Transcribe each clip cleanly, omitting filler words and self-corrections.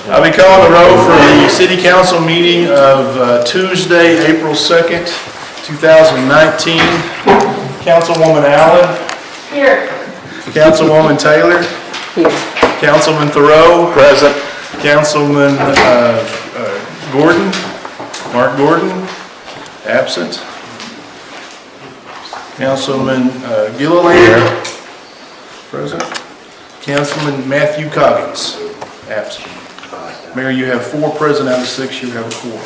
I'll be calling the roll for the city council meeting of Tuesday, April 2nd, 2019. Councilwoman Allen. Here. Councilwoman Taylor. Here. Councilman Thoreau. Present. Councilman Gordon. Mark Gordon. Absent. Councilman Gilliland. Present. Councilman Matthew Coggins. Absent. Mayor, you have 4 present out of 6. You have a quorum.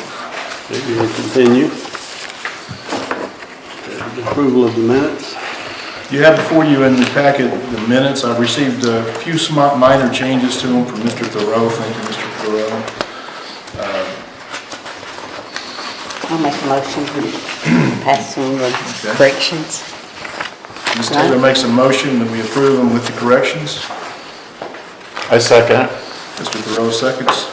We will continue. Approval of the minutes. You have before you in the packet the minutes. I've received a few minor changes to them from Mr. Thoreau. Thank you, Mr. Thoreau. I'll make a motion to pass on the corrections. Ms. Taylor makes a motion that we approve them with the corrections. I second it. Mr. Thoreau seconds.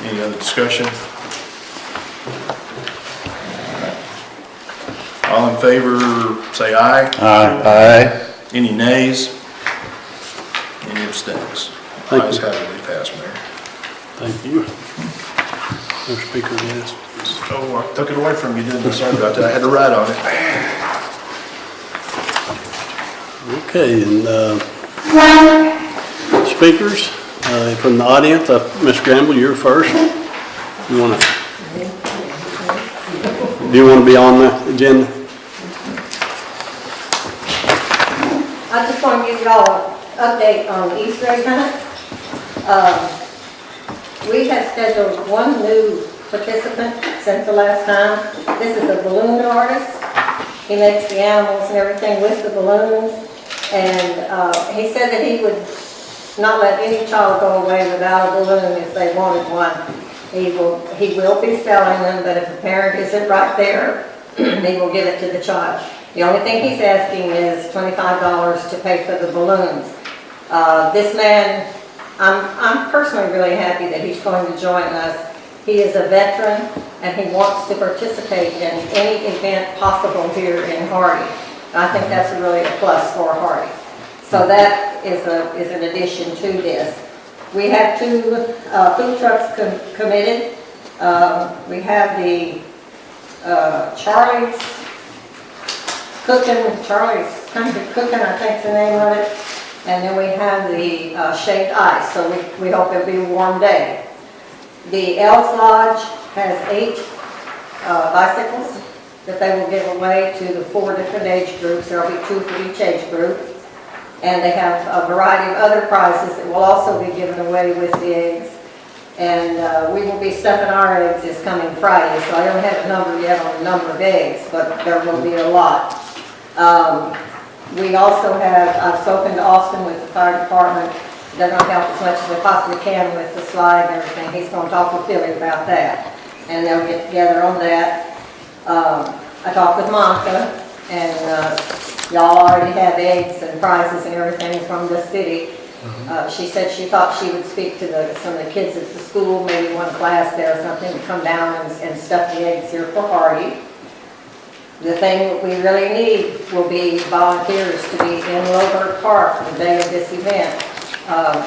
Any other discussion? All in favor, say aye. Aye. Any nays? Any abstains? Thank Ayes you. have it, they pass, Mayor. Thank you. No speaker list. Oh, I took it away from you, didn't I? Sorry about that. I had to write on it. Okay, and speakers from the audience, Ms. Gramble, you're first. Do you want to be on the agenda? I just want to give you all an update on the Easter egg hunt. We have scheduled 1 new participant since the last time. This is a balloon artist. He makes the animals and everything with the balloons. And he said that he would not let any child go away without a balloon if they wanted one. He will be selling them, but if the parent isn't right there, he will give it to the child. The only thing he's asking is $25 to pay for the balloons. This man, I'm personally really happy that he's going to join us. He is a veteran and he wants to participate in any event possible here in Hardy. I think that's really a plus for Hardy. So that is an addition to this. We have 2 food trucks committed. We have the Charlie's Country Cooking, I think's the name of it. And then we have the shaved ice, so we hope it'll be a warm day. The Elks Lodge has 8 bicycles that they will give away to the 4 different age groups. There will be 2 for each age group. And they have a variety of other prizes that will also be given away with the eggs. And we will be stuffing our eggs this coming Friday, so I don't have a number yet on the number of eggs, but there will be a lot. We also have, I've spoken to Austin with the fire department. They're going to help as much as they possibly can with the slide and everything. He's going to talk with Philly about that, and they'll get together on that. I talked with Monica, and y'all already have eggs and prizes and everything from the city. She said she thought she would speak to some of the kids at the school, maybe one class there or something, to come down and stuff the eggs here for Hardy. The thing that we really need will be volunteers to be in Lowbird Park the day of this event.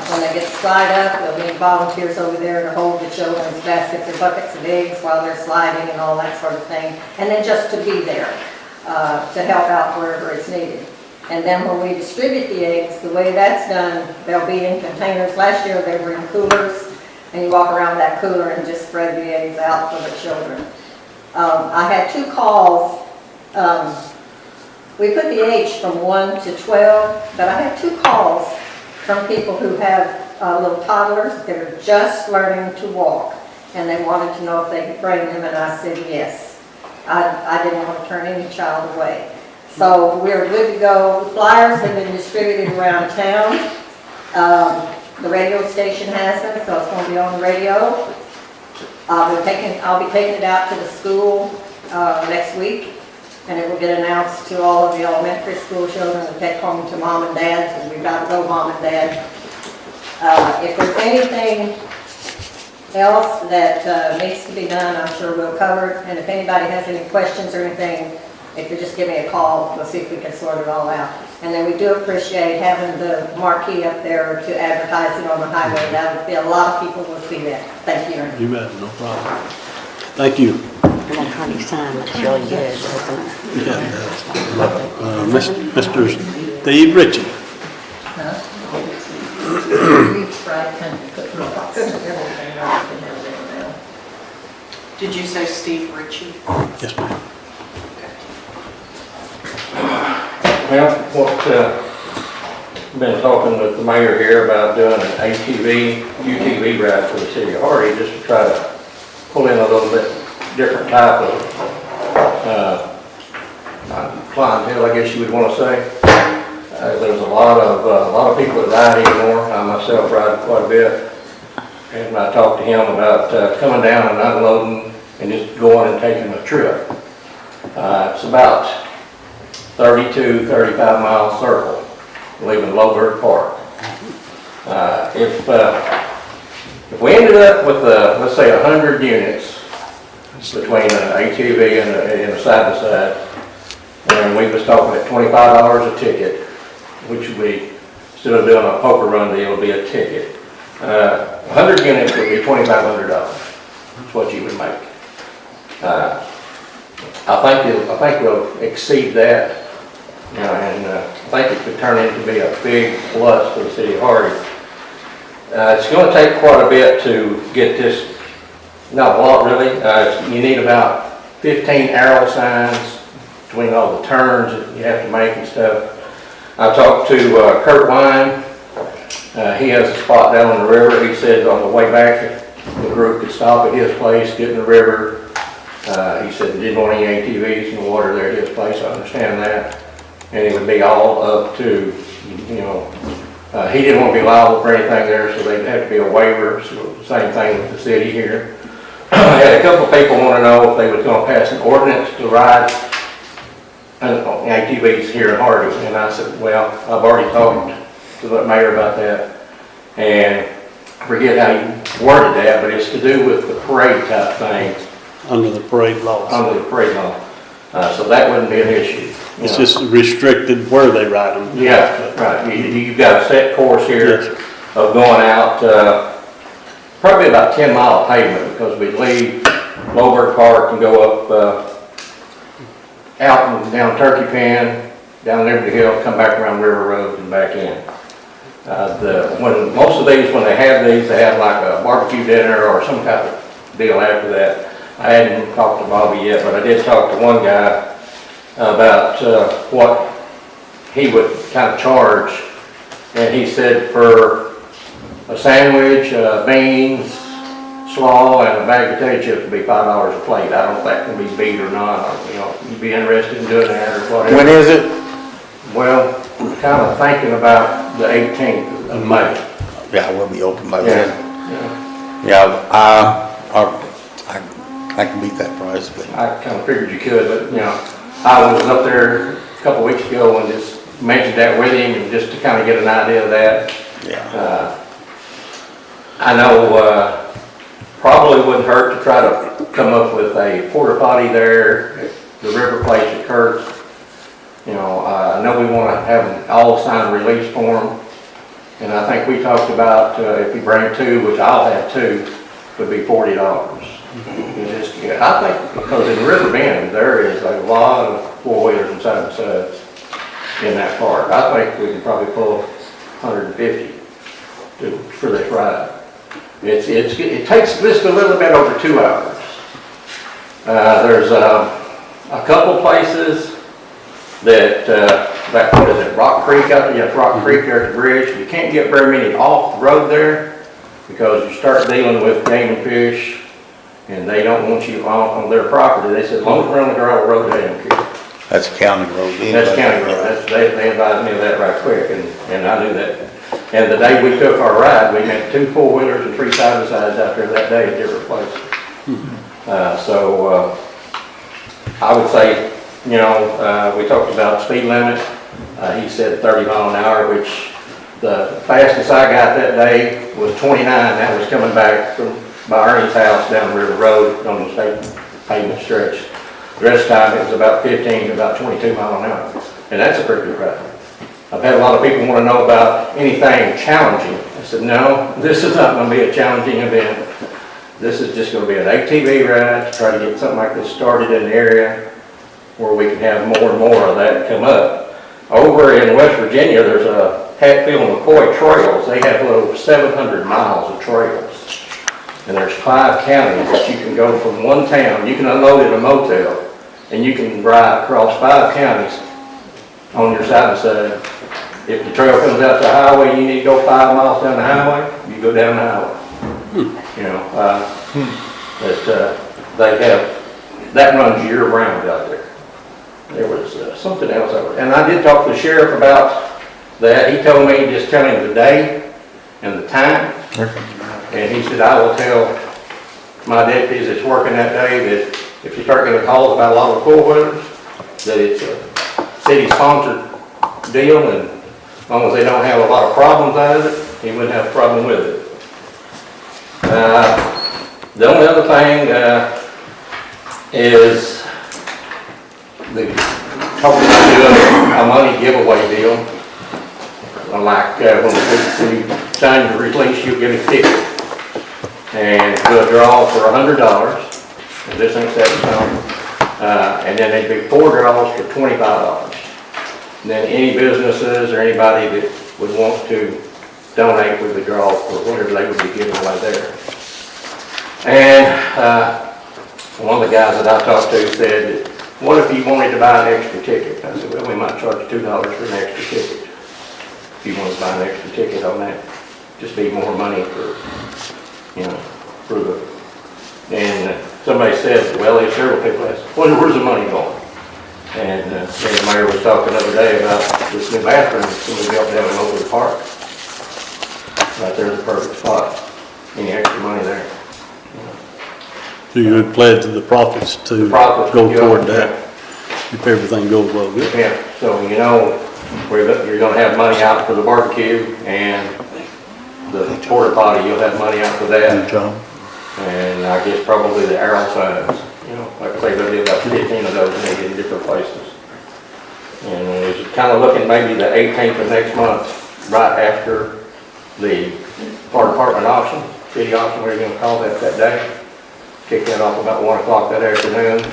When they get slide up, there'll be volunteers over there to hold the children's baskets or buckets of eggs while they're sliding and all that sort of thing. And then just to be there to help out wherever it's needed. And then when we distribute the eggs, the way that's done, they'll be in containers. Last year they were in coolers, and you walk around that cooler and just spread the eggs out for the children. I had 2 calls. We put the age from 1 to 12, but I had 2 calls from people who have little toddlers that are just learning to walk, and they wanted to know if they could bring them, and I said yes. I didn't want to turn any child away. So we're good to go. Flyers have been distributed around town. The radio station has them, so it's going to be on the radio. I'll be taking it out to the school next week, and it will get announced to all of the elementary school children to take home to mom and dad, because we've got to go mom and dad. If there's anything else that needs to be done, I'm sure we'll cover it. And if anybody has any questions or anything, if you just give me a call, we'll see if we can sort it all out. And then we do appreciate having the marquee up there to advertise it on the highway. That would be, a lot of people will see that. Thank you. You bet, no problem. Thank you. And that honey sign looks really good, doesn't it? Yeah. Mr. Steve Ritchie. Did you say Steve Ritchie? Yes, ma'am. Well, been talking with the mayor here about doing an UTV ride for the city of Hardy, just to try to pull in a little bit different type of clientele, I guess you would want to say. There's a lot of people that ride anymore. I myself ride quite a bit. And I talked to him about coming down and unloading and just going and taking a trip. It's about 32, 35 mile circle, leaving Lowbird Park. If we ended up with, let's say 100 units between an ATV and a side-by-side, and we was talking at $25 a ticket, which would be, instead of doing a poker run deal, would be a ticket. 100 units would be $2,500. That's what you would make. I think we'll exceed that, and I think it could turn into be a big plus for the city of Hardy. It's going to take quite a bit to get this, not a lot really. You need about 15 arrow signs between all the turns that you have to make and stuff. I talked to Kurt Wine. He has a spot down on the river. He said on the way back, the group could stop at his place, get in the river. He said he didn't want any ATVs in the water there at his place. I understand that. And it would be all up to, he didn't want to be liable for anything there, so they'd have to be a waiver. So same thing with the city here. I had a couple of people want to know if they were going to pass an ordinance to ride ATVs here in Hardy. And I said, well, I've already talked to the mayor about that. And I forget how you worded that, but it's to do with the parade type thing. Under the parade laws. Under the parade law. So that wouldn't be an issue. It's just restricted where they ride them. Yeah, right. You've got a set course here Yes, of going out, probably about 10 mile pavement, because we leave Lowbird Park and go up out and down Turkey Pen, down Liberty Hill, come back around River Road and back in. When most of these, when they have these, they have like a barbecue dinner or some kind of deal after that. I hadn't talked to Bobby yet, but I did talk to one guy about what he would kind of charge. And he said for a sandwich, beans, slaw, and a bag of potato chips would be $5 a plate. I don't know if that can be beat or not. You'd be interested in doing that or whatever. When is it? Well, I'm kind of thinking about the 18th of May. Yeah, we'll be open by Yeah. then. Yeah, I can beat that price, but I kind of figured you could, but I was up there a couple weeks ago and just mentioned that with him, and just to kind of get an idea of that. yeah. I know probably wouldn't hurt to try to come up with a porta potty there at the river place at Kurt's. I know we want to have an all sign release form, and I think we talked about if you bring two, which I'll have two, would be $40. I think because in River Bend there is a lot of four-wheelers and side-by-sides in that park. I think we can probably pull 150 for this ride. It takes just a little bit over 2 hours. There's a couple places that what is it, Rock Creek out there? Yeah, Rock Creek there at the bridge. You can't get very many off the road there because you start dealing with game and fish, and they don't want you on their property. They said, as long as we're on the gravel road, they don't care. That's a county road. That's county road. They advised me of that right quick, and I knew that. And the day we took our ride, we had 2 four-wheelers and 3 side-by-sides out there that day at different places. So I would say, we talked about speed limit. He said 30 miles an hour, which the fastest I got that day was 29. That was coming back from by Ernie's house down River Road on the state pavement stretch. The rest of the time it was about 15 to about 22 miles an hour. And that's a pretty good ride. I've had a lot of people want to know about anything challenging. I said, no, this is not going to be a challenging event. This is just going to be an ATV ride to try to get something like this started in the area where we can have more and more of that come up. Over in West Virginia, there's a Hatfield and McCoy trails. They have over 700 miles of trails. And there's 5 counties that you can go from one town. You can unload at a motel and you can ride across 5 counties on your side by side. If the trail comes out to the highway, you need to go 5 miles down the highway, you go down the highway. You know, they have, that runs year round out there. There was something else over, and I did talk to the sheriff about that. He told me, just tell him the day and the time. And he said, I will tell my deputies that's working that day that if you start getting calls about a lot of four-wheelers, that it's a city-sponsored deal, and as long as they don't have a lot of problems out of it, he wouldn't have a problem with it. The only other thing is talking about a money giveaway deal. Like when the city signs the release, you'll get a ticket and do a draw for $100. And this ain't set in stone. And then there'd be 4 draws for $25. And then any businesses or anybody that would want to donate with the draw for whatever they would be giving away there. And one of the guys that I talked to said, what if you wanted to buy an extra ticket? I said, well, we might charge you $2 for an extra ticket. If you want to buy an extra ticket on that, just be more money for, you know, for the, and somebody said, well, there's several people asked, where's the money going? And the mayor was talking the other day about this new bathroom, somebody be able to have it over the park. Right there's the perfect spot. Any extra money there. So you would pledge the profits to go toward that if everything goes well. Good. Yeah, so you know, you're gonna have money out for the barbecue and the porta potty, you'll have money out for that. And I guess probably the arrow signs, you know, like I say, there'll be about 15 of those made in different places. And it's kind of looking maybe the 18th of next month, right after the fire department auction, city auction, whatever you're gonna call that day. Kick that off about 1 o'clock that afternoon.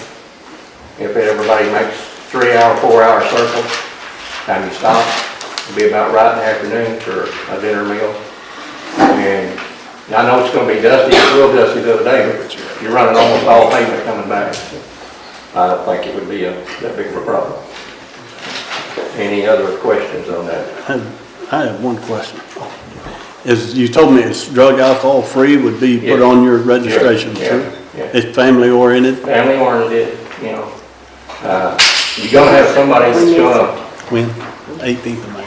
If everybody makes 3-hour, 4-hour circle, time you stop, it'll be about right in the afternoon for a dinner meal. And I know it's gonna be dusty, it's real dusty the other day, but you're running almost all pavement coming back. I don't think it would be that big of a problem. Any other questions on that? I have one question. You told me it's drug alcohol free would be put on your registration. Yeah. It's family oriented? Family oriented, you know. You're gonna have somebody that's gonna, When? 18th of May.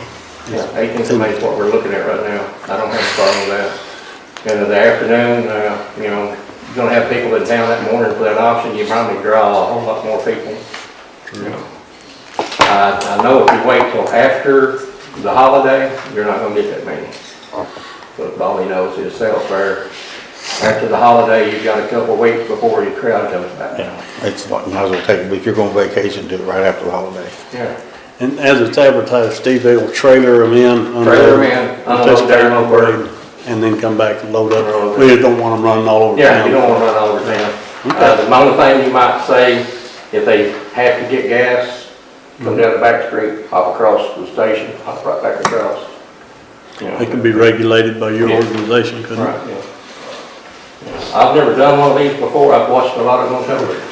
yeah, 18th of May is what we're looking at right now. I don't have a problem with that. And in the afternoon, you know, you're gonna have people in town that morning for that auction, you probably draw a whole lot more people. You know. I know if you wait till after the holiday, you're not gonna get that many. But all he knows is sales fair. After the holiday, you've got a couple of weeks before your crowd comes back. Yeah, it's like, might as well take it, if you're going on vacation, do it right after the holiday. Yeah. And as it's advertised, Steve, they'll trailer them in. Trailer them in, unload their own bird. And then come back and load up. We just don't want them running all over town. Yeah, you don't want to run all over town. The only thing you might say, if they have to get gas, come down the back street, hop across the station, hop right back across. You know. They can be regulated by your organization, couldn't Right, yeah. I've never done one of these before. I've watched a lot of them on television.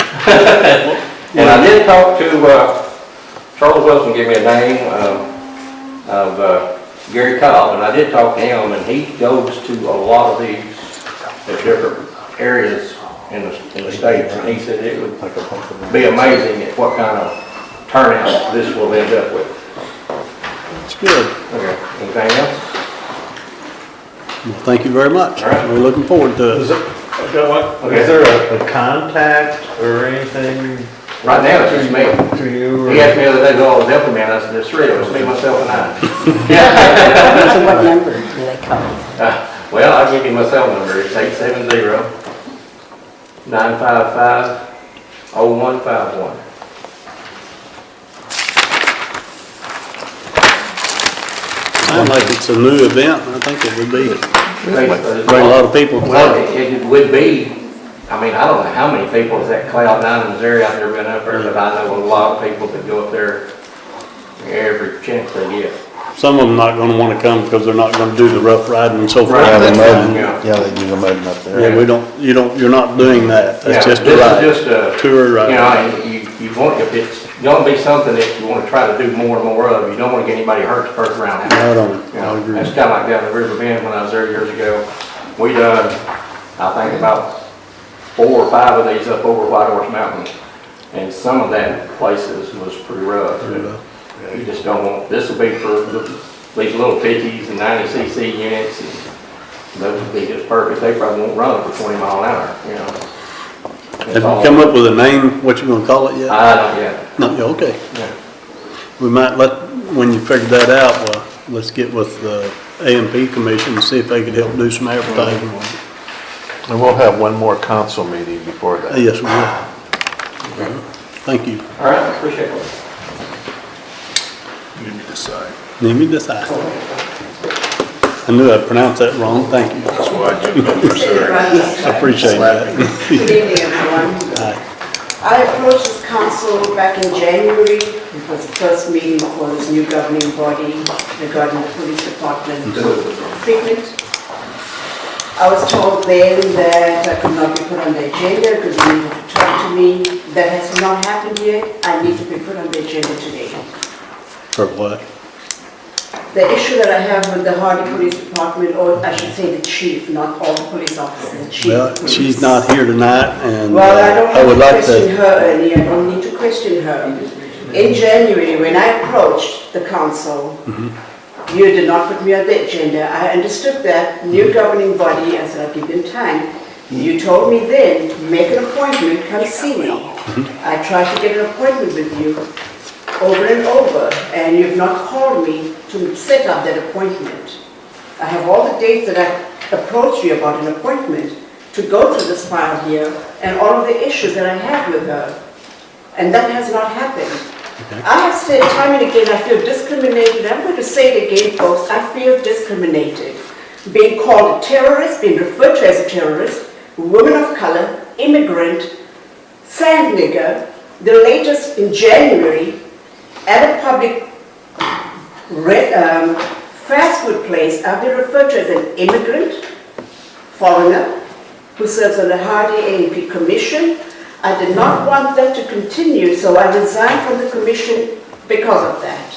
And I did talk to, Charles Wilson gave me a name of Gary Cobb, and I did talk to him, and he goes to a lot of these at different areas in the states, and he said it would be amazing at what kind of turnout this will end up with. That's good. Okay, anything else? Well, thank you very much. All right. We're looking forward to it. Okay. Is there a contact or anything? Right now, it's just me. To you? He asked me the other day, well, I was helping me, and I said, there's 3 of us, me, myself, and I. So what number do they call? Well, I'll give you my cell number. It's 870-955-0151. sounds like it's a new event. I think it would be, bring a Well, lot of people. it would be, I mean, I don't know how many people is at Cloud Nine in Missouri. I've never been up there, but I know a lot of people that go up there every chance they get. Some of them not gonna wanna come because they're not gonna do the rough riding and so forth. Yeah, they Right. mud, Yeah. yeah, they do the mudding up there. Yeah, you're not doing that. That's Yeah, just a ride. This is just a, Tour you ride. know, and you want, if it's gonna be something that you wanna try to do more and more of, you don't wanna get anybody hurt the first round. I don't, You I know, agree. that's kinda like down the River Bend when I was there years ago. We done, I think about 4 or 5 of these up over White Horse Mountain. And some of that places was pretty rough. You just don't want, this will be for these little 50s and 90cc units. And those would be just perfect. They probably won't run for 20 mile an hour, you know. It's Have all- you come up with a name, what you gonna call it yet? I don't yet. No, okay. Yeah. We might when you figure that out, let's get with the A&P Commission and see if they could help do some advertising on it. And we'll have one more council meeting before that. Yes, we will. Thank you. All right, appreciate it. You need to decide. Need me to decide. I knew I'd pronounce that wrong. Thank you. That's why I jumped over, sorry. I appreciate that. Good evening, everyone. Hi. I approached this council back in January. It was the first meeting for this new governing body regarding the police department treatment. I was told then that I could not be put on the agenda because they needed to talk to me. That has not happened yet. I need to be put on the agenda today. For what? The issue that I have with the Hardy Police Department, or I should say the chief, not all the police officers, the chief. Well, of police. she's not here tonight and Well, I don't I have would to like question to, her, Ernie, I don't need to question her. In January, when I approached the council, you did not put me on the agenda. I understood that, new governing body, I said, I'll give them time. You told me then, make an appointment, come see me. I tried to get an appointment with you over and over, and you've not called me to set up that appointment. I have all the dates that I approached you about an appointment to go through this file here and all of the issues that I have with her. And that has not happened. I have said time and again, I feel discriminated. I'm going to say it again, folks. I feel discriminated. Being called a terrorist, being referred to as a terrorist, woman of color, immigrant, sand nigger. The latest in January, at a public fast food place, I've been referred to as an immigrant, foreigner, who serves on the Hardy A&P Commission. I did not want that to continue, so I resigned from the commission because of that.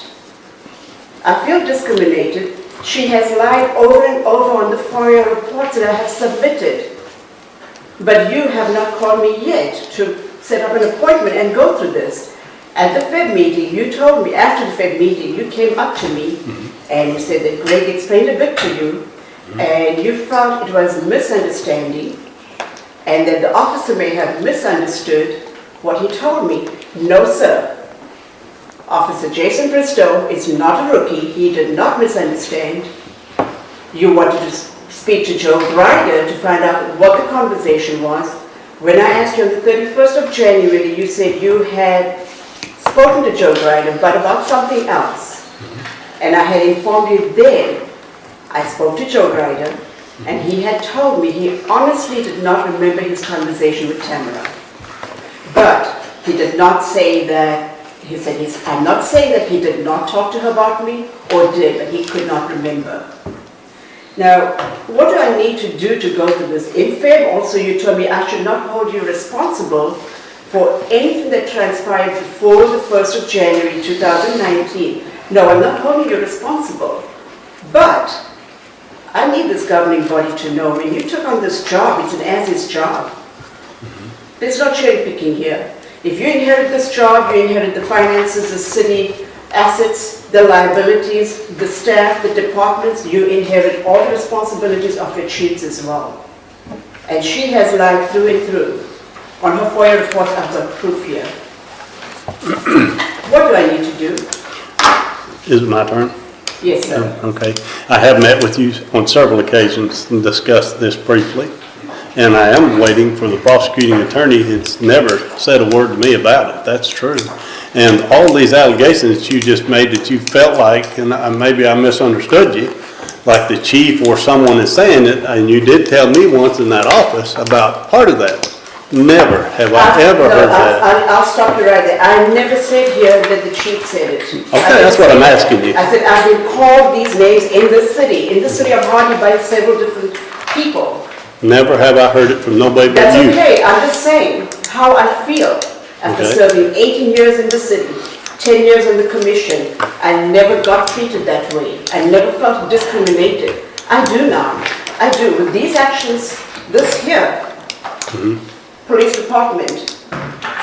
I feel discriminated. She has lied over and over on the FOIA reports that I have submitted. But you have not called me yet to set up an appointment and go through this. At the Fed meeting, you told me, after the Fed meeting, you came up to me and you said that Greg explained a bit to you, and you felt it was a misunderstanding, and that the officer may have misunderstood what he told me. No, sir. Officer Jason Bristow is not a rookie. He did not misunderstand. You wanted to speak to Joe Grider to find out what the conversation was. When I asked you on the 31st of January, you said you had spoken to Joe Grider, but about something else. And I had informed you then. I spoke to Joe Grider, and he had told me he honestly did not remember his conversation with Tamara. But he did not say that, he said, I'm not saying that he did not talk to her about me, or did, but he could not remember. Now, what do I need to do to go through this? In Feb, also you told me I should not hold you responsible for anything that transpired before the 1st of January 2019. No, I'm not holding you responsible. But I need this governing body to know when you took on this job, it's an as-is job. There's no cherry picking here. If you inherit this job, you inherit the finances, the city assets, the liabilities, the staff, the departments, you inherit all the responsibilities of your chiefs as well. And she has lied through and through. On her FOIA report, I've got proof here. What do I need to do? is it my turn? Yes, sir. Okay. I have met with you on several occasions and discussed this briefly. And I am waiting for the prosecuting attorney. It's never said a word to me about it. That's true. And all these allegations that you just made that you felt like, and maybe I misunderstood you, like the chief or someone is saying it, and you did tell me once in that office about part of that. Never have I ever heard that. I'll stop you right there. I never said here that the chief said it. Okay, that's what I'm asking you. I said, I've been called these names in the city of Hardy by several different people. Never have I heard it from nobody but That's you. okay, I'm just saying how I feel after Okay. serving 18 years in the city, 10 years on the commission. I never got treated that way. I never felt discriminated. I do now. I do. With these actions, this here, police department,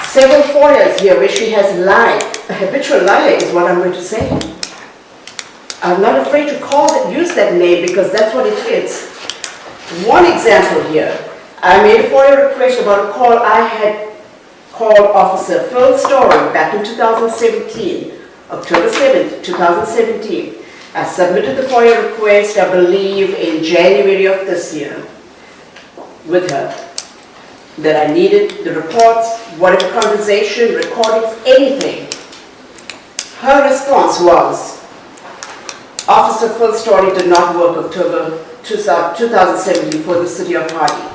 several foyers here where she has lied. A habitual liar is what I'm going to say. I'm not afraid to use that name because that's what it is. One example here, I made a FOIA request about a call I had called Officer Phil Story back in 2017, October 7th, 2017. I submitted the FOIA request, I believe, in January of this year with her, that I needed the reports, whatever conversation, recordings, anything. Her response was, Officer Phil Story did not work October 2017 for the city of Hardy.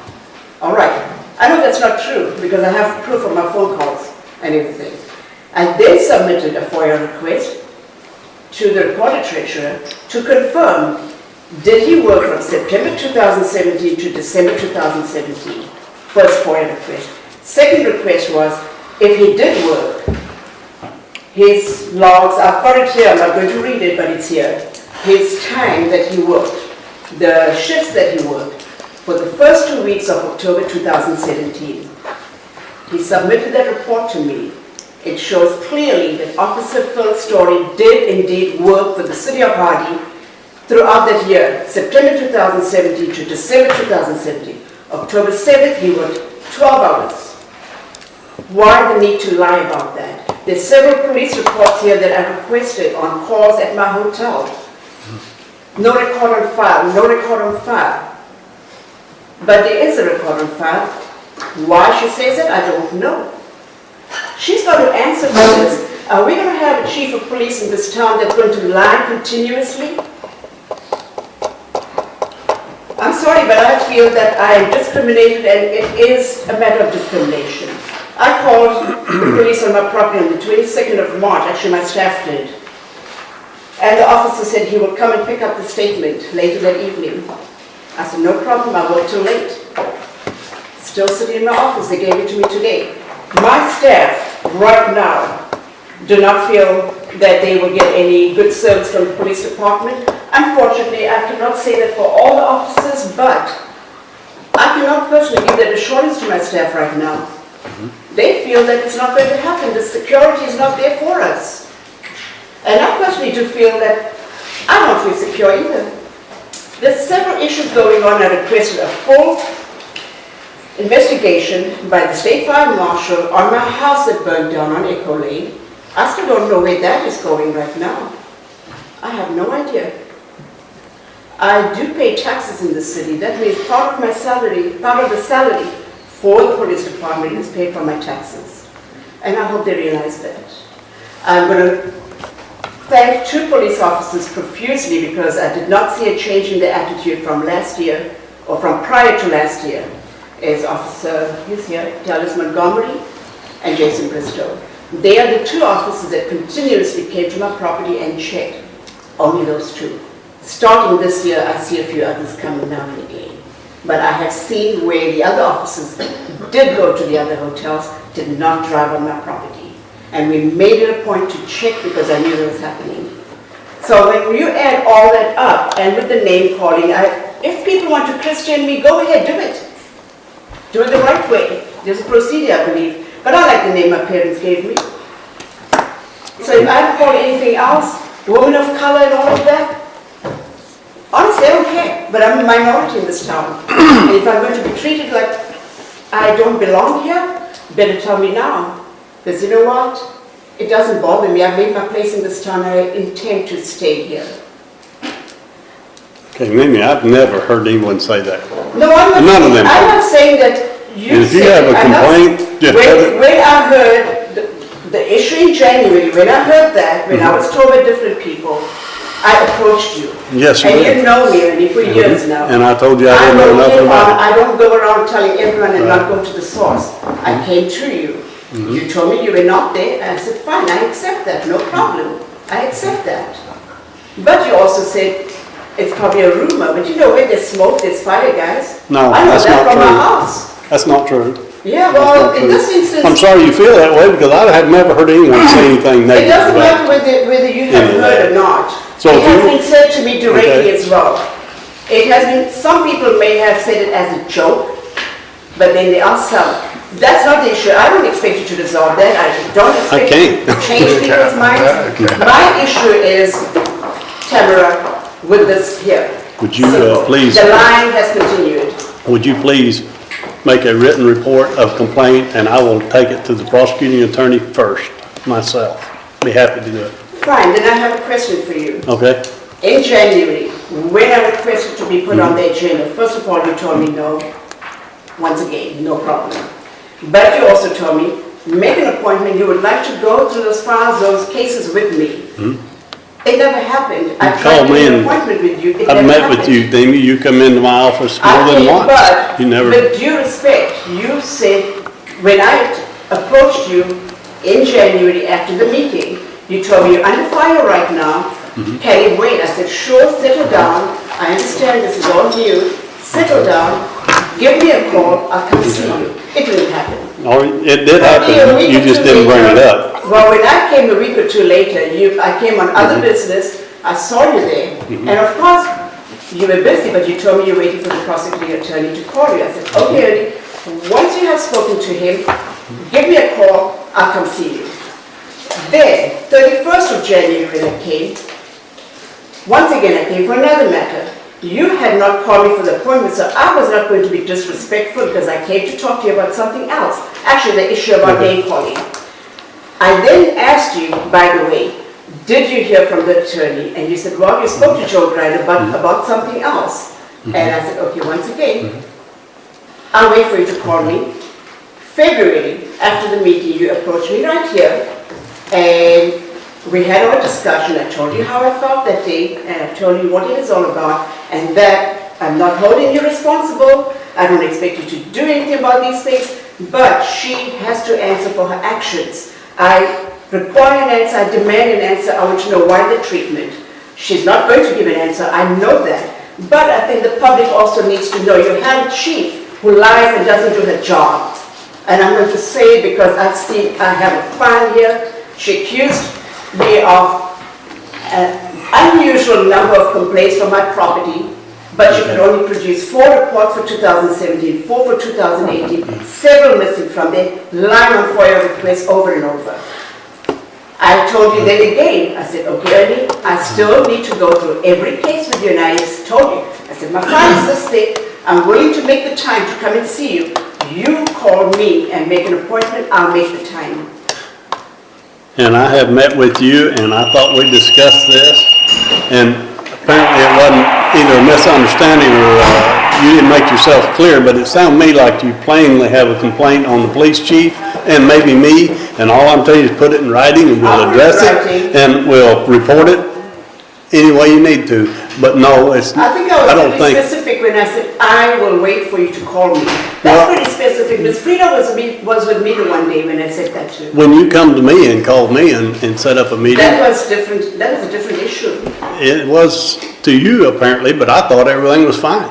All right. I know that's not true because I have proof of my phone calls and everything. I then submitted a FOIA request to the recorded treasurer to confirm, did he work from September 2017 to December 2017? First FOIA request. Second request was, if he did work, his logs, I've got it here, I'm not going to read it, but it's here. His time that he worked, the shifts that he worked for the first 2 weeks of October 2017. He submitted that report to me. It shows clearly that Officer Phil Story did indeed work for the city of Hardy throughout that year, September 2017 to December 2017. October 7th, he worked 12 hours. Why the need to lie about that? There's several police reports here that I requested on calls at my hotel. No record on file, no record on file. But there is a record on file. Why she says it, I don't know. She's got to answer for this. Are we going to have a chief of police in this town that's going to lie continuously? I'm sorry, but I feel that I am discriminated and it is a matter of discrimination. I called the police on my property on the 22nd of March, actually my staff did. And the officer said he would come and pick up the statement later that evening. I said, no problem, I worked till late. Still sitting in my office, they gave it to me today. My staff, right now, do not feel that they will get any good service from the police department. Unfortunately, I cannot say that for all the officers, but I cannot personally give that assurance to my staff right now. They feel that it's not going to happen, the security is not there for us. And I personally do feel that I don't feel secure either. There's several issues going on. I requested a full investigation by the State Fire Marshal on my house that burned down on Echo Lane. I still don't know where that is going right now. I have no idea. I do pay taxes in the city. That means part of my salary, part of the salary for the police department is paid from my taxes. And I hope they realize that. I'm going to thank two police officers profusely because I did not see a change in their attitude from last year or from prior to last year. As Officer, he's here, Dallas Montgomery and Jason Bristow. They are the two officers that continuously came to my property and checked. Only those two. Starting this year, I see a few others coming down again. But I have seen where the other officers did go to the other hotels, did not drive on my property. And we made it a point to check because I knew that was happening. So when you add all that up, and with the name calling, if people want to Christian me, go ahead, do it. Do it the right way. There's a procedure, I believe. But I like the name my parents gave me. So if I call anything else, woman of color and all of that, honestly, I don't care. But I'm a minority in this town. And if I'm going to be treated like I don't belong here, better tell me now. Because you know what? It doesn't bother me. I've made my place in this town. I intend to stay here. Okay, Mimi, I've never heard anyone say that. No, I'm not. None of them. I'm not saying that you And if you said. have a I'm not- complaint, just have it. When I heard the issue in January, when I heard that, when I was told by different people, I approached you. Yes, you And did. you know me, and for years now. And I told you I didn't know don't nothing keep on- about I don't go around telling everyone and not go to the source. I came to you. Mm-hmm. You told me you were not there, and I said, fine, I accept that, no problem. I accept that. But you also said, it's probably a rumor, but you know where there's smoke, there's fire, guys. No, I know that's that not from my true. house. it. That's not true. Yeah, That's well, not in true. this instance. I'm sorry you feel that way because I have never heard anyone say anything It negative doesn't matter about it. whether you have Any of heard that. or not. So It if has you- been said to me directly Okay. as well. It has been, some people may have said it as a joke, but then there are some. That's not the issue. I don't expect you to resolve that. I don't expect you can't. to change people's minds. My issue is, Tamara, with this here. Would you, Simple. please- The line has continued. Would you please make a written report of complaint and I will take it to the prosecuting attorney first, myself. Be happy to do it. Fine, then I have a question for you. Okay? In January, when I requested to be put on the agenda, first of all, you told me no. Once again, no problem. But you also told me, make an appointment, you would like to go through those files, those cases with me. It never happened. I tried called to me make an and appointment with you, it I've never met with happened. you, Amy. You come into my office more I than did, once. but You never, with due respect, you said, when I approached you in January after the meeting, you told me, you're under fire right now, Mm-hmm. can you wait? I said, sure, settle down, I understand this is all new, settle down, give me a call, I'll come see you. It didn't happen. or it did Probably a happen, week you or just two didn't bring it later- up. Well, when I came a week or two later, I came on other business, I saw you there, and of course, you were busy, but you told me you're waiting for the prosecuting attorney to call you. I said, okay, Ernie, once you have spoken to him, give me a call, I'll come see you. Then, 31st of January when I came, once again I came for another matter. You had not called me for the appointment, so I was not going to be disrespectful because I came to talk to you about something else. Actually, the issue about name calling. I then asked you, by the way, did you hear from the attorney? And you said, well, you spoke to Joe Grider about something else. And I said, okay, once again, I'll wait for you to call me. February, after the meeting, you approached me right here, and we had our discussion. I told you how I felt that day, and I told you what it is all about, and that I'm not holding you responsible. I don't expect you to do anything about these things, but she has to answer for her actions. I require an answer, I demand an answer, I want to know why the treatment. She's not going to give an answer, I know that. But I think the public also needs to know you have a chief who lies and doesn't do her job. And I'm going to say it because I have a file here. She accused me of an unusual number of complaints from my property, but she could only produce 4 reports for 2017, 4 for 2018, several missing from there, lying on FOIA requests over and over. I told you then again, I said, okay, Ernie, I still need to go through every case with you, and I told you, I said, my file is this thick, I'm willing to make the time to come and see you. You call me and make an appointment, I'll make the time. And I have met with you and I thought we discussed this. And apparently it wasn't either a misunderstanding or you didn't make yourself clear, but it sounded to me like you plainly have a complaint on the police chief and maybe me, and all I'm telling you is put it in writing and we'll I'll put it in address it writing. and we'll report it any way you need to. But no, it's, I think I don't was pretty think, specific when I said, I will wait for you to call me. Well- That's pretty specific. Ms. Frida was with me the one day when I said that too. when you come to me and called me and set up a meeting, That was different, that was a different issue. it was to you apparently, but I thought everything was fine.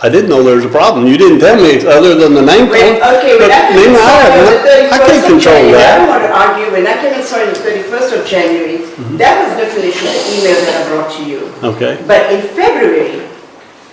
I didn't know there was a problem. You didn't tell me other than the name. Okay, when I came and Nina, saw you on the 31st I can't of control January, I don't that. want to argue, when I came and saw you on the 31st of January, that was a different issue, the email that I brought to you. Okay, But in February,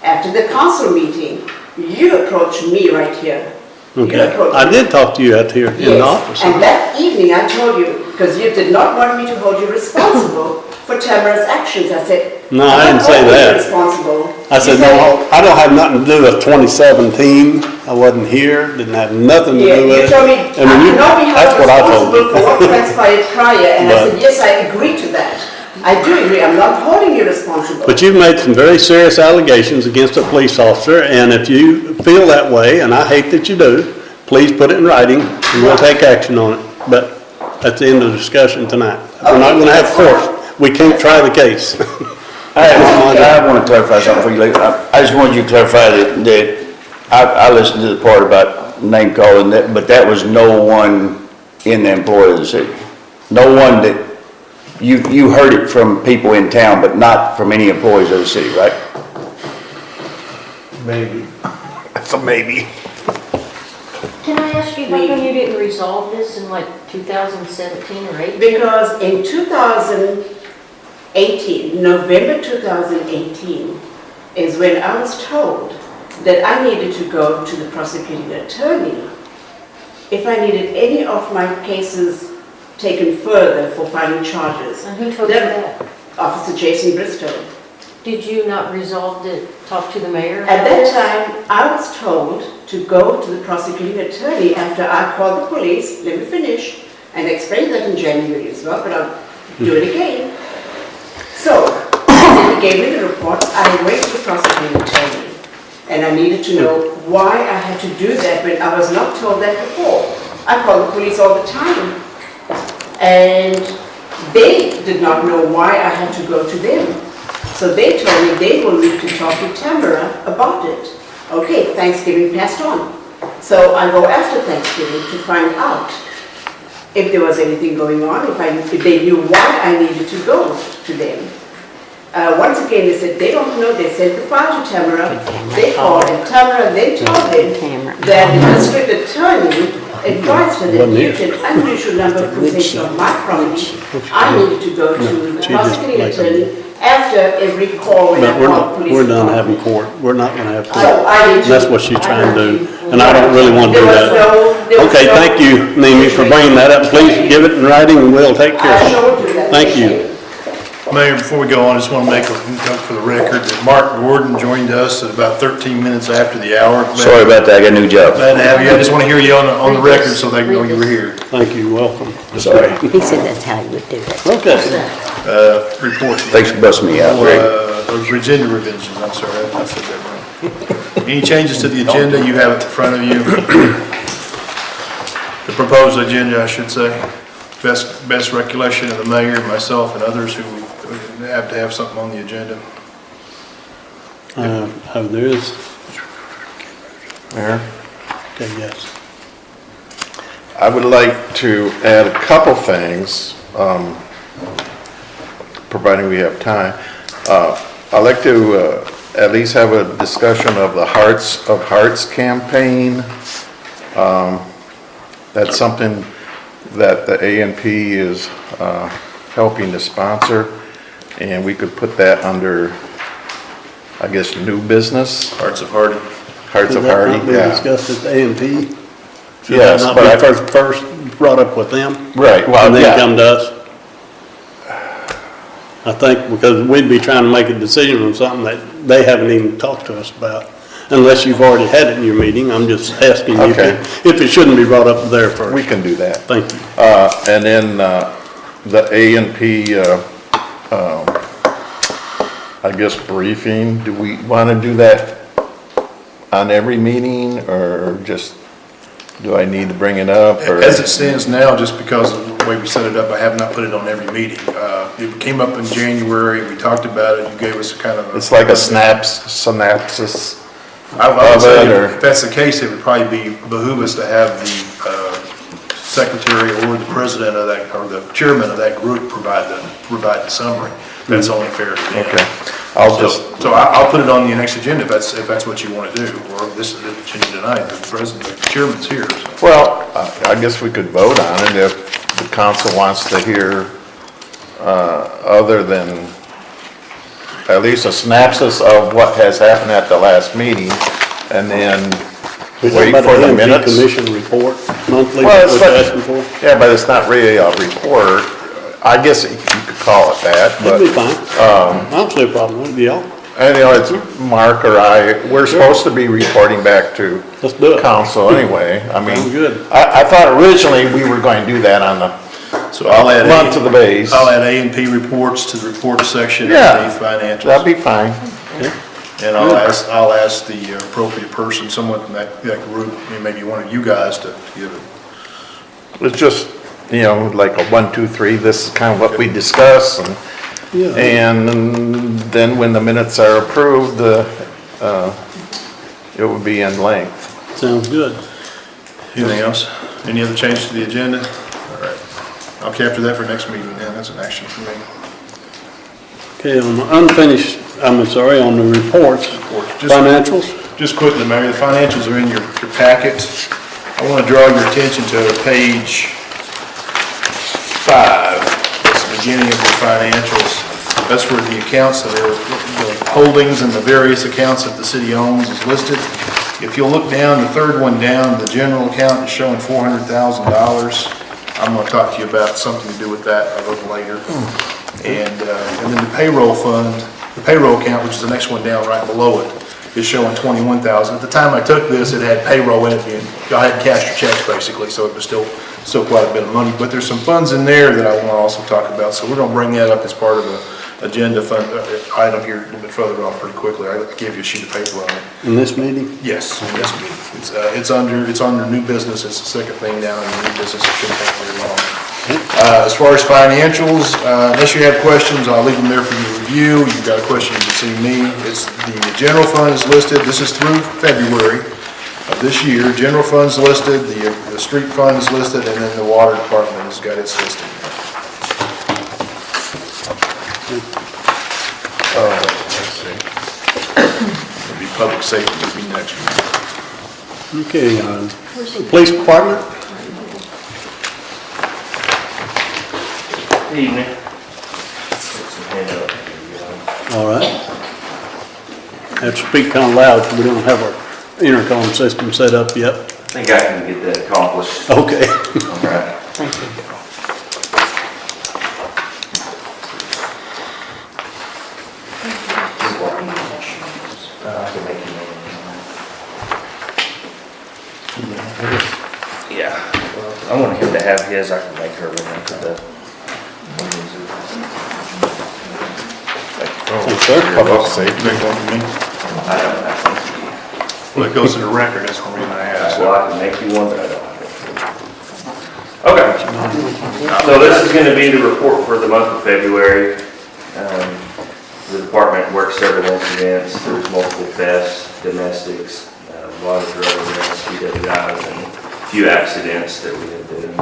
after the council meeting, you approached me right here. You okay. approached I me. did talk to you out here in the Yes, office. and that evening I told you, because you did not want me to hold you responsible for Tamara's actions. I said, No, I didn't say I'm not holding you that. responsible. I said, You no, I don't have nothing to do with 2017. I wasn't here, didn't have nothing to Yeah, do with you it. told me, I mean, I cannot be held that's what I told responsible for what you. transpired prior, and I But- said, yes, I agree to that. I do agree, I'm not holding you responsible. But you've made some very serious allegations against a police officer, and if you feel that way, and I hate that you do, please put it in writing, and we'll take action on it. But that's the end of the discussion tonight. We're not gonna have court. We can't try the case. I want to clarify something for you, Lee. I just wanted you to clarify that I listened to the part about name calling, but that was no one in the employ of the city. No one that, you heard it from people in town, but not from any employees of the city, right? Maybe. That's a maybe. Can I ask you, how come you didn't resolve this in like 2017 or 18? Because in 2018, November 2018, is when I was told that I needed to go to the prosecuting attorney if I needed any of my cases taken further for filing charges. And who told you that? Officer Jason Bristow. Did you not resolve to talk to the mayor? At about that this? time, I was told to go to the prosecuting attorney after I called the police, let me finish, and explained that in January as well, but I'll do it again. So, he gave me the report, I went to the prosecuting attorney, and I needed to know why I had to do that when I was not told that before. I called the police all the time, and they did not know why I had to go to them. So they told me they will need to talk to Tamara about it. Okay, Thanksgiving passed on. So I go after Thanksgiving to find out if there was anything going on, if they knew why I needed to go to them. Once again, they said they don't know. They sent the file to Tamara. They called, and Tamara then told them that the district attorney advised her that due to an unusual number of complaints on my property, I needed to go to the prosecuting attorney after every call when I But called police. we're done having court. We're not gonna have So court. I need to. That's what she's trying to do, and I don't really want to do that. There was Okay, no- thank you, Mimi, for bringing that up. Please give it in writing and we'll take care I of it. sure will do that. Thank you. Mayor, before we go on, I just want to make a note for the record that Mark Gordon joined us at about 13 minutes after the hour. Sorry about that, I got a new job. Glad to have you. I just want to hear you on the record so they know you were here. Thank you, welcome. Sorry. He said that's how he would do it. Okay. Reports. Thanks for busting me out, Greg. Agenda revisions, I'm sorry, I said that wrong. Any changes to the agenda, you have it in front of you. The proposed agenda, I should say. Best recollection of the mayor, myself, and others who have to have something on the agenda. There is, Mayor, okay, yes. I would like to add a couple things, providing we have time. I'd like to at least have a discussion of the Hearts of Hearts campaign. That's something that the A&P is helping to sponsor, and we could put that under, I guess, new business. Hearts of Hardy. Hearts of Did that Hardy, not be yeah. discussed at the A&P? Should Yes, that but not I- be first brought up with them? Right, well, And then yeah. come to us? I think because we'd be trying to make a decision on something that they haven't even talked to us about. Unless you've already had it in your meeting, I'm just asking you Okay. if it shouldn't be brought up there first. We can do that. Thank you. And then the A&P, I guess, briefing, do we want to do that on every meeting, or just, do I need to bring it up? Or As it stands now, just because of the way we set it up, I have not put it on every meeting. It came up in January, we talked about it, you gave us a kind of. It's like a synopsis. I would say, of it, or- if that's the case, it would probably behoove us to have the secretary or the president of that, or the chairman of that group provide the summary. That's only fair to them. Okay, I'll just, So I'll put it on the next agenda if that's what you want to do, or this is the agenda tonight, the president, the chairman's here. So. well, I guess we could vote on it if the council wants to hear, other than at least a synopsis of what has happened at the last meeting, and then wait for the minutes. Commission report monthly, Well, what it's we're like- asking for? Yeah, but it's not really a report. I guess you could call it that, That'd be but, fine. I don't see a problem with it, y'all. and it's Mark or I, we're supposed to be reporting back to Let's do it. council anyway. I mean, Sounds good. I thought originally we were going to do that on the So I'll add. Run to the base. I'll add A and P reports to the report section Yeah. of the financials. That'd be fine. And I'll ask the appropriate person, someone from that group, maybe one of you guys to give it. It's just, like a 1, 2, 3, this is kind of what we discuss, and then when the minutes are approved, it would be in length. Sounds good. Anything else? Any other changes to the agenda? All right. I'll capture that for next meeting then. That's an action for me. Okay, on the on the reports, financials? Just quickly, Mayor, the financials are in your packet. I want to draw your attention to page 5. It's the beginning of your financials. That's where the accounts that are, the holdings and the various accounts that the city owns is listed. If you'll look down, the third one down, the general account is showing $400,000. I'm going to talk to you about something to do with that a little later. And then the payroll fund, the payroll account, which is the next one down right below it, is showing $21,000. At the time I took this, it had payroll in it, and y'all hadn't cashed your checks basically, so it was still quite a bit of money. But there's some funds in there that I want to also talk about, so we're going to bring that up as part of the agenda fund item here a little bit further on pretty quickly. I gave you a sheet of paper on it. In this meeting? Yes, in this meeting. It's under new business. It's the second thing down in new business. It shouldn't take very long. As far as financials, unless you have questions, I'll leave them there for you to review. You've got a question, you can see me. It's the general fund is listed. This is through February of this year. General fund's listed, the street fund is listed, and then the water department has got its listed. Let's see. It'll be public safety will be next week. Okay, police department? Evening. All right. Have to speak kind of loud, so we don't have our intercom system set up yet. I think I can get that accomplished. Okay. All right. Thank you. I can make you Yeah. I want him to have his. I can make her remember the. Thanks, sir. Public safety, big one for me. I don't have to. Well, it goes to the record, that's the reason I asked. Well, I can make you one, but I don't have it. Okay. So this is going to be the report for the month of February. The department worked several incidents. There was multiple thefts, domestics, a lot of drug arrests, PWIs, and a few accidents that we have been.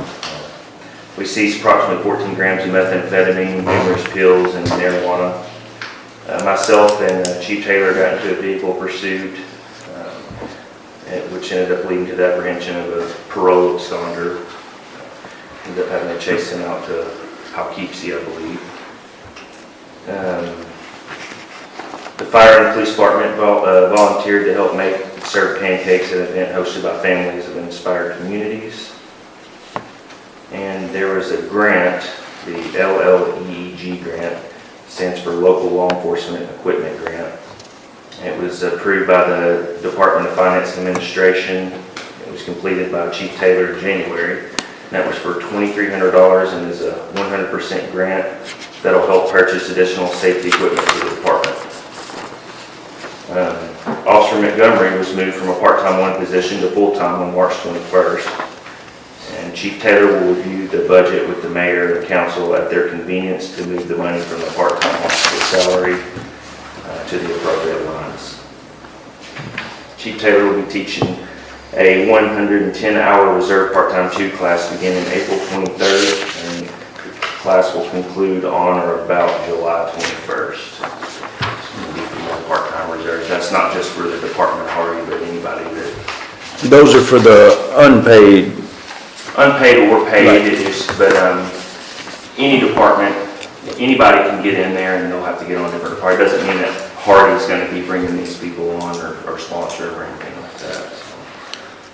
We seized approximately 14 grams of methamphetamine, numerous pills, and marijuana. Myself and Chief Taylor got into a vehicle pursuit, which ended up leading to the apprehension of a parole absconder. Ended up having to chase him out to Poughkeepsie, I believe. The fire and police department volunteered to help make serve pancakes at an event hosted by families of inspired communities. And there was a grant, the LLEEG grant, stands for Local Law Enforcement Equipment Grant. It was approved by the Department of Finance and Administration. It was completed by Chief Taylor in January. And that was for $2,300 and is a 100% grant that'll help purchase additional safety equipment for the department. Officer Montgomery was moved from a part-time one position to full-time on March 21st. And Chief Taylor will review the budget with the mayor and council at their convenience to move the money from the part-time officer salary to the appropriate lines. Chief Taylor will be teaching a 110-hour reserve part-time 2 class beginning April 23rd, and the class will conclude on or about July 21st. Part-time reserves. That's not just for the department Hardy, but anybody that. Those are for the unpaid. Unpaid or paid, Right. it is, but any department, anybody can get in there and they'll have to get on a different department. It doesn't mean that Hardy's going to be bringing these people on or sponsor or anything like that.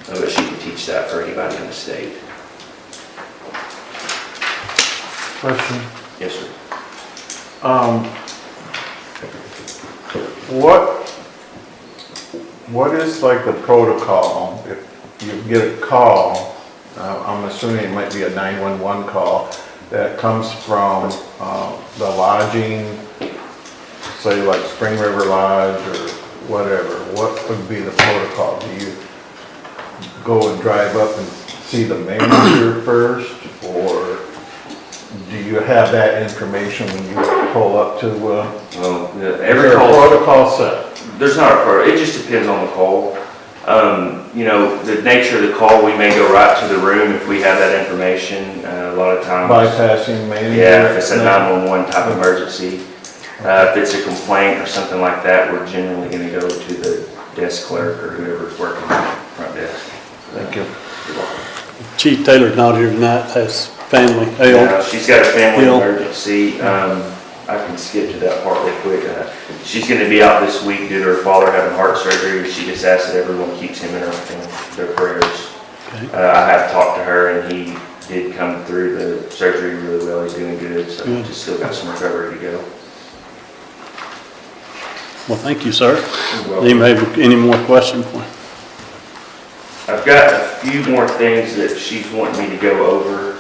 So, but she can teach that for anybody in the state. Question. Yes, sir. What is like the protocol if you get a call? I'm assuming it might be a 911 call. that comes from the lodging, say like Spring River Lodge or whatever, what would be the protocol? Do you go and drive up and see the manager first, or do you have that information when you pull up to, Well, is every there a call, protocol set? there's not a protocol, it just depends on the call. You know, the nature of the call, we may go right to the room if we have that information, a lot of times. Bypassing manager? Yeah, if it's a 911 type emergency. If it's a complaint or something like that, we're generally gonna go to the desk clerk or whoever's working front desk. Thank you. Chief Taylor's not here tonight, has family ailment. She's got a family Ill. emergency. I can skip to that part real quick. She's gonna be out this week due to her father having heart surgery. She just asked that everyone keeps him in their prayers. Okay. I have talked to her and he did come through the surgery really well. He's doing good, so Good. just still got some recovery to go. Well, thank you, sir. You're welcome. Anybody have any more questions for him? I've got a few more things that she's wanting me to go over.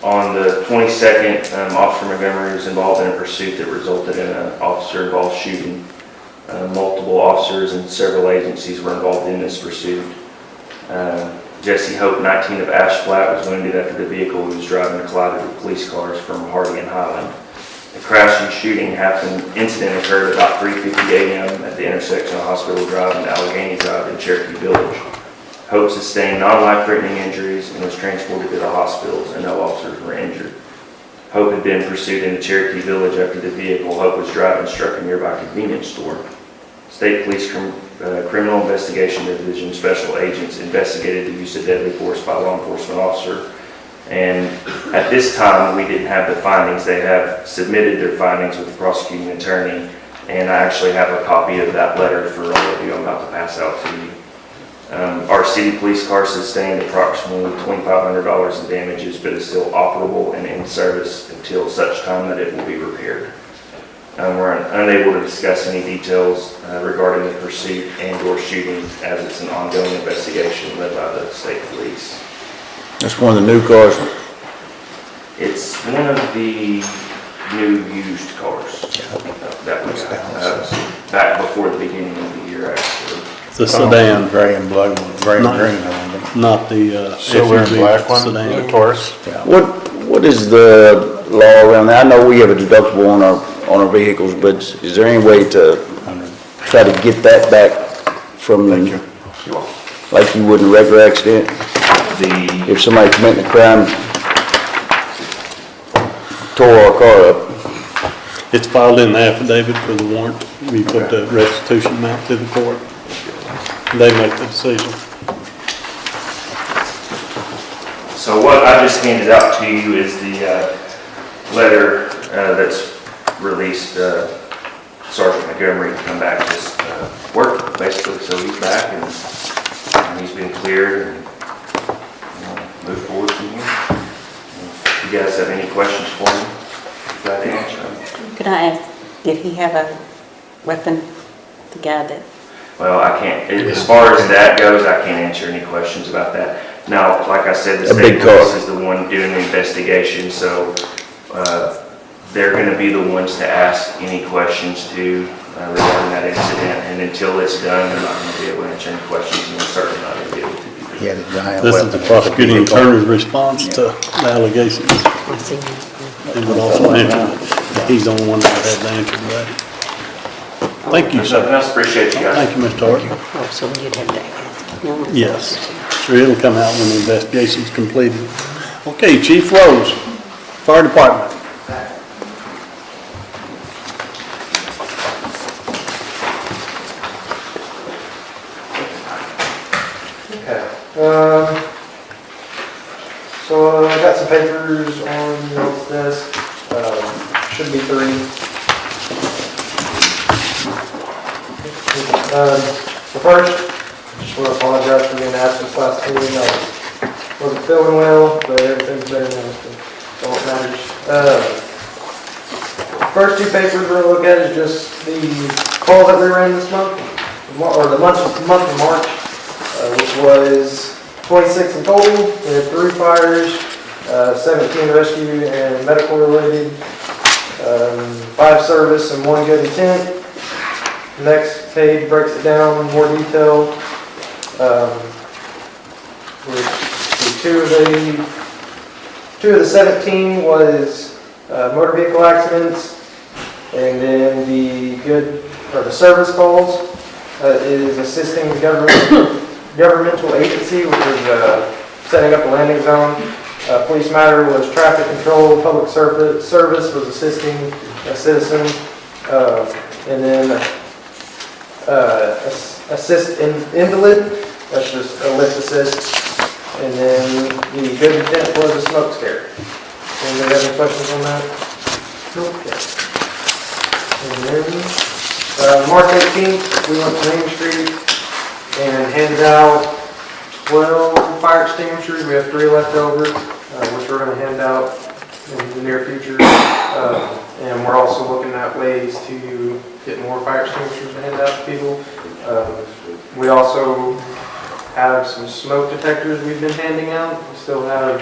On the 22nd, Officer Montgomery was involved in a pursuit that resulted in an officer-involved shooting. Multiple officers and several agencies were involved in this pursuit. Jesse Hope, 19 of Ash Flat, was wounded after the vehicle he was driving collided with police cars from Hardy and Highland. The crash and shooting incident occurred about 3:50 a.m. at the intersection of Hospital Drive and Allegheny Drive in Cherokee Village. Hope sustained non-life-threatening injuries and was transported to the hospitals, and no officers were injured. Hope had been pursued into Cherokee Village after the vehicle Hope was driving struck a nearby convenience store. State Police Criminal Investigation Division special agents investigated the use of deadly force by a law enforcement officer. And at this time, we didn't have the findings. They have submitted their findings with the prosecuting attorney, and I actually have a copy of that letter for all of you I'm about to pass out to you. Our city police car sustained approximately $2,500 in damages, but is still operable and in service until such time that it will be repaired. We're unable to discuss any details regarding the pursuit and/or shooting, as it's an ongoing investigation led by the state police. That's one of the new cars. It's one of the new used cars that we got back before the beginning of the year, actually. The sedan, Gray and black, gray and Not- green on them. not the Silver and SUV, black one, sedan. the Taurus? What is the law around that? I know we have a deductible on our vehicles, but is there any way to try to get that back from them? Like you would in a regular accident? If somebody committing a crime, tore our car up. It's filed in the affidavit for the warrant. We put the restitution amount to the court. They make the decision. So what I just handed out to you is the letter that's released Sergeant Montgomery to come back to work, basically. So he's back and he's been cleared and move forward from here. If you guys have any questions for me, glad to answer them. Could I ask, did he have a weapon, the guy that? Well, I can't, as far as that goes, I can't answer any questions about that. Now, like I said, the state police is the one doing the investigation, so they're gonna be the ones to ask any questions to regarding that incident, and until it's done, they're not gonna be able to answer any questions, and they're certainly not gonna be able to do that. He had a giant This weapon. is the prosecuting attorney's response to the allegations. I see. He would also answer, he's the only one that has the answer to that. Thank you, If nothing sir. else, appreciate you guys. Thank you, Mr. Hart. Oh, so we did have to ask. No? Yes, sure, it'll come out when the investigation's completed. Okay, Chief Rose, Fire Department. Okay. So I got some papers on y'all's desk. Should be 3. So first, I just want to apologize for being absent last meeting. I wasn't feeling well, but everything's better now, so all that matters. First 2 papers we're going to look at is just the calls that we ran this month, or the month of March, which was 26 in total. We had 3 fires, 17 rescue and medical related, 5 service and 1 good intent. Next page breaks it down in more detail. Two of the 17 was motor vehicle accidents, and then the service calls is assisting the governmental agency, which is setting up a landing zone. Police matter was traffic control. Public service was assisting a citizen, and then assist invalid. That's just a lift assist. And then the good intent was a smoke scare. Anybody have any questions on that? Okay. And then, March 18th, we went to Main Street and handed out 12 fire extinguishers. We have 3 left over, which we're going to hand out in the near future. And we're also looking at ways to get more fire extinguishers to hand out to people. We also have some smoke detectors we've been handing out. We still have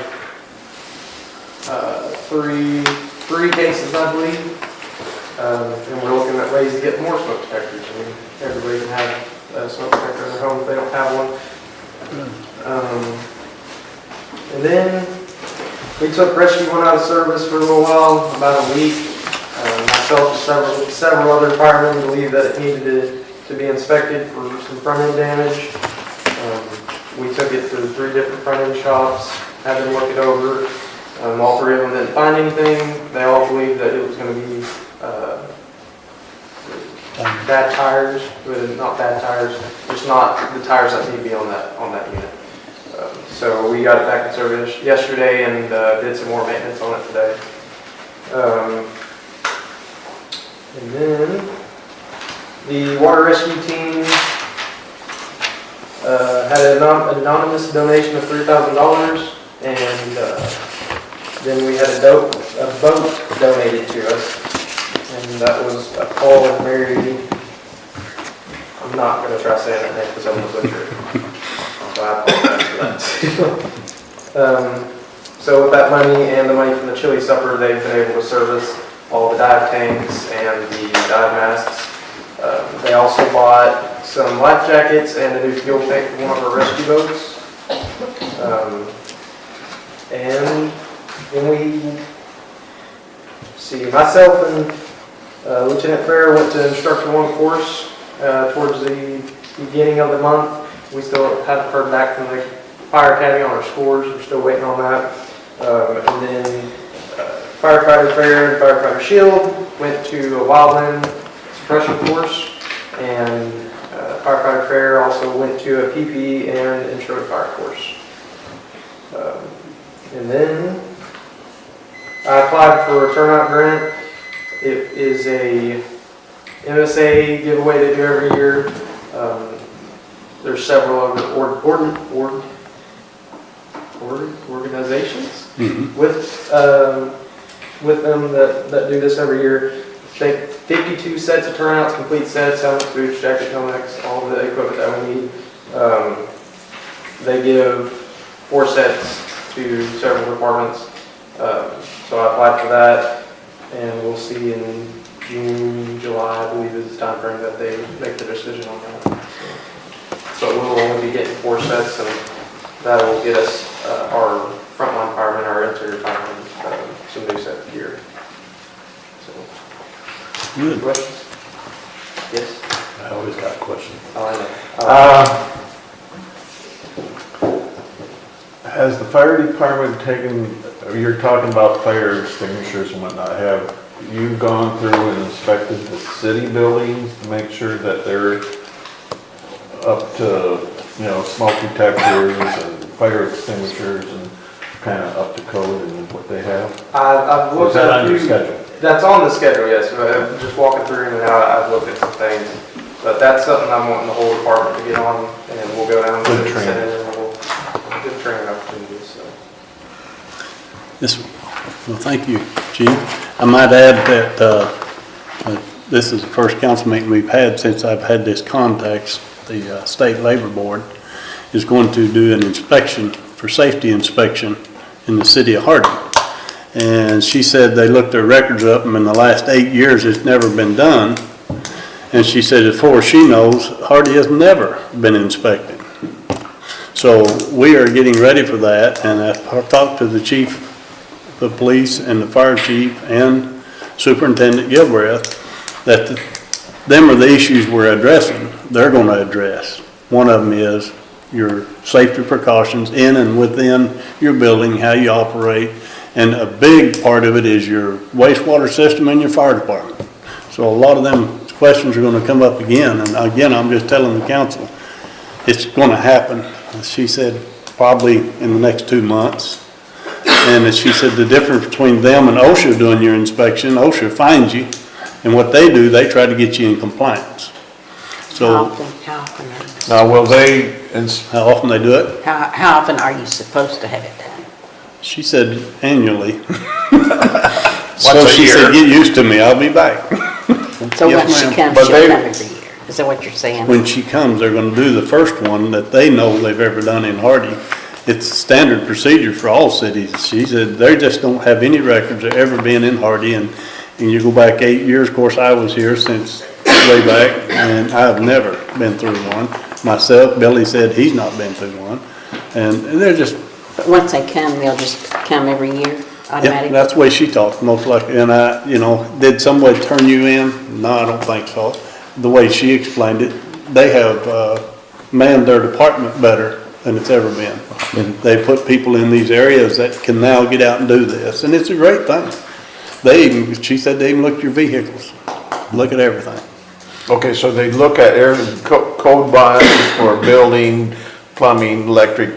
3 cases, I believe. And we're looking at ways to get more smoke detectors. I mean, everybody can have a smoke detector in their home if they don't have one. And then we took Rescue 1 out of service for a little while, about a week. Myself and several other firemen believe that it needed to be inspected for some front-end damage. We took it to 3 different front-end shops, had them look it over. All 3 of them didn't find anything. They all believed that it was going to be bad tires, not bad tires, just not the tires that need to be on that unit. So we got it back in service yesterday and did some more maintenance on it today. And then the water rescue team had an anonymous donation of $3,000, and then we had a boat donated to us, and that was a Paul and Mary. I'm not going to try saying that name because I'm going to butcher it, so I apologize for that. So with that money and the money from the chili supper, they've been able to service all the dive tanks and the dive masks. They also bought some life jackets and a new fuel tank for one of our rescue boats. And then we see, myself and Lieutenant Fair went to Instructor 1 course towards the beginning of the month. We still haven't heard back from the Fire Academy on our scores. We're still waiting on that. And then Firefighter Fair and Firefighter Shield went to a wildland suppression course, and Firefighter Fair also went to a P.E.G and intro to fire course. And then I applied for a turnout grant. It is a MSA giveaway they do every year. There's several other organizations with them that do this every year. They 52 sets of turnouts, complete sets, helmets, boots, jacket, helmets, all the equipment that we need. They give 4 sets to several departments. So I applied for that, and we'll see in June, July, I believe is the time frame that they make the decision on that. But we'll only be getting 4 sets, and that will get us our frontline firemen, our interior firemen, some new set of gear. So, Good. questions? Yes? I always got a question. I know. Has the fire department taken, you're talking about fire extinguishers and whatnot, have you gone through and inspected the city buildings to make sure that they're up to, smoke detectors and fire extinguishers and kind of up to code and what they have? I've Or looked is that at on a your few. schedule? That's on the schedule, yes. I'm just walking through and out, I've looked at some things. But that's something I'm wanting the whole department to get on, and we'll go down Good and training. sit in, and we'll good training opportunities, so. Yes, well, thank you, Chief. I might add that this is the first council meeting we've had since I've had this contact. The State Labor Board is going to do an inspection, for safety inspection, in the city of Hardin. And she said they looked their records up, and in the last 8 years, it's never been done. And she said, as far as she knows, Hardy has never been inspected. So we are getting ready for that, and I've talked to the chief, the police, and the fire chief, and Superintendent Gilbreth, that them are the issues we're addressing, they're gonna address. One of them is your safety precautions in and within your building, how you operate, and a big part of it is your wastewater system and your fire department. So a lot of them questions are gonna come up again, and again, I'm just telling the council, it's gonna happen. She said probably in the next 2 months. And as she said, the difference between them and OSHA doing your inspection, OSHA finds you, and what they do, they try to get you in compliance. So, How often are you, Now, will they, how often they do it? how often are you supposed to have it done? She said annually. Once So a she year? said, get used to me, I'll be back. So Yes, when she ma'am. comes, But she'll they- come every year. Is that what you're saying? When she comes, they're gonna do the first one that they know they've ever done in Hardy. It's standard procedure for all cities. She said they just don't have any records of ever being in Hardy, and you go back 8 years, of course, I was here since way back, and I've never been through one. Myself, Billy said he's not been through one, and they're just, But once they come, they'll just come every year yeah, automatically? that's the way she talked, most likely. And did somebody turn you in? No, I don't think so. The way she explained it, they have manned their department better than it's ever been. They put people in these areas that can now get out and do this, and it's a great thing. She said they even look at your vehicles, look at everything. okay, so they look at code wise for building, plumbing, electric,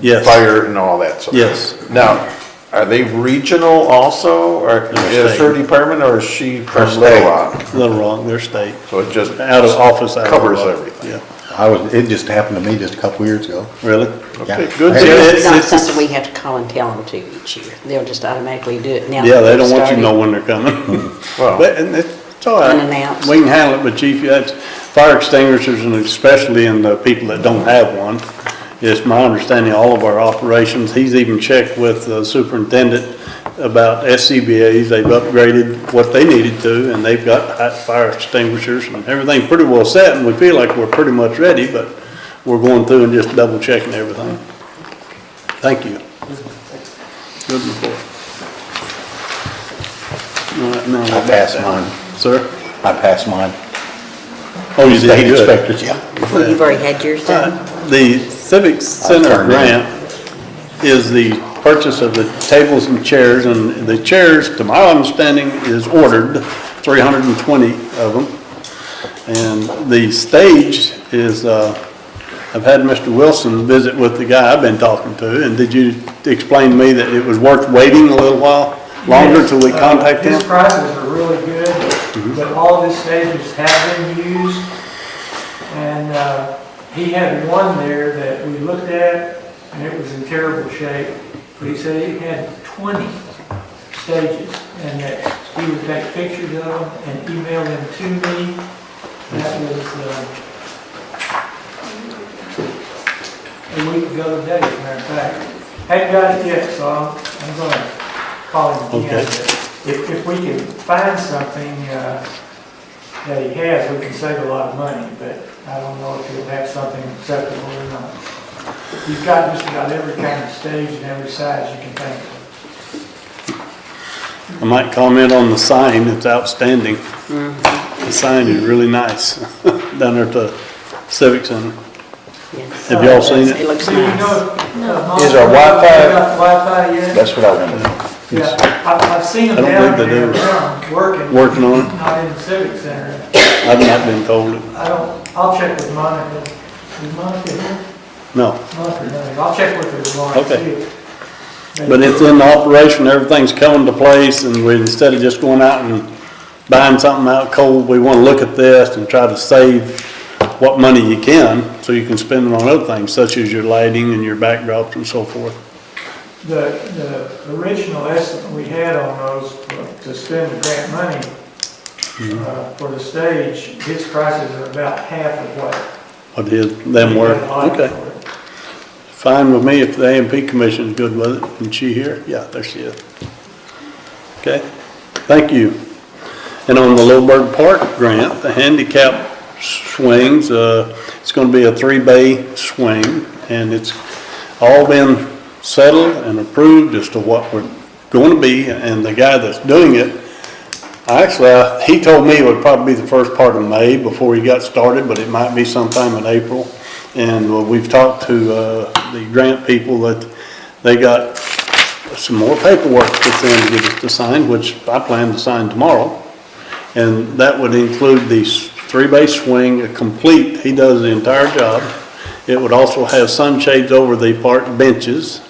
Yes. fire and all that, so. Yes. Now, are they regional also, or is state. her department, or is she from state. Little Rock? Little Rock, their state, So it just out of office. out of covers Little Rock. everything. Yeah, it just happened to me just a couple years ago. really? Yeah. Okay, good. I deal. had- It's not something we have to call and tell them to each year. They'll just automatically do it now. Yeah, they that don't want you to started. know when they're coming. Well, But, and it's all right. Unannounced. We can handle it, but chief, that's fire extinguishers, and especially in the people that don't have one. It's my understanding all of our operations, he's even checked with the superintendent about SCBA's. They've upgraded what they needed to, and they've got hot fire extinguishers, and everything's pretty well set, and we feel like we're pretty much ready, but we're going through and just double checking everything. Thank you. Good report. All right, now I passed mine. Sir? I passed mine. Oh, you did State good. inspectors, yeah. Well, you've already had yours done? The Civic Center turned in. grant is the purchase of the tables and chairs, and the chairs, to my understanding, is ordered, 320 of them. And the stage is, I've had Mr. Wilson visit with the guy I've been talking to, and did you explain to me that it was worth waiting a little while longer till we contact him? His prices are really good, but all of his stages have been used. And he had one there that we looked at, and it was in terrible shape. But he said he had 20 stages, and that he would take pictures of them and email them to me. That was a week ago today, as a matter of fact. Hadn't got it yet, so I'm going to call him again. Okay. If we can find something that he has, we can save a lot of money, but I don't know if he'll have something acceptable or not. He's got just about every kind of stage and every size you can think of. I might comment on the sign, it's outstanding. The sign is really nice, down there at the Civic Center. Yes. Have y'all seen It it? looks Do you nice. know? Is our Wi-Fi- Got Wi-Fi yet? That's what I wanted to know. Yeah, I've seen them I don't down think they there do. around working. Working on it? Not in the Civic Center. I've not been told it, I'll check with Monica. Is Monica here? no. Monica, no. I'll check with her tomorrow. and Okay. see if- But it's in operation, everything's coming to place, and we, instead of just going out and buying something out cold, we want to look at this and try to save what money you can, so you can spend it on other things, such as your lighting and your backdrops and so forth. The original estimate we had on those to spend the grant money for the stage, his prices are about half of what. What is, them we were, had liked okay. for it. fine with me if the A&P Commission is good with it. Is she here? Yeah, there she is. Okay, thank you. And on the Lilburg Park grant, the handicap swings, it's gonna be a 3-bay swing, and it's all been settled and approved as to what we're going to be, and the guy that's doing it, actually, he told me it would probably be the first part of May before he got started, but it might be sometime in April. And we've talked to the grant people that they got some more paperwork to put in to get us to sign, which I plan to sign tomorrow. And that would include the 3-bay swing, a complete, he does the entire job. It would also have sunshades over the park benches.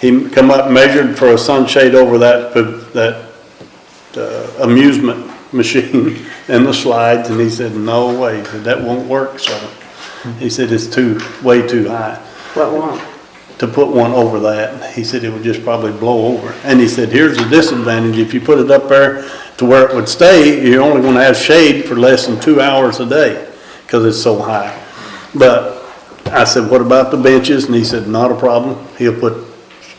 He come up and measured for a sunshade over that amusement machine and the slides, and he said, no way, that won't work. So he said it's way too high. What one? To put one over that. He said it would just probably blow over. And he said, here's the disadvantage, if you put it up there to where it would stay, you're only gonna have shade for less than 2 hours a day, because it's so high. But I said, what about the benches? And he said, not a problem. He'll put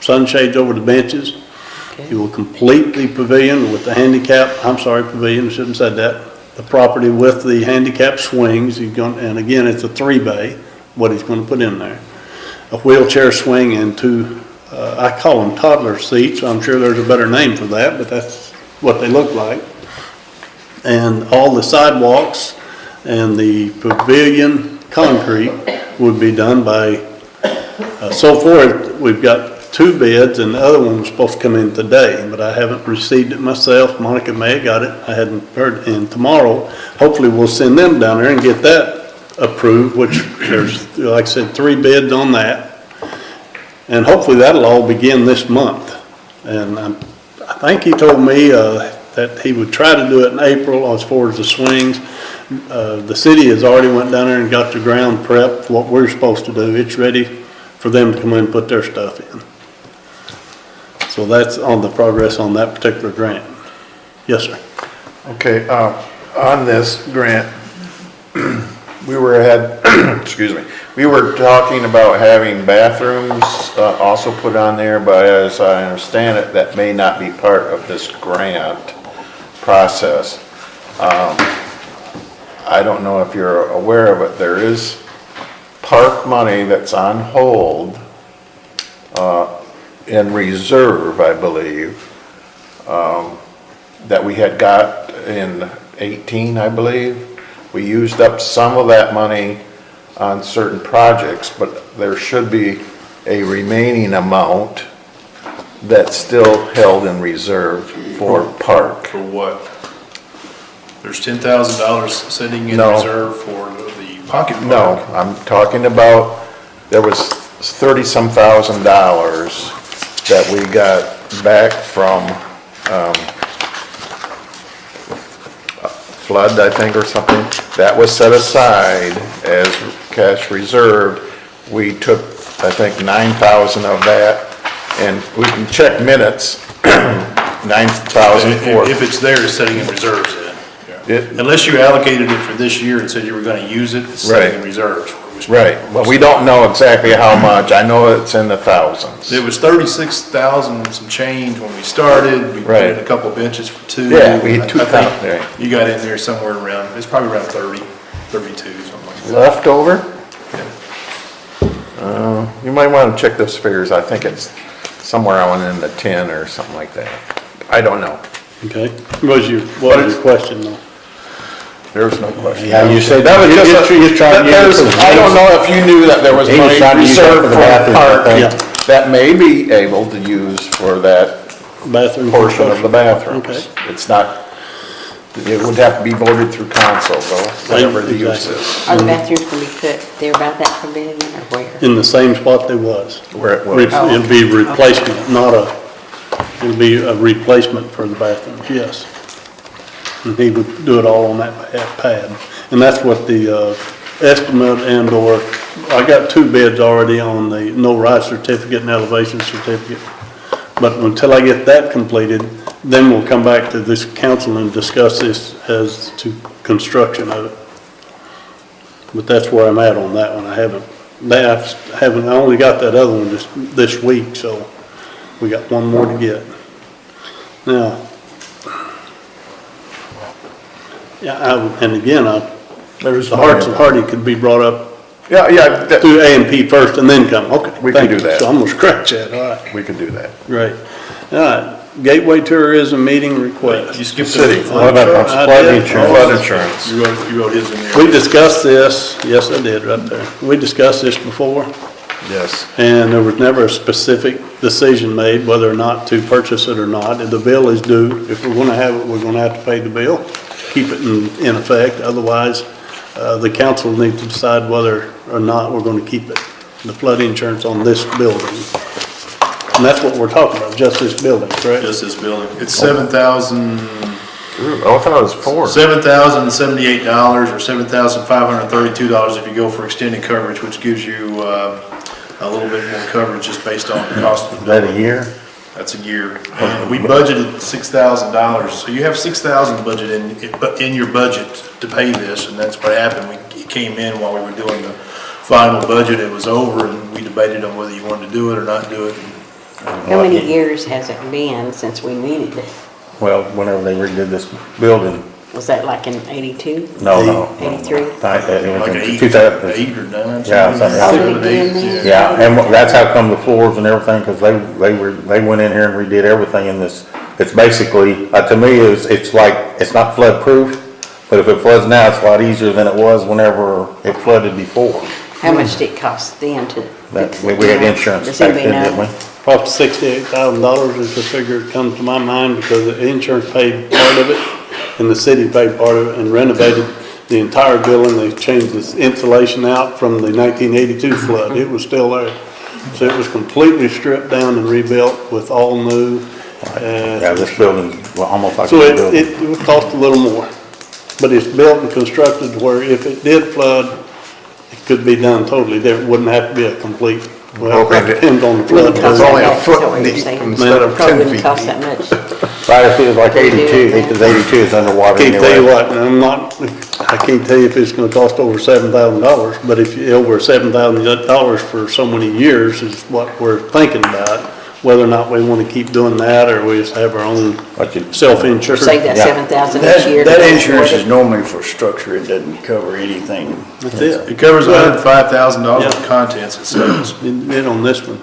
sunshades over the benches. He will complete the pavilion with the pavilion, shouldn't have said that. The property with the handicap swings, and again, it's a 3-bay, what he's gonna put in there. A wheelchair swing and 2, I call them toddler seats, I'm sure there's a better name for that, but that's what they look like. And all the sidewalks and the pavilion concrete would be done by, so far, we've got 2 bids, and the other one was supposed to come in today, but I haven't received it myself. Monica may have got it, I hadn't heard. And tomorrow, hopefully we'll send them down there and get that approved, which there's, like I said, 3 bids on that. And hopefully that'll all begin this month. And I think he told me that he would try to do it in April as far as the swings. The city has already went down there and got the ground prepped, what we're supposed to do. It's ready for them to come in and put their stuff in. So that's on the progress on that particular grant. Yes, sir. Okay, on this grant, we were talking about having bathrooms also put on there, but as I understand it, that may not be part of this grant process. I don't know if you're aware of it, there is park money that's on hold in reserve, I believe, that we had got in 18, I believe. We used up some of that money on certain projects, but there should be a remaining amount that's still held in reserve for park. For what? There's $10,000 sitting in reserve for the pocket park. No, I'm talking about, there was $30-some thousand that we got back from flood, I think, or something. That was set aside as cash reserve. We took, I think, 9,000 of that, and we can check minutes, 9,000 for. If it's there, it's sitting in reserves then. Unless you allocated it for this year and said you were gonna use it, it's sitting in reserves. Right, well, we don't know exactly how much. I know it's in the thousands. It was 36,000 some change when we started. We put in a couple benches for 2. Yeah, we had 2,000. I think you got in there somewhere around, it's probably around 30, 32, something like that. Leftover? You might want to check those figures. I think it's somewhere on in the 10 or something like that. I don't know. Okay. What was your question though? There's no question. Yeah, you said that was I don't know if you knew that there was money reserved for the park that may be able to use for that bathroom portion of the bathrooms. Okay. It's not, it would have to be voted through council, though, whatever the use is. Are the bathrooms gonna be put there by that pavilion or where? In the same spot they was. Where it was. It'll be replacement, it'll be a replacement for the bathrooms, yes. And he would do it all on that pad. And that's what the estimate and/or, I got 2 bids already on the no-rise certificate and elevation certificate. But until I get that completed, then we'll come back to this council and discuss this as to construction of it. But that's where I'm at on that one. I haven't I only got that other one this week, so we got one more to get. Now, yeah, and again, the Hearts of Hardy could be brought up Yeah, through A&P first and then come, okay. We thank can do you. that. So I'm gonna scratch that, all right, we could do that. great. All right, Gateway Tourism Meeting Request. You skipped City. the. What about I flood did. insurance? Flood insurance. You wrote his in there. We discussed this, yes, I did, right there. We discussed this before, Yes. and there was never a specific decision made whether or not to purchase it or not. And the bill is due. If we're gonna have it, we're gonna have to pay the bill, keep it in effect. Otherwise, the council needs to decide whether or not we're gonna keep it, the flood insurance on this building. And that's what we're talking about, just this building, correct? Just this building. It's $7,000. Oh, I thought it was 4. $7,078 or $7,532 if you go for extended coverage, which gives you a little bit more coverage just based on the cost of the Is that building. a year? That's a year. And we budgeted $6,000, so you have $6,000 budget in your budget to pay this, and that's what happened. It came in while we were doing the final budget, it was over, and we debated on whether you wanted to do it or not do it. How many years has it been since we needed it? Well, whenever they redid this building, Was that like in 82? no. 83? It Like was in eight 2000. or 9. Yeah, something like Oh, they did then? Yeah, and that's how come the floors and everything, because they went in here and redid everything in this. It's basically, to me, it's like, it's not flood proof, but if it floods now, it's a lot easier than it was whenever it flooded before. How much did it cost then to fix it? We had insurance Does back anybody then, didn't we? know? Probably $68,000 is the figure that comes to my mind because the insurance paid part of it and the city paid part of it and renovated the entire building. They changed this insulation out from the 1982 flood. It was still there. So it was completely stripped down and rebuilt with all new. Yeah, this building's almost like a So new building. it would cost a little more. But it's built and constructed to where if it did flood, it could be done totally different. It wouldn't have to be a complete, well, it depends on the flood. Wouldn't cost It's only that a much, is foot that what you're deep saying? instead of Probably 10 wouldn't feet cost deep. that much. Right, if it was like 82, because 82 is underwater Can't tell you anyway. what, I can't tell you if it's gonna cost over $7,000, but if you, over $7,000 for so many years is what we're thinking about. Whether or not we wanna keep doing that, or we just have our own What you- self-insurance. Save that Yeah. 7,000 each year. That to insurance afford is it. normally for structure, it doesn't cover anything. That's it. It covers $105,000 Yeah. of contents, it says. It on this one.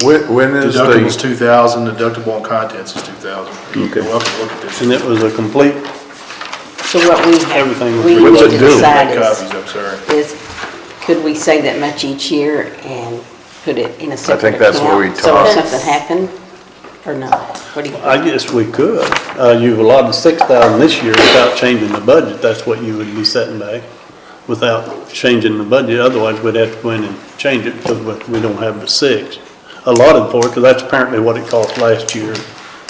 When is Deductible's the, $2,000, deductible on contents is $2,000. You're Okay. welcome to look at this. And it was a complete, So what we Everything have, was we What's need it to do? decide Make is, copies, I'm sorry. could we save that much each year and put it in a separate account? that's what we So talked. if something happened, or not? What do you I think? guess we could. You've allotted $6,000 this year without changing the budget. That's what you would be setting back without changing the budget. Otherwise, we'd have to go in and change it because we don't have the 6 allotted for it, because that's apparently what it cost last year,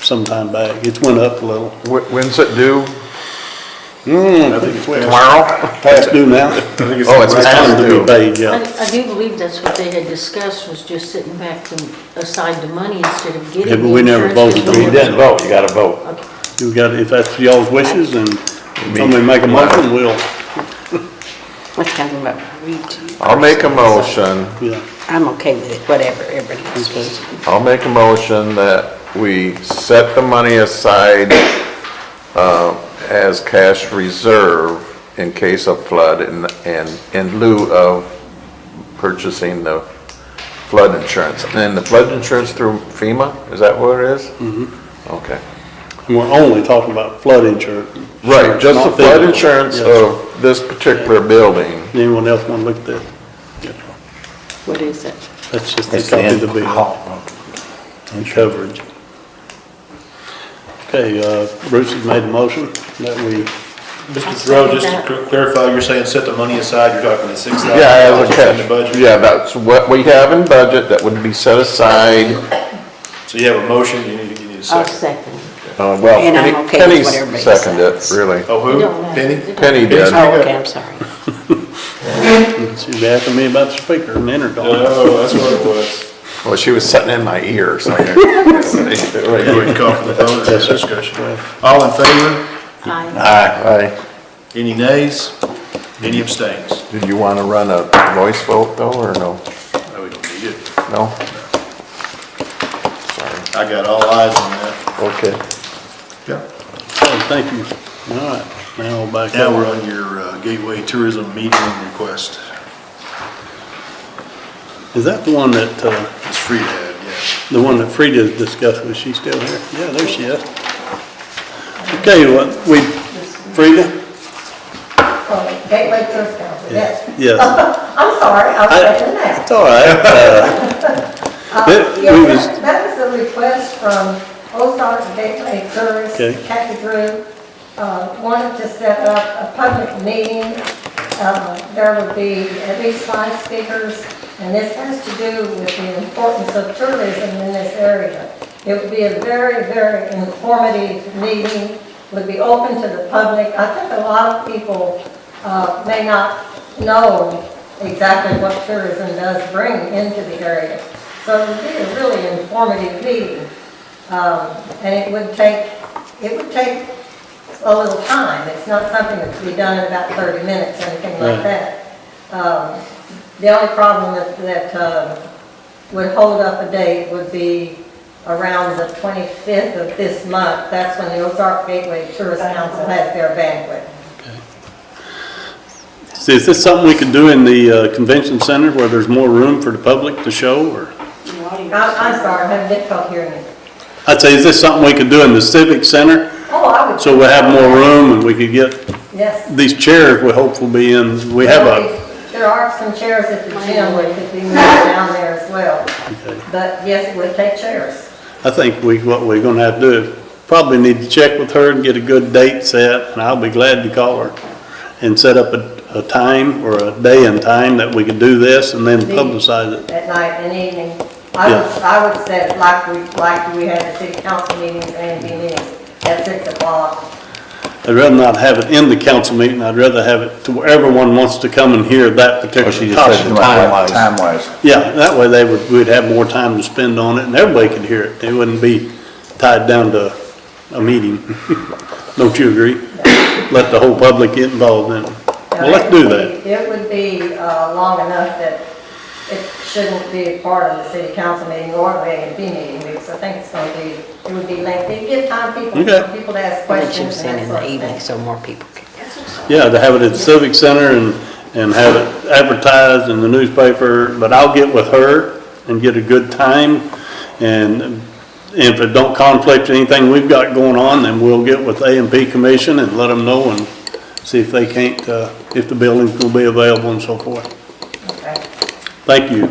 sometime back. It's went up a little. when's it due? I think it's Tomorrow? past due now. Oh, it's It's time past to due. be paid, yeah. I do believe that's what they had discussed, was just sitting back and aside the money instead of getting Yeah, the but we never insurance, voted 'cause on You it. didn't vote, you gotta vote. You got, if that's y'all's wishes, and somebody make a motion, we'll, Let's talking about read. I'll make a motion, yeah. I'm okay with it, whatever everybody else says. I'll make a motion that we set the money aside, as cash reserve in case of flood and in lieu of purchasing the flood insurance. And the flood insurance through FEMA, is that what it is? Mm-hmm. Okay. And we're only talking about flood insurance. Right, just the not flood physical. insurance Yes. of this particular building. Anyone else want to look at that? What is it? That's just the It's the copy of the bill, end. coverage. Okay, Bruce has made a motion that we, Mr. Thoreau, just to clarify, you're saying set the money aside, you're talking the $6,000 Yeah, as a in the cash, budget? yeah, that's what we have in budget that would be set aside. So you have a motion, you need a I'll second. second. Well, And I'm okay with Penny's what everybody seconded it, decides. really. Oh, It don't who? matter. Penny? It don't Penny matter. did. Oh, okay, I'm sorry. she's asking me about the speaker and the intercom. Oh, that's what it was. Well, she was sitting in my ear, so. Go ahead and call for the vote of this discussion. All in favor? Aye. Aye. Any nays? Any abstains? Did you want to run a voice vote though, or no? No, we don't need it. No? Sorry. I got all eyes on that. Okay. Yeah. Oh, thank you. All right, now back Now over. we're on your Gateway Tourism meeting request. Is that the one that, It's free to add, yeah. the one that Frida discussed, was she still here? Yeah, there she is. Okay, Frida? Gateway Tourist Council, yes. Yes. I'm sorry, I was thinking that. It's all right. We was, Yes, that was a request from Ozark Gateway Tourist, Okay. Kathy Drew, wanted to set up a public meeting. There would be at least 5 speakers, and this has to do with the importance of tourism in this area. It would be a very, very informative meeting, would be open to the public. I think a lot of people may not know exactly what tourism does bring into the area. So it would be a really informative meeting. And it would take a little time. It's not something that can be done in about 30 minutes or anything like that. The only problem that would hold up a date would be around the 25th of this month. That's when the Ozark Gateway Tourist Council has their banquet. see, is this something we could do in the convention center where there's more room for the public to show, or? I'm sorry, I'm having difficulty hearing you. I'd say, is this something we could do in the civic center? Oh, I would. So we have more room and we could get Yes. these chairs we hope will be in, we have There are some chairs at the gym that could be moved down there as well. Okay. But yes, it would take chairs. I think what we're gonna have to do is probably need to check with her and get a good date set, and I'll be glad to call her and set up a time or a day and time that we could do this and then publicize it. At night and evening. I would set it like we had the city council meetings and AMP meetings at 6 o'clock. I'd rather not have it in the council meeting, I'd rather have it to where everyone wants to come and hear that particular topic. Time-wise. Yeah, that way we'd have more time to spend on it and everybody could hear it. It wouldn't be tied down to a meeting. Don't you agree? Let the whole public get involved in it. Well, let's do that. It would be long enough that it shouldn't be a part of the city council meeting or the AMP meeting, because I think it would be lengthy. Give time for people to ask questions and that sort of thing. So more people can. Yeah, to have it at the Civic Center and have it advertised in the newspaper, but I'll get with her and get a good time. And if it don't conflict with anything we've got going on, then we'll get with AMP Commission and let them know and see if they can't, if the building's gonna be available and so forth. Okay. Thank you.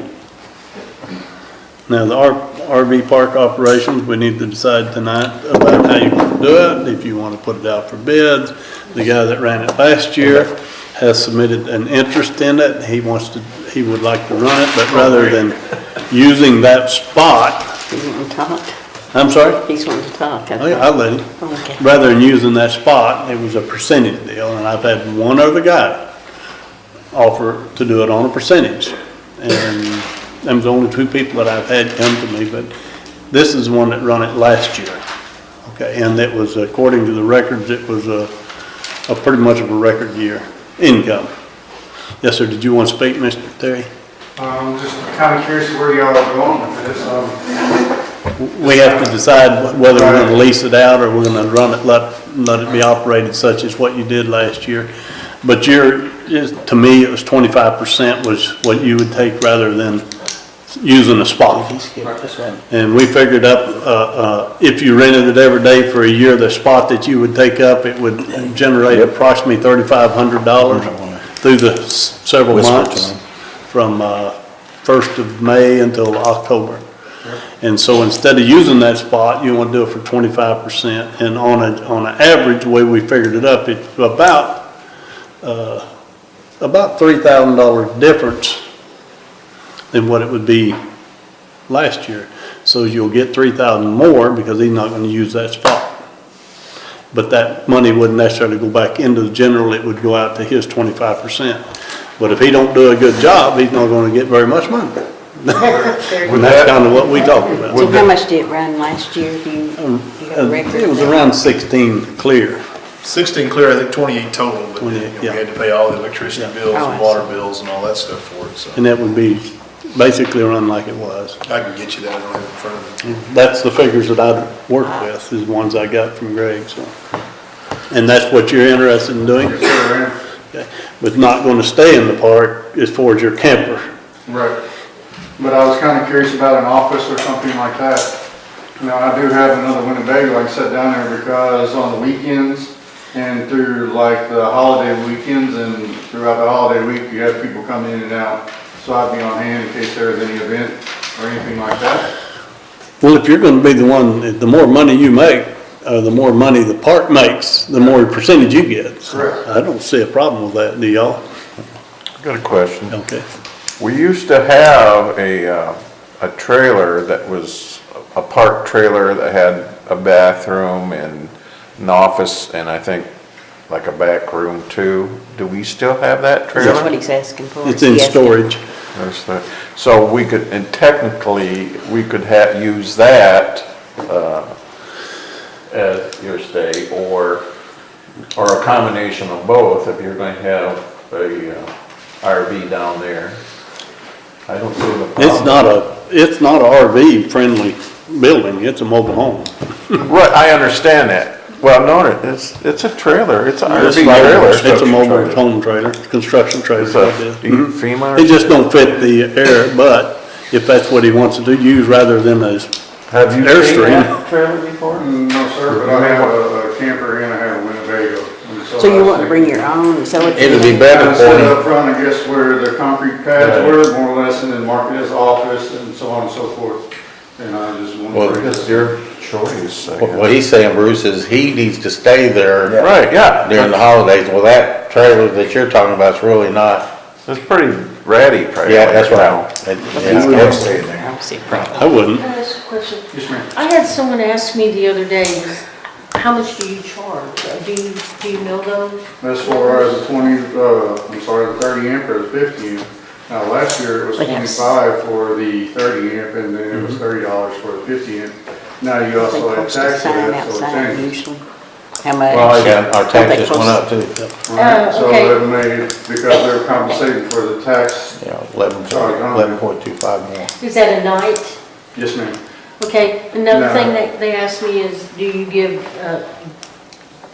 Now, the RV park operations, we need to decide tonight about how you want to do it, if you want to put it out for bids. The guy that ran it last year has submitted an interest in it. He would like to run it, but rather than using that spot. He's wanting to talk. I'm sorry? He's wanting to talk. Oh, yeah, I'll let him. Okay. Rather than using that spot, it was a percentage deal, and I've had one other guy offer to do it on a percentage. And them was only 2 people that I've had come to me, but this is the one that run it last year. Okay, and it was, according to the records, it was a pretty much of a record year income. Yes, sir, did you want to speak, Mr. Terry? Just kind of curious where y'all are going with this. We have to decide whether we're going to lease it out or we're going to run it, let it be operated such as what you did last year. But to me, it was 25% was what you would take rather than using a spot. And we figured up, if you rented it every day for a year, the spot that you would take up, it would generate approximately $3,500 through the several months from 1st of May until October. And so instead of using that spot, you want to do it for 25%. And on an average, the way we figured it up, it's about $3,000 difference than what it would be last year. So you'll get $3,000 more because he's not going to use that spot. But that money wouldn't necessarily go back into the general, it would go out to his 25%. But if he don't do a good job, he's not going to get very much money. And that's kind of what we talked about. So how much did it run last year? Do you got a record? It was around 16 clear. 16 clear, I think 28 total, but then, 28, we had to pay all the electricity bills Oh, I and see. water bills and all that stuff for it, so. And that would be basically run like it was. I can get you that, I don't have it in front of me. That's the figures that I'd work with, is the ones I got from Greg, so. And that's what you're interested in doing? Yes, sir, I am. Okay. But not gonna stay in the park as far as your camper? Right. But I was kind of curious about an office or something like that. Now, I do have another Winnebago I can set down there because on the weekends and through like the holiday weekends and throughout the holiday week, you have people come in and out. So I'd be on hand in case there was any event or anything like that. Well, if you're gonna be the one, the more money you make, the more money the park makes, the more percentage you get. So Correct. I don't see a problem with that, do y'all? Got a question. Okay. We used to have a trailer that was a park trailer that had a bathroom and an office and I think like a back room too. Do we still have that That's what trailer? he's asking for. It's in Yes. storage. So we could, and technically, we could use that as your stay or a combination of both if you're going to have a RV down there. I don't see the problem. It's not a RV friendly building, it's a mobile home. Right, I understand that. Well, no, it's a trailer, it's an RV trailer. It's a mobile home trailer, construction trailer. It's a FEMA. It just don't fit the air, but if that's what he wants to do, use rather than a Have you seen Airstream. that trailer before? No, sir, but I have a camper and I have a Winnebago. And So you want to bring your own, so it's. It'd be better Kind of for set you. up front, I guess, where the concrete pads were, more or less, and then mark it as office and so on and so forth. And I just want to. Well, it's your choice, I guess. What he's saying, Bruce, is he needs to stay there Right, yeah. during the holidays. Well, that trailer that you're talking about is really not. It's pretty ratty trailer. Yeah, that's right. I don't see a problem. I wouldn't. Can I ask a question? Yes, ma'am. I had someone ask me the other day, how much do you charge? Do you know those? As far as the 30 amp or the 50 amp. Now, last year it was But yes. 25 for the 30 amp and then it was $30 for the 50 amp. Now you They also have post a tax to sign that, so it outside changes. usually. How much? Well, yeah, our Don't tax they just went post- up too. Right, so okay. it made, because they're compensating for the tax. Yeah, 11.25 more. Is that a night? Yes, ma'am. Okay, another No. thing that they asked me is, do you give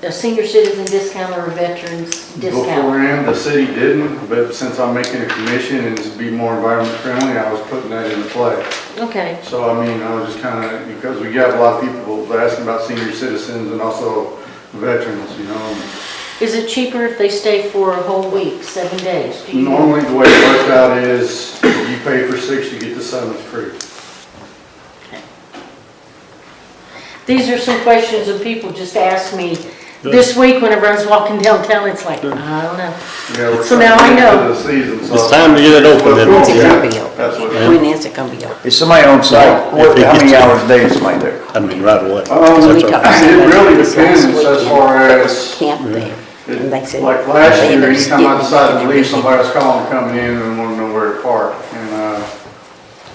a senior citizen discount or a veteran's discount? Beforehand, the city didn't, but since I'm making a commission and to be more environment friendly, I was putting that into play. Okay, So, I mean, I was just kind of, because we got a lot of people asking about senior citizens and also veterans, you know. is it cheaper if they stay for a whole week, 7 days? Do you know? Normally, the way it works out is if you pay for 6, you get the 7th free. These are some questions that people just asked me this week whenever I was walking downtown. It's like, I don't know. Yeah, we're So now I trying to get know. into the season, so- It's time to get it open then. When's it Yeah, gonna be open? That's what. When is it gonna be open? Is somebody on site? If it How many gets- hours a day is somebody there? I mean, right away. Because we That's talked all. to It somebody really this depends last as weekend far that was as- camped there. And they said. Like last they year, ended up anytime I getting decided to it leave, and somebody was calling, coming in and wanting to know where to park.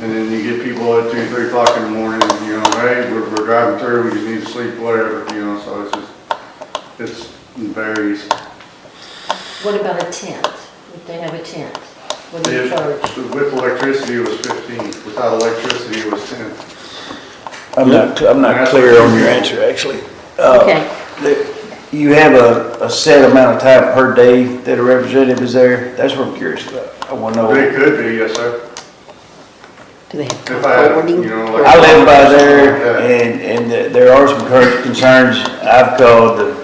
And then you get people at 2, 3 o'clock in the morning, you know, hey, we're driving through, we just need to sleep, whatever, you know, so it varies. What about a tent? If they have a tent, what do you If- charge? With electricity, it was 15, without electricity, it was 10. I'm not clear on your answer, actually. Okay, You have a set amount of time per day that a representative is there? That's what I'm curious about. I want to know. They could be, yes, sir. Do they have If I had, forwarding? you know, like. I live by there, Something like that. and there are some current concerns. I've called the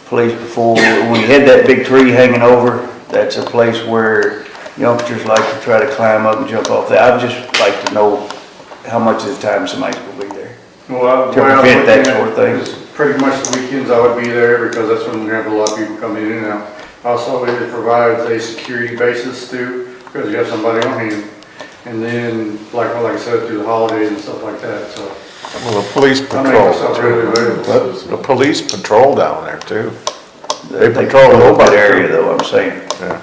police before. When you had that big tree hanging over, that's a place where youngsters like to try to climb up and jump off that. I would just like to know how much of the time somebody's gonna be there. Well, To the way I was prevent that looking at sort of thing. it is pretty much the weekends I would be there because that's when we have a lot of people coming in and out. Also, it provides a security basis too, because you have somebody on hand. And then, like I said, through the holidays and stuff like that, so. Well, the police I make patrol, myself really available. the police patrol down there too. They patrol a little bit area though, I'm saying. Yeah.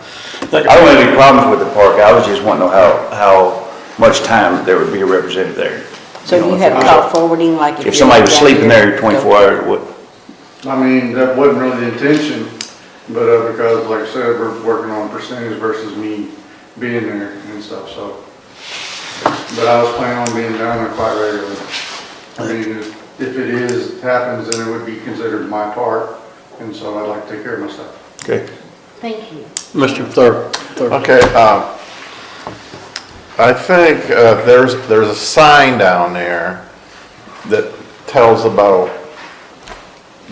I don't have any problems with the park. I was just wanting to know how much time there would be a representative there. So know, you if have it was call forwarding, like if. If somebody was you're sleeping down there 24 hours, what? I mean, that wasn't really the intention, but because, like I said, we're working on percentage versus me being there and stuff, so. But I was planning on being down there quite regularly. I mean, if it happens, then it would be considered my part, and so I'd like to take care of my stuff. Okay. Thank you. Mr. Thurp. Okay, I think there's a sign down there that tells about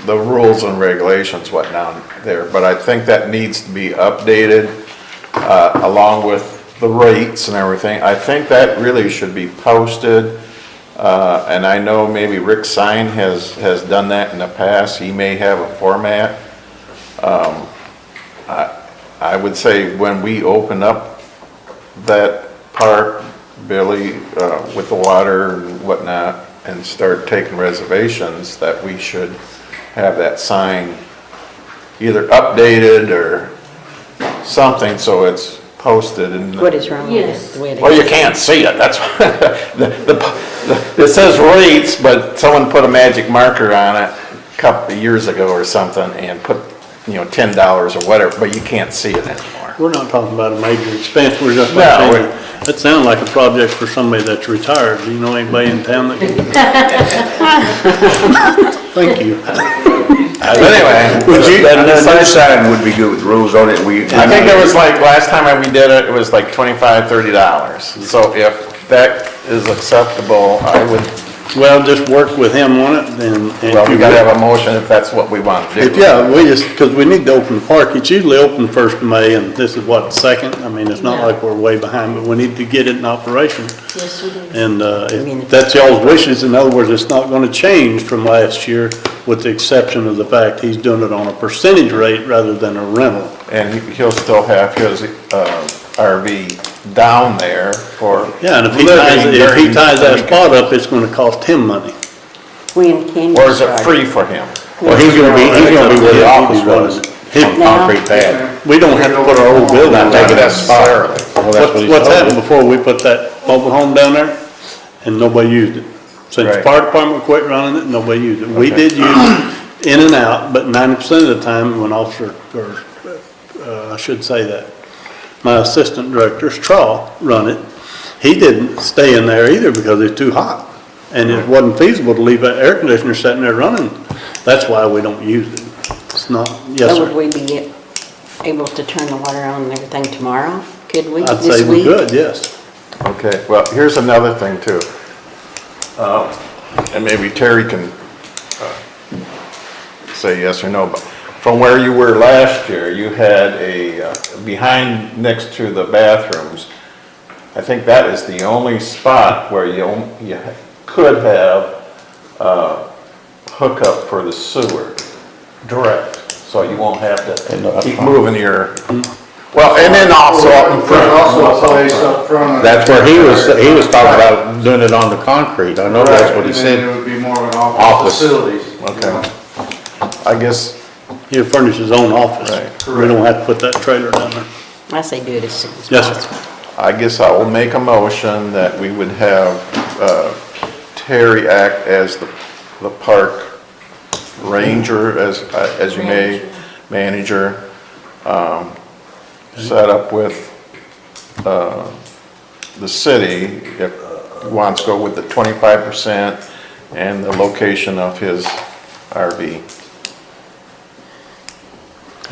the rules and regulations, what down there, but I think that needs to be updated along with the rates and everything. I think that really should be posted, and I know maybe Rick Sign has done that in the past. He may have a format. I would say when we open up that park, Billy, with the water and whatnot, and start taking reservations, that we should have that sign either updated or something so it's posted. And What is wrong with Yes. it? The way it well, you is? can't see it, that's it says rates, but someone put a magic marker on it a couple of years ago or something and put, $10 or whatever, but you can't see it anymore. We're not talking about a major expense, we're just No, saying, that sounds like a project for somebody that's retired. Do you know anybody in town that can do that? Thank you. Anyway, That new sign would be good with rules on it. I think it was like, last time we did it, it was like $25, $30. So if that is acceptable, I would, Well, just work with him on it, and well, we gotta have a motion if that's what we want to do. Yeah, because we need to open the park. It's usually open 1st of May, and this is what, 2nd? I mean, it's not Yeah. like we're way behind, but we need to get it in operation. Yes, we do. And if that's y'all's wishes, in other words, it's not gonna change from last year, with the exception of the fact he's doing it on a percentage rate rather than a rental. And he'll still have his RV down there for Yeah, and if he living ties during that the spot up, it's gonna cost him money. When can you Or is it start? free for him? Well, he's gonna be where the office was, on Now- concrete pad. We don't have to put our old building Not on take it that necessarily. Well, that's what he's What's told happened me. before, we put that mobile home down there, and nobody used it. Since the Right. fire department quit running it, nobody used it. We Okay. did use it in and out, but 90% of the time, when officer, I should say that, my assistant director, Straw, run it, he didn't stay in there either because it's too hot. And it wasn't feasible to leave that air conditioner sitting there running. That's why we don't use it. It's not, yes, So would sir. we be able to turn the water on and everything tomorrow? Could we, I'd this say we week? could, yes. Okay, well, here's another thing too. And maybe Terry can say yes or no, but from where you were last year, you had behind, next to the bathrooms, I think that is the only spot where you could have hookup for the sewer, direct, so you won't have to keep moving your, well, and then also up in front. There's also a place up front. That's where he was talking about doing it on the concrete. I know that's what he And then it said. would be more of an office Office. facilities. Okay. I guess, He'll furnish his own office. Right. We don't have to put that trailer down there. I say do it as soon as Yes, sir. possible. I guess I will make a motion that we would have Terry act as the park ranger, as you may, manager, set up with the city, if he wants to go with the 25% and the location of his RV.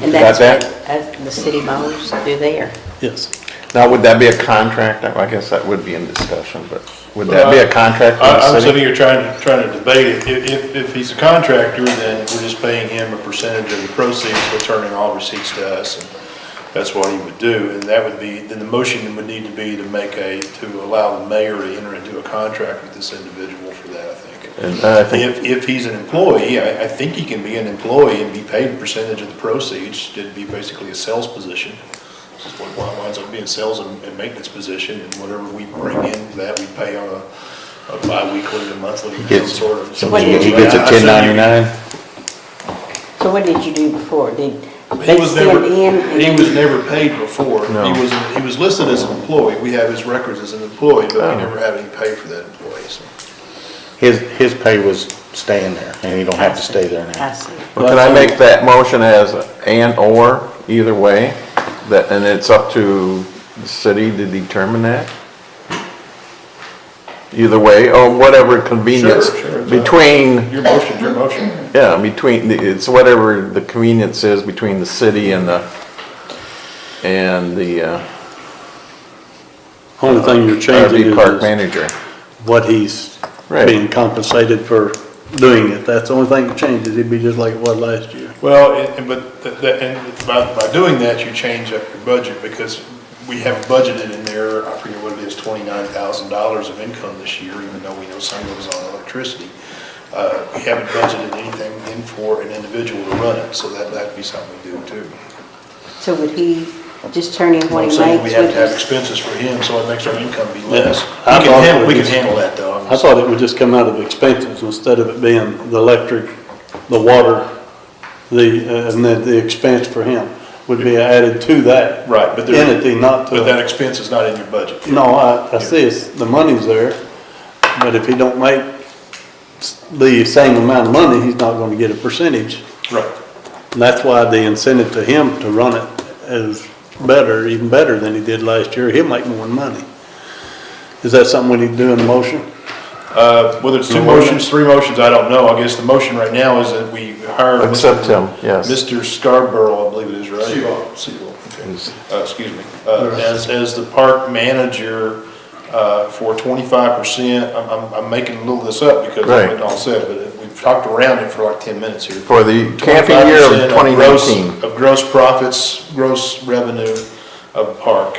And Got that's that? what the city mows do there. Yes. Now, would that be a contract? I guess that would be in discussion, but would that be a contract with I'm the sitting city? here trying to debate it. If he's a contractor, then we're just paying him a percentage of the proceeds, returning all receipts to us, and that's what he would do. And that would be, then the motion would need to be to allow the mayor to enter into a contract with this individual for that, I think. And I think, If he's an employee, I think he can be an employee and be paid a percentage of the proceeds. It'd be basically a sales position. This is what winds up being sales and maintenance position, and whatever we bring in, that we pay on a bi-weekly or monthly, some sort of. So what did He you gets a do? 1099. So what did you do before? Did He they was send never, in? and he then- was never paid before. No. He was listed as an employee. We have his records as an employee, but Oh. we never had any pay for that employee, so. his pay was staying there, and he don't have to stay there I now. see. Well, can I make that motion as and/or, either way? That, and it's up to the city to determine that? Either way, or whatever convenience Sure, between, Your motion. yeah, between, it's whatever the convenience is between the city and the, Only thing you're changing RV park is manager. what he's Right. being compensated for doing it. That's the only thing that changes. It'd be just like it was last year. Well, by doing that, you change up your budget, because we have budgeted in there, I forget what it is, $29,000 of income this year, even though we know some of it was on electricity. We haven't budgeted anything in for an individual to run it, so that'd be something we do too. So would he just turn in what I'm he saying makes? we have with to have his- expenses for him, so it makes our income be less. I thought it We can was- handle that though. I thought it would just come out of expenses instead of it being the electric, the water, and then the expense for him would be added to that Right, but entity, not to. But that expense is not in your budget. No, I see it's, the money's there, but if he don't make the same amount of money, he's not gonna get a percentage. Right. And that's why the incentive to him to run it is better, even better than he did last year. He'll make more money. Is that something we need to do in the motion? Whether it's two motions, three motions, I don't know. I guess the motion right now is that we hire. Accept him, yes. Mr. Scarborough, I believe it is, right? Seabold, okay. Excuse me. As the park manager, for 25%, I'm making a little of this up because I wasn't all said, but we've talked around it for like 10 minutes here. For the camping year of 25% 2019. Of gross profits, gross revenue of the park.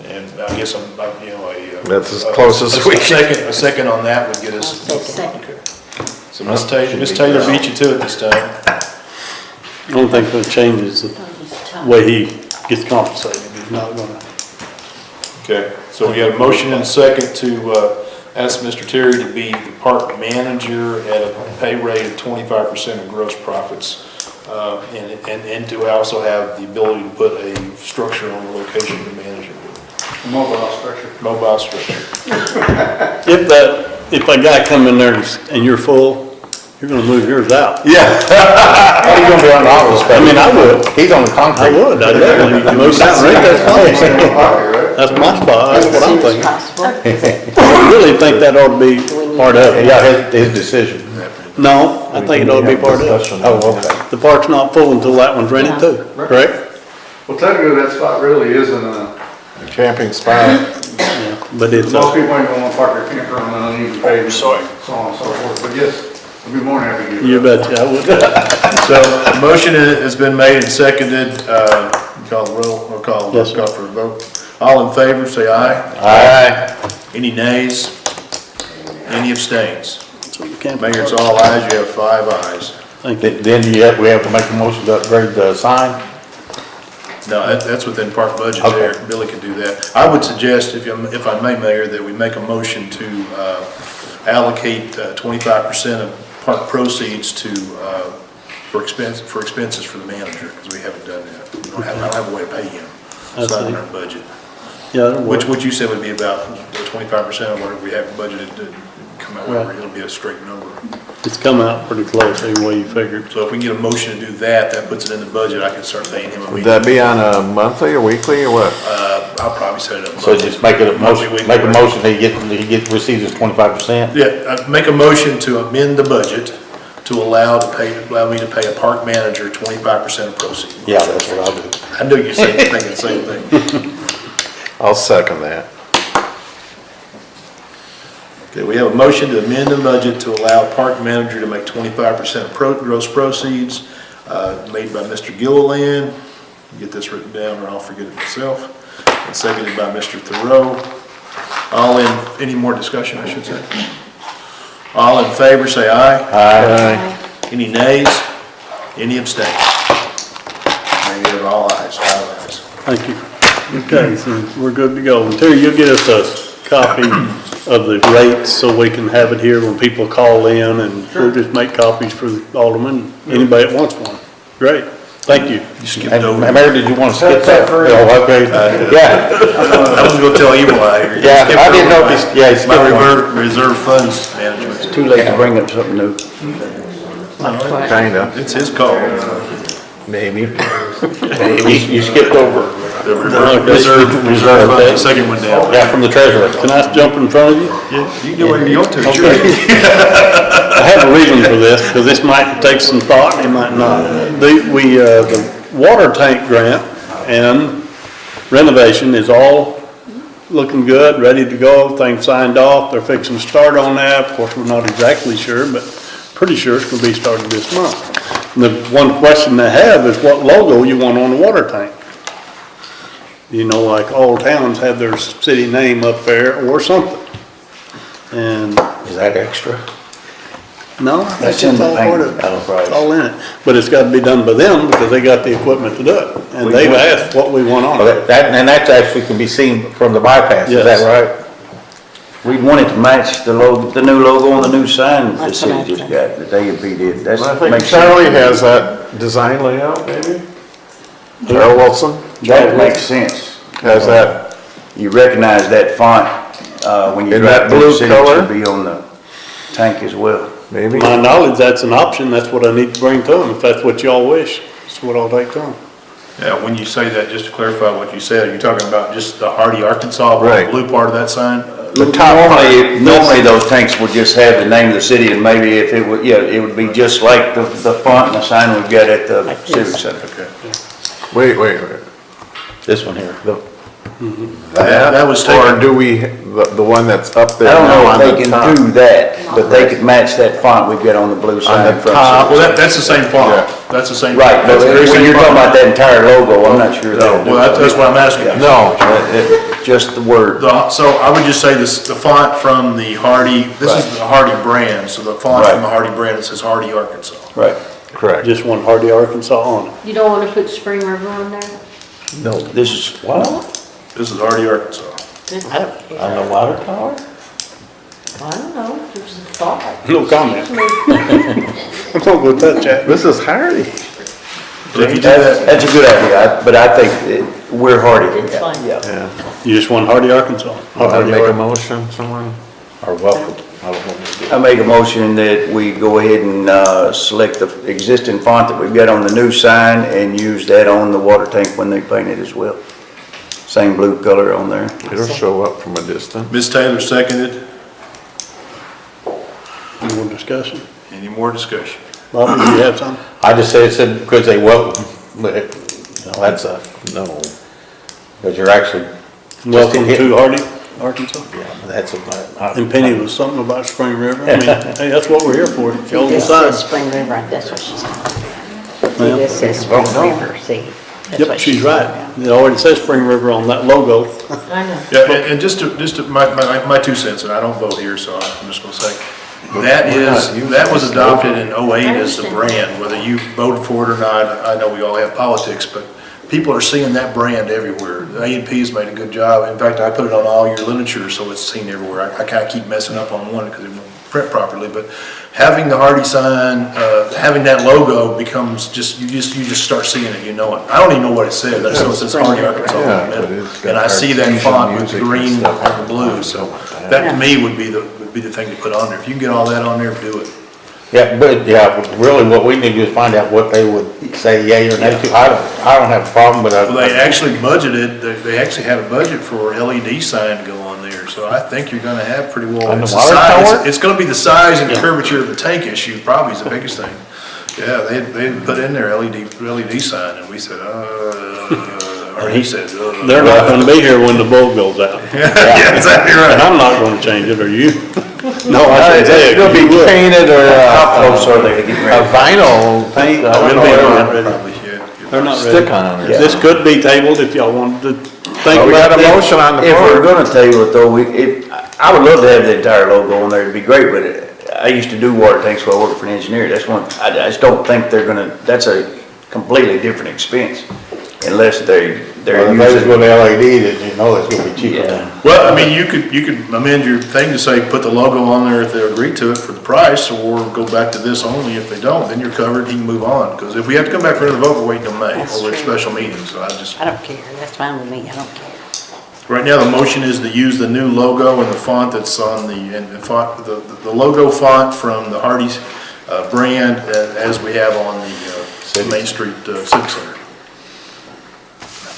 And I guess I'm, you know, That's as close as we can. A second on that would get us. I'll say second. Okay. So Ms. Taylor beat you to it this time. The only thing that changes is the way he gets compensated. He's not gonna. Okay, so we got a motion and a second to ask Mr. Terry to be the park manager at a pay rate of 25% of gross profits. And to also have the ability to put a structure on the location to manage it. Mobile structure. Mobile structure. If a guy come in there and you're full, you're gonna move yours out. Yeah. He's gonna be on the office, I mean, I would. He's on the I concrete. would, I definitely move that right there. That's my spot, that's what I'm As soon thinking. as possible. I really think that ought to be part of it. Yeah, his decision. No, I think it ought to be part of it. Oh, okay. The park's not full until that one's rented too, correct? Well, technically, that spot really isn't a, Camping spot. But it's, most people ain't gonna park their camper on an uneven pavement, so on and so forth, but yes, I'd be more than happy to give you it up. betcha, I would. So, a motion has been made and seconded, call the roll, or call Yes, sir. for a vote. All in favor, say aye. Aye. Any nays? Any abstains? So you can't- Mayor, it's all ayes, you have 5 ayes. Thank you. Then we have to make a motion to upgrade the sign? No, that's within park budget Okay. there, Billy can do that. I would suggest, if I may, Mayor, that we make a motion to allocate 25% of park proceeds to, for expenses for the manager, because we haven't done that. I don't have a way to pay him. It's not in our budget. Yeah, that'll work. Which you said would be about 25% of whatever we have budgeted to come out, Right. it'll be a straight number. It's come out pretty close, any way you figured. So if we can get a motion to do that, that puts it in the budget, I can start paying him Would immediately. that be on a monthly or weekly or what? I'll probably set it up. So just make it a monthly, motion, weekly, make a motion that he receives his 25%? Yeah, make a motion to amend the budget to allow me to pay a park manager 25% of proceeds. Yeah, that's what I'll do. I knew you said thinking the same thing. I'll second that. Okay, we have a motion to amend the budget to allow park manager to make 25% of gross proceeds, made by Mr. Gilliland. Get this written down or I'll forget it myself. And seconded by Mr. Thoreau. Any more discussion, I should say? All in favor, say aye. Aye. Any nays? Any abstains? There you have all ayes, 5 ayes. Thank you. Okay, so we're good to go. And Terry, you'll get us a copy of the rates so we can have it here when people call in, and we'll just make copies for the alderman, anybody that wants one. Great, thank you. You skipped And over. Mayor, did you want to skip that? Oh, okay. Yeah. I was gonna Don't tell Evil I hear. Yeah, I didn't know if he's, yeah, he's My skipped one. reserve funds management. It's too late to bring up something new. Kinda, It's his call. maybe. You skipped over. The reserve funds, the second one down. Yeah, from the treasurer. Can I jump in front of you? Yeah, you can do whatever you want to, sure. I have a reason for this, because this might take some thought, it might not. The water tank grant and renovation is all looking good, ready to go, things signed off, they're fixing to start on that. Of course, we're not exactly sure, but pretty sure it's gonna be started this month. And the one question they have is what logo you want on the water tank. You know, like all towns have their city name up there or something. And Is that extra? no, That's that's in just the all part of it. paint, It's all in it. But it's gotta be done by them because they got the equipment to do it. And they've asked what we want on Well, it. and that's actually can be seen from the bypass, is that Yes. right? We want it to match the logo, the new logo on the new sign the That's city what I just think. got, that A&P did. That's, I think makes Charlie sense. has that design layout, maybe? Charlie Wilson That makes sense. has that, You recognize that font, when you In drive that through the blue city, it color? should be on the tank as well. maybe? To my knowledge, that's an option. That's what I need to bring to them. If that's what y'all wish, that's what I'll take to them. Yeah, when you say that, just to clarify what you said, are you talking about just the Hardy, Arkansas, the Right. blue part of that sign? The top part. Normally those tanks would just have the name of the city and maybe if it would, yeah, it would be just like the font and the sign we've got at the Like civic this. center. Okay. Wait. This one here. That was Or taken, do we, the one that's up I there don't now know on if the they top? can do that, but they could match that font we've got on the blue sign the in front top. of well, the that's the same font. Yeah. That's the same. Right, but that's the very when same you're talking font. about that entire logo, I'm not sure No, they'll do well, that's it. what I'm asking you. No, Just the word. So I would just say this, the font from the Hardy, this is Right. the Hardy brand, so the font Right. from the Hardy brand, it says Hardy, Arkansas. Right. correct. Just one Hardy, Arkansas on it. You don't wanna put Spring River on there? No. This is, This is Hardy, Arkansas. I don't care. On the water tower? I don't know, there's a thought. No comment. I'm not gonna touch that. This is Hardy. So if you do that, that's a good idea, but I think we're hardy. It's fine. Yeah. Yeah. You just want Hardy, Arkansas. I'll Hardy, make a Arkansas. motion, someone? Or welcome? I don't know what to do. I make a motion that we go ahead and select the existing font that we've got on the new sign and use that on the water tank when they paint it as well. Same blue color on there. It'll show up from a distance. Ms. Taylor seconded. Any more discussion? Any more discussion? Bobby, do you have something? I just said because they welcome, but, that's a no. Because you're actually. Welcome to Hardy, Arkansas. Yeah, that's a. And Penny was something about Spring River. I mean, hey, that's what we're here for. Y'all This decide. says Spring River, that's what she's talking about. Well, This says Spring River, see? That's Yep, what she's talking right. about. It already says Spring River on that logo. I know. Yeah, and just to, my 2 cents, and I don't vote here, so I'm just gonna say, that was adopted in '08 as the brand, whether you voted for it or not, I know we all have politics, but people are seeing that brand everywhere. A&P has made a good job. In fact, I put it on all your literature, so it's seen everywhere. I kinda keep messing up on one because it won't print properly, but having the Hardy sign, having that logo becomes just, you just start seeing it, you know it. I don't even know what it says, I just know it says Hardy, Arkansas in Yeah, the but middle. it's got And I see that fusion font with music the and green stuff. and the blue, so that to me would be the thing to put on there. If you can get all that on there, do it. Yeah, but, yeah, but really what we need to do is find out what they would say yay or nay to. I don't have a problem, but Well, they actually budgeted, they actually had a budget for LED sign to go on there, so I think you're gonna have pretty well. On the it's water size- tower? It's gonna be the size and the curvature of the tank issue, probably is the biggest thing. Yeah, they had put in their LED sign, and we said, or he said, They're not gonna be here when the bulb goes out. Yeah, exactly And right. I'm not gonna change it, or you? No, I should say it. It's gonna be You would. painted or How close are they to getting a ready? vinyl paint, I don't It'll know. be They're not ready. Probably, yeah. They're not ready. Stick on it. This could be tabled if y'all wanted to think Oh, we got about a that. motion on the If we're floor. gonna table it though, I would love to have the entire logo on there, it'd be great, but I used to do water tanks while I worked for an engineer, that's one, I just don't think they're gonna, that's a completely different expense. Unless they're if they was using. going to LED, then you know it's gonna be cheaper. Yeah. Well, I mean, you could amend your thing to say, put the logo on there if they agree to it for the price, or go back to this only if they don't, then you're covered, you can move on. Because if we have to come back for another vote, we're waiting till May, That's or we're at true. special meeting, so I just, I don't care, that's fine with me, I don't care. Right now, the motion is to use the new logo and the font that's on the logo font from the Hardee's brand as we have on the Main Street Civic Center.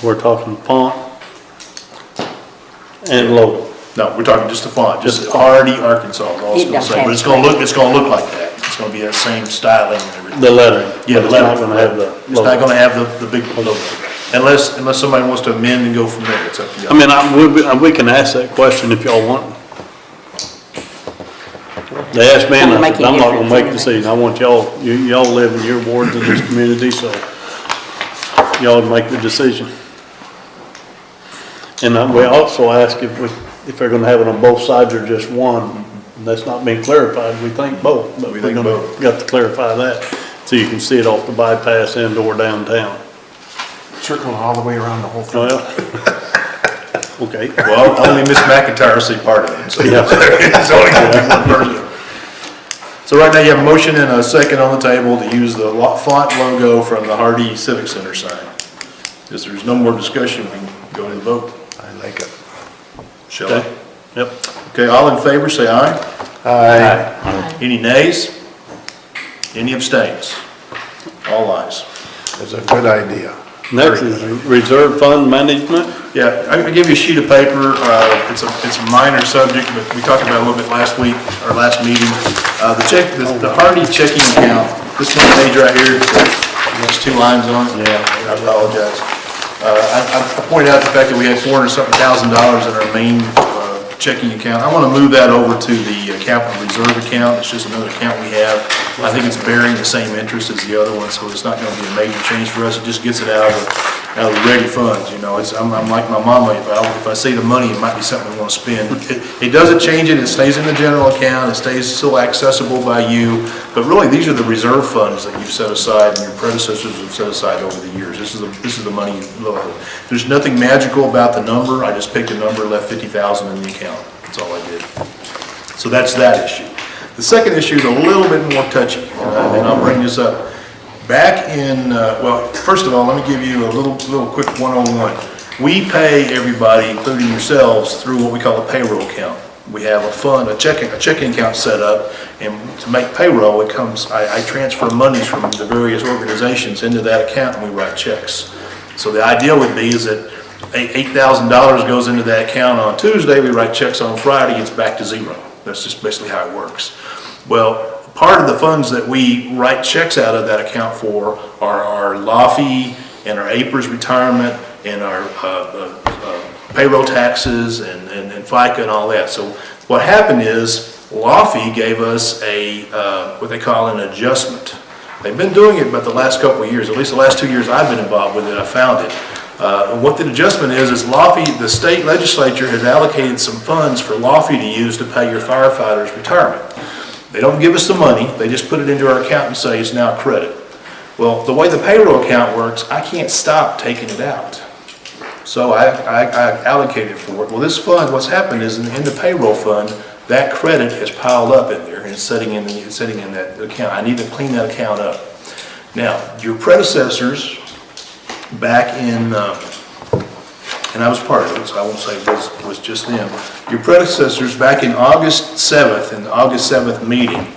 We're talking font and logo. No, we're talking just the font, just Hardee, Arkansas, all it's gonna say, but it's gonna look like that. It's gonna be that same styling and everything. The lettering. Yeah, But it's not gonna have the It's not gonna have the big logo, unless somebody wants to amend and go from there, it's up to you. I mean, we can ask that question if y'all want. They asked me, and I said, I'm not gonna make the decision. I want y'all, y'all live in your wards in this community, so y'all make the decision. And we also ask if they're gonna have it on both sides or just one. And that's not being clarified. We think both, but We we're think gonna, both. got to clarify that, so you can see it off the bypass and or downtown. Circle all the way around the whole thing. Well, okay. Well, only Miss McIntyre will see part of it, so Yeah. it's only gonna be one person. So right now you have a motion and a second on the table to use the font logo from the Hardee Civic Center sign. If there's no more discussion, we can go ahead and vote. I like it. Shall I? Yep. Okay, all in favor, say aye. Aye. Any nays? Any abstains? All ayes. It's a good idea. Next is reserve fund management. Yeah, I give you a sheet of paper. It's a minor subject, but we talked about it a little bit last week, or last meeting. The Hardee checking account, this one page right here, there's 2 lines on it. Yeah. I apologize. I pointed out the fact that we had $400-something thousand in our main checking account. I want to move that over to the capital reserve account. It's just another account we have. I think it's bearing the same interest as the other one, so it's not going to be a major change for us. It just gets it out of the ready funds, you know. I'm like my mama, if I see the money, it might be something we want to spend. It doesn't change it. It stays in the general account. It stays still accessible by you. But really, these are the reserve funds that you've set aside and your predecessors have set aside over the years. This is the money. There's nothing magical about the number. I just picked a number, left $50,000 in the account. That's all I did. So that's that issue. The second issue is a little bit more touchy, and I'll bring this up. Back in, well, first of all, let me give you a little quick 101. We pay everybody, including yourselves, through what we call a payroll account. We have a fund, a checking account set up, and to make payroll, I transfer monies from the various organizations into that account, and we write checks. So the idea would be is that $8,000 goes into that account on Tuesday, we write checks on Friday, it's back to zero. That's just basically how it works. Well, part of the funds that we write checks out of that account for are our LAFI and our APRS retirement and our payroll taxes and FICA and all that. So what happened is LAFI gave us what they call an adjustment. They've been doing it about the last couple of years, at least the last 2 years I've been involved with it, I found it. And what the adjustment is LAFI, the state legislature has allocated some funds for LAFI to use to pay your firefighters' retirement. They don't give us the money, they just put it into our account and say it's now credit. Well, the way the payroll account works, I can't stop taking it out. So I allocated for it. Well, this fund, what's happened is in the payroll fund, that credit has piled up in there and it's sitting in that account. I need to clean that account up. Now, your predecessors back in, and I was part of it, so I won't say it was just them. Your predecessors back in August 7th, in the August 7th meeting,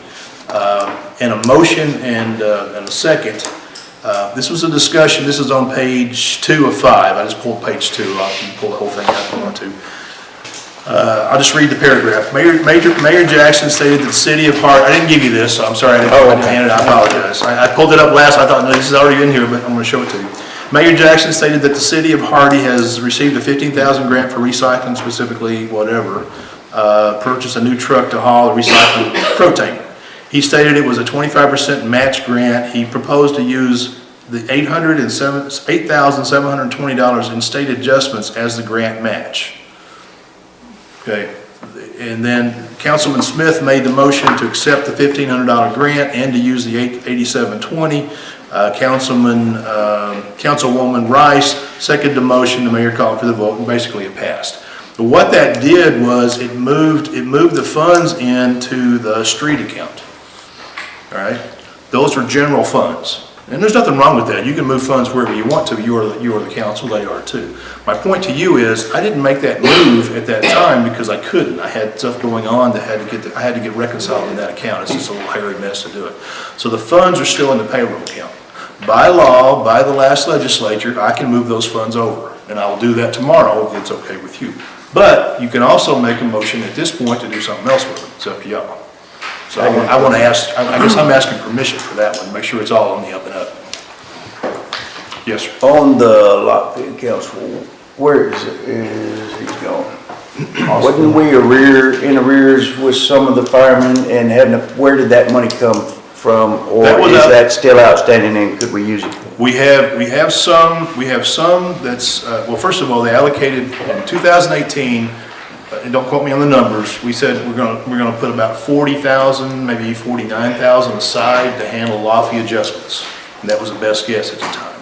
and a motion and a second, this was a discussion, this is on page 2 of 5. I just pulled page 2, I can pull the whole thing out if you want to. I'll just read the paragraph. Mayor Jackson stated that the city of Hardee, I didn't give you this, so I'm sorry I didn't hand it, I apologize. I pulled it up last, I thought, no, this is already in here, but I'm going to show it to you. Mayor Jackson stated that the city of Hardee has received a $15,000 grant for recycling, specifically whatever, purchase a new truck to haul the recycled propane. He stated it was a 25% match grant. He proposed to use the $8,720 in state adjustments as the grant match. Okay, and then Councilman Smith made the motion to accept the $1,500 grant and to use the $8720. Councilwoman Rice seconded the motion. The mayor called for the vote, and basically it passed. But what that did was it moved the funds into the street account. All right, those were general funds. And there's nothing wrong with that. You can move funds wherever you want to. You are the council, they are too. My point to you is, I didn't make that move at that time because I couldn't. I had stuff going on that I had to get reconciled in that account. It's just a little hairy mess to do it. So the funds are still in the payroll account. By law, by the last legislature, I can move those funds over. And I will do that tomorrow if it's okay with you. But you can also make a motion at this point to do something else with it. It's up to y'all. So I want to ask, I guess I'm asking permission for that one, make sure it's all on the up and up. Yes, sir. On the lot fee accounts, where is he going? Wasn't we in arrears with some of the firemen and where did that money come from? Or is that still outstanding and could we use it? We have some that's, well, first of all, they allocated in 2018, and don't quote me on the numbers, we said we're gonna put about 40,000, maybe 49,000 aside to handle law fee adjustments. And that was the best guess at the time.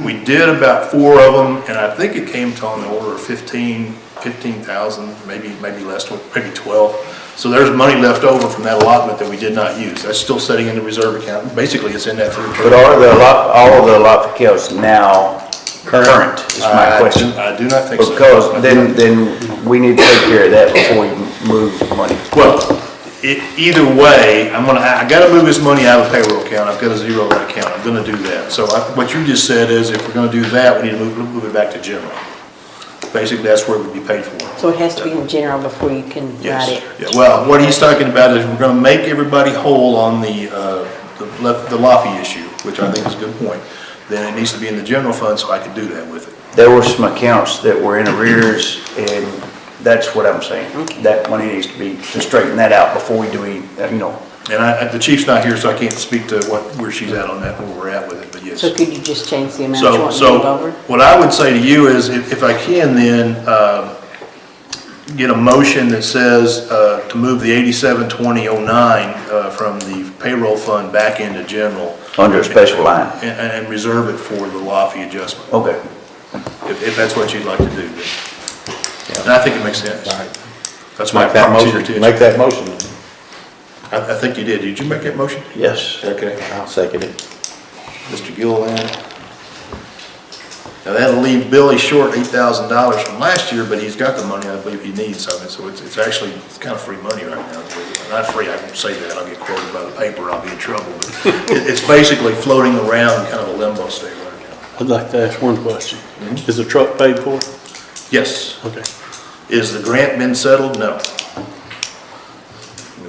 We did about 4 of them, and I think it came to on the order of 15,000, maybe less, maybe 12. So there's money left over from that allotment that we did not use. That's still sitting in the reserve account. Basically, it's in that third. But are all of the lot accounts now current is my question? I do not think so. Because then we need to take care of that before we move money. Well, either way, I gotta move this money out of the payroll account. I've gotta zero that account. I'm gonna do that. So what you just said is if we're gonna do that, we need to move it back to general. Basically, that's where it would be paid for. So it has to be in general before you can Yes. write it? Yeah, well, what he's talking about is we're gonna make everybody whole on the law fee issue, which I think is a good point. Then it needs to be in the general fund so I can do that with it. There were some accounts that were in arrears and that's what I'm saying. That money needs to straighten that out before we do, And the chief's not here, so I can't speak to where she's at on that, where we're at with it, but yes. So could you just change the amount you want to move over? What I would say to you is, if I can then, get a motion that says, to move the 872009, from the payroll fund back into general. Under a special line. And reserve it for the law fee adjustment. Okay. If that's what you'd like to do. And I think it makes sense. That's my Make that proposition motion, to you. make that motion. I think you did. Did you make that motion? Yes. Okay. I'll second it. Mr. Gilliland. Now that'll leave Billy short $8,000 from last year, but he's got the money I believe he needs of it, so it's actually kind of free money right now. Not free, I won't say that, I'll get quoted by the paper, I'll be in trouble, but it's basically floating around kind of a limbo state right now. I'd like to ask one question. Is the truck paid for? Yes. Okay. Is the grant been settled? No.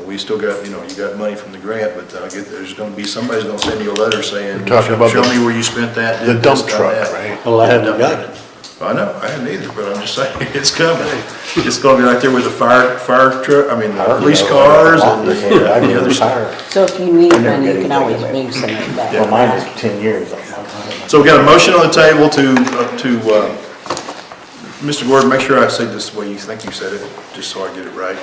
We still got, you got money from the grant, but there's gonna be, somebody's gonna send you a letter saying, You're talking about show me where you spent that. the did dump this, done truck, that." right? Well, I haven't got it. I know, I haven't either, but I'm just saying, it's coming. It's gonna be right there with the fire truck, the police cars and the other stuff. So if you need money, you can always move some of it back. Well, mine is 10 years. So we got a motion on the table to Mr. Gordon, make sure I say this the way you think you said it, just so I get it right,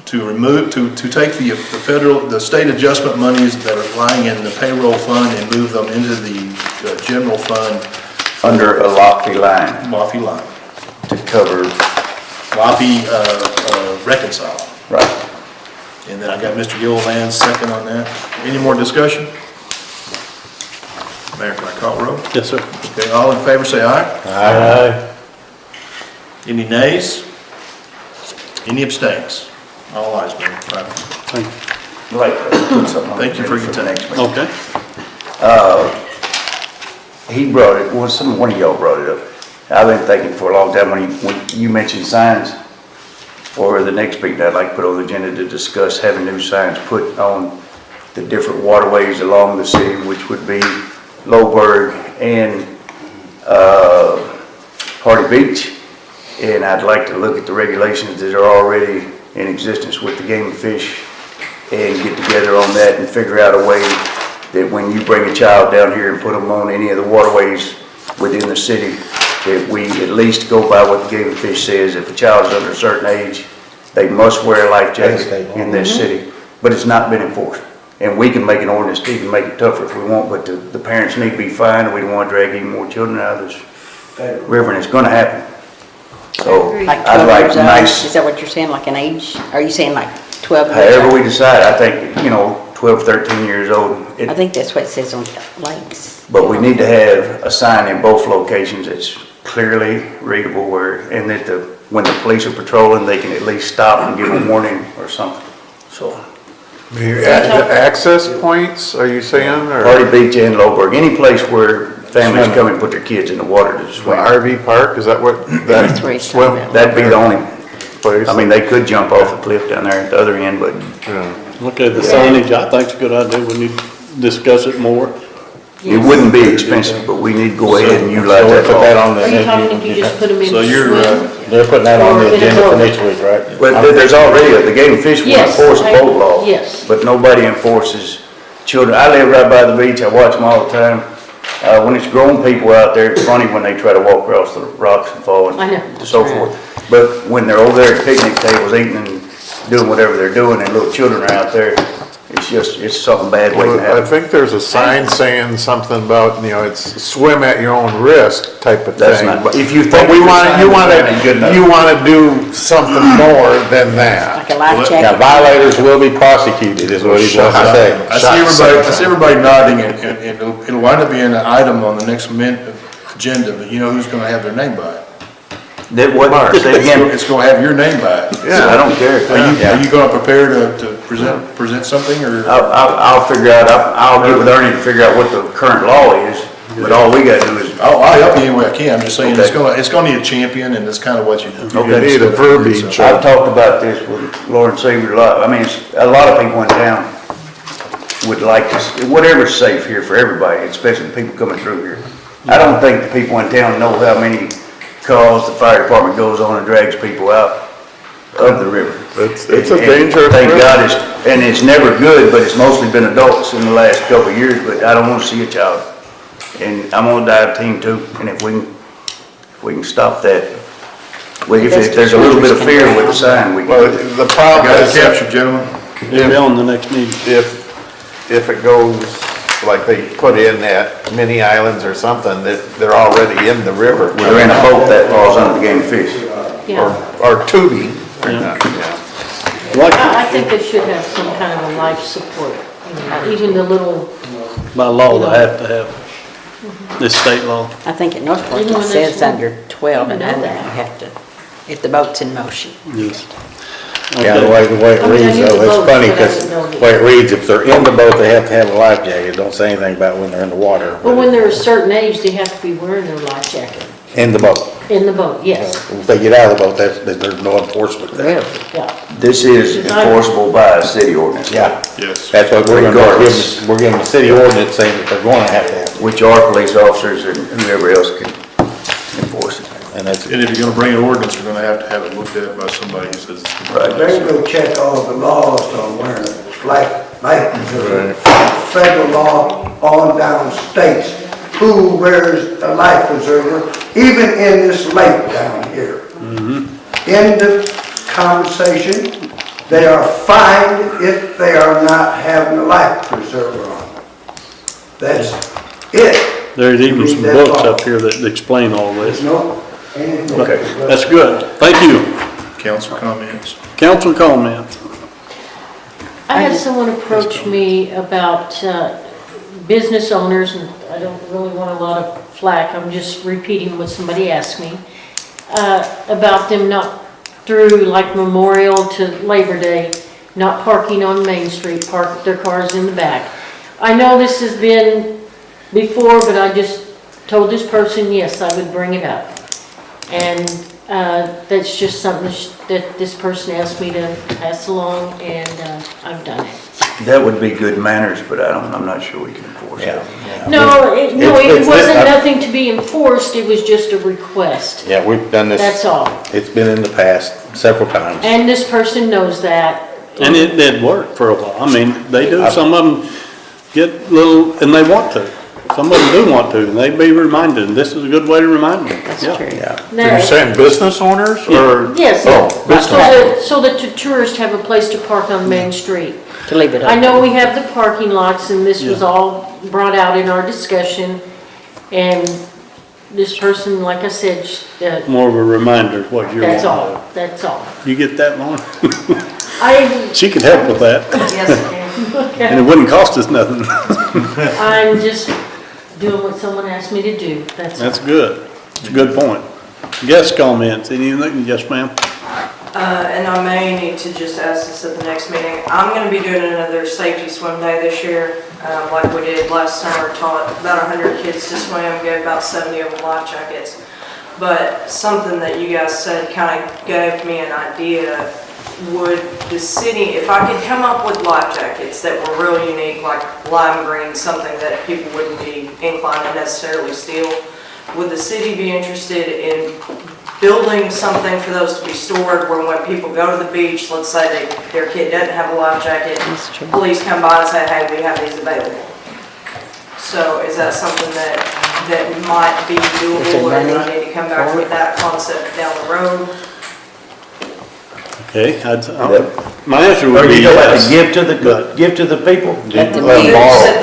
to take the state adjustment monies that are lying in the payroll fund and move them into the general fund. Under a lofty line. Lofty line. To cover. Lofty, reconcile. Right. And then I got Mr. Gilliland's second on that. Any more discussion? Mayor, can I call roll? Yes, sir. Okay, all in favor say aye. Aye. Any nays? Any abstains? All ayes, Mayor. Right. Thank you. Thank you for your time. Okay. He brought it, one of y'all brought it up. I've been thinking for a long time when you mentioned signs for the next meeting, I'd like to put on the agenda to discuss having new signs put on the different waterways along the city, which would be Lowberg and Hardy Beach. And I'd like to look at the regulations that are already in existence with the game and fish and get together on that and figure out a way that when you bring a child down here and put them on any of the waterways within the city, that we at least go by what the game and fish says. If a child is under a certain age, they must wear a life jacket in this city, but it's not been enforced. And we can make an ordinance to even make it tougher if we want, but the parents need to be fined, and we don't want to drag even more children out of this river, and it's gonna happen. So Like I'd 12 like years old? nice, Is that what you're saying, like an age? Are you saying like 12 years however old? we decide, I think, 12, 13 years old. I think that's what it says on lakes. But we need to have a sign in both locations that's clearly readable and that when the police are patrolling, they can at least stop and give a warning or something, so. Access points, are you saying, or? Hardy Beach and Lowberg, any place where families come and put their kids in the water to swim. RV park, is that what, That's where he's swim talking about. That'd be the only, place? I mean, they could jump off the cliff down there at the other end, but Look at the signage, I think it's a good idea, we need to discuss it more. it wouldn't be expensive, but we need to go ahead and utilize So we'll that put that law. on the. Are you talking if you just put them in So you're, swim? They're putting that on Or the in a agenda for boat? next week, right? But there's already, the Game and Fish will Yes, enforce a boat law. yes. But nobody enforces children. I live right by the beach, I watch them all the time. When it's grown people out there, it's funny when they try to walk across the rocks and fall I know, and so that's right. forth. But when they're over there at picnic tables eating and doing whatever they're doing, and little children are out there, it's something bad waiting to Well, I happen. think there's a sign saying something about, it's swim at your own risk type of thing. That's not, But if you but think. we the want, sign you is want not good enough. to, you want to do something more than that. Like a life Now, jacket. violators will be prosecuted, is what he wants to say. I see everybody nodding, and it'll wind up being an item on the next agenda, but you know who's gonna have their name by it? That what, say again, It's gonna have your name by it. I don't care. Are you gonna prepare to present something, or? I'll figure out, I'll get with Ernie to figure out what the current law is, but all we gotta do is. I'll help you any way I can, I'm just saying, it's Okay. gonna need a champion, and that's kinda what you. Okay. Need a verbiage. I've talked about this with Lauren Saver a lot. I mean, a lot of people in town would like to, whatever's safe here for everybody, especially the people coming through here. I don't think the people in town know how many calls the fire department goes on and drags people out of the river. It's a And dangerous thank river. God and it's never good, but it's mostly been adults in the last couple of years, but I don't want to see a child. And I'm on the dive team too, and if we can stop that, if there's a little bit of fear with the sign, we Well, can. the problem Got it is, captured, gentlemen. It'll be on the next meeting. if it goes, like they put in at mini islands or something, that they're already in the river. They're in a boat that falls under the game and fish. Yeah. Or tubing. Yeah. Yeah. Like, I think they should have some kind of a life support, even the little, by law, they have to have, this state law. I think in Northport Even it when they says swim. under 12 and I know under, that. you have to, if the boat's in motion. Yes. Yeah, the Okay. way it I mean, I reads knew though, the it's boat, funny but I because didn't know the the- way it reads, if they're in the boat, they have to have a life jacket. Don't say anything about when they're in the water. but when they're a certain age, they have to be wearing their life jacket. In the boat. In the boat, yes, If they get out of the boat, there's no enforcement there. Really? yeah. This is enforceable by a city ordinance. Yeah, Yes. that's what we're gonna Regardless. we're giving the city ordinance saying that they're gonna have to have. Which our police officers and whoever else can enforce it. And that's, And if you're gonna bring an ordinance, you're gonna have to have it looked at by somebody who says. it's- Right. They go check all the laws on wearing life insurance. Federal law on down states, who wears a life preserver, even in this lake down here. End of conversation, they are fined if they are not having a life preserver on. That's it. There's even some That's books all. up here that explain all this. No, anything. Okay. That's good. Thank you. Council comments. Council comments. I had someone approach me about business owners, and I don't really want a lot of flack, I'm just repeating what somebody asked me, about them not through like Memorial to Labor Day, not parking on Main Street, park their cars in the back. I know this has been before, but I just told this person, yes, I would bring it up. And that's just something that this person asked me to pass along, and I've done it. That would be good manners, but I'm not sure we can enforce it. No, it It's- wasn't nothing to be enforced, it was just a request. yeah, we've done this. That's all. It's been in the past several times. And this person knows that. And it did work for a while. I mean, they do, some of them get little, and they want to. Some of them do want to, and they be reminded, and this is a good way to remind them. That's Yeah. true. No, You're saying business owners or? Yes, Oh, so that the tourists have a place to park on Main Street. To leave it I open. know we have the parking lots, and this was Yeah. all brought out in our discussion, and this person, like I said, More of a reminder of what you're that's wanting. all, that's all. You get that, Lauren? I, She can help with that. Yes, And it wouldn't cost us nothing. I'm just doing what someone asked me to do, that's all. That's good. It's a good point. Guest comments, anything? Yes, ma'am? And I may need to just ask this at the next meeting. I'm gonna be doing another safety swim day this year, like we did last summer, taught about 100 kids to swim, gave about 70 of them life jackets. But something that you guys said kind of gave me an idea. Would the city, if I could come up with life jackets that were real unique, like lime green, something that people wouldn't be inclined to necessarily steal, would the city be interested in building something for those to be stored where when people go to the beach, let's say their kid doesn't have a life jacket, police come by and say, hey, we have these available. So is that something that might be doable, or do I need to come back with that concept down the road? Okay, my answer would be yes. Give to the people? That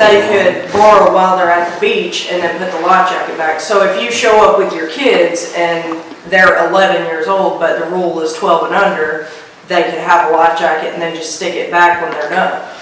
they could borrow while they're at the beach and then put the life jacket back. So if you show up with your kids and they're 11 years old, but the rule is 12 and under, they could have a life jacket and then just stick it back when they're done.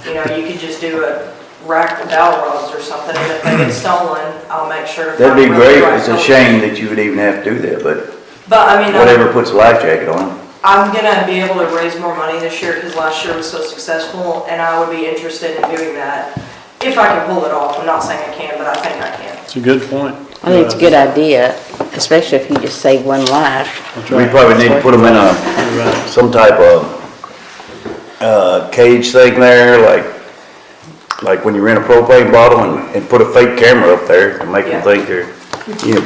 You know, you could just do a rack of dowel rods or something, and if they get stolen, I'll make sure. That'd be great. It's a shame that you would even have to do that, but I mean, whatever puts a life jacket on. I'm gonna be able to raise more money this year because last year was so successful, and I would be interested in doing that if I can pull it off. I'm not saying I can, but I think I can. It's a good point. I think it's a good idea, especially if you just save one life. We probably need to put them in some type of cage thing there, like when you rent a propane bottle and put a fake camera up there and make them think they're,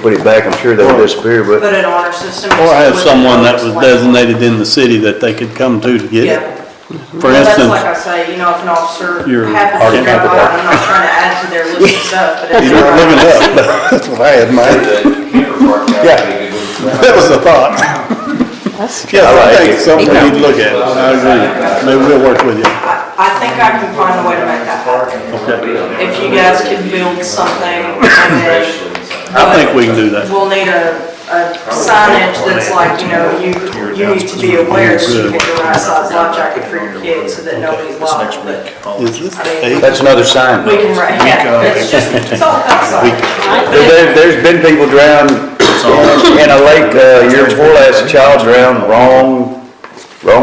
put it back, I'm sure they'll disappear, but. Put an honor system. Or have someone that was designated in the city that they could come to get it. For instance. That's like I say, if an officer You're happens to drive by, I'm not trying to add to their list of stuff, but it's. You're not living up, but that's what I had in mind. Yeah, that was the thought. Yeah, I think it's something we need to look at. I agree. Maybe we'll work with you. I think I can find a way to make that happen. Okay. If you guys can build something, and then. I think we can do that. We'll need a signage that's like, you need to be aware that you get the right size life jacket for your kids so that nobody's liable, but. Is this That's another sign. We can write, it's all about signage. There's been people drowned in a lake, year before last, a child drowned, wrong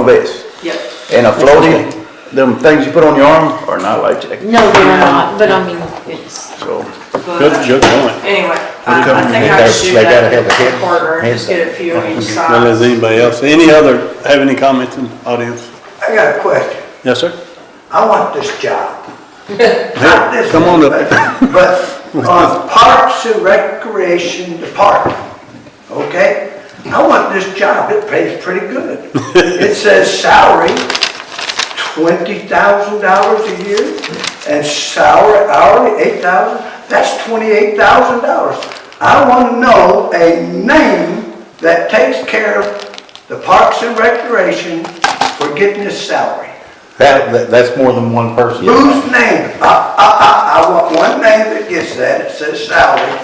vest. Yep. And a floaty, them things you put on your arm are not life jackets. No, they're not, but I mean, it's. So. Good point. Anyway, I think I should do that with the partner, just get a few of each side. Well, does anybody else, have any comments in the audience? I got a question. Yes, sir? I want this job. Not this Come on one, up. but on Parks and Recreation Department, okay? I want this job, it pays pretty good. It says salary, $20,000 a year, and salary hourly, $8,000. That's $28,000. I want to know a name that takes care of the Parks and Recreation for getting this salary. That's more than one person. Whose name? I want one name that gets that. It says salary.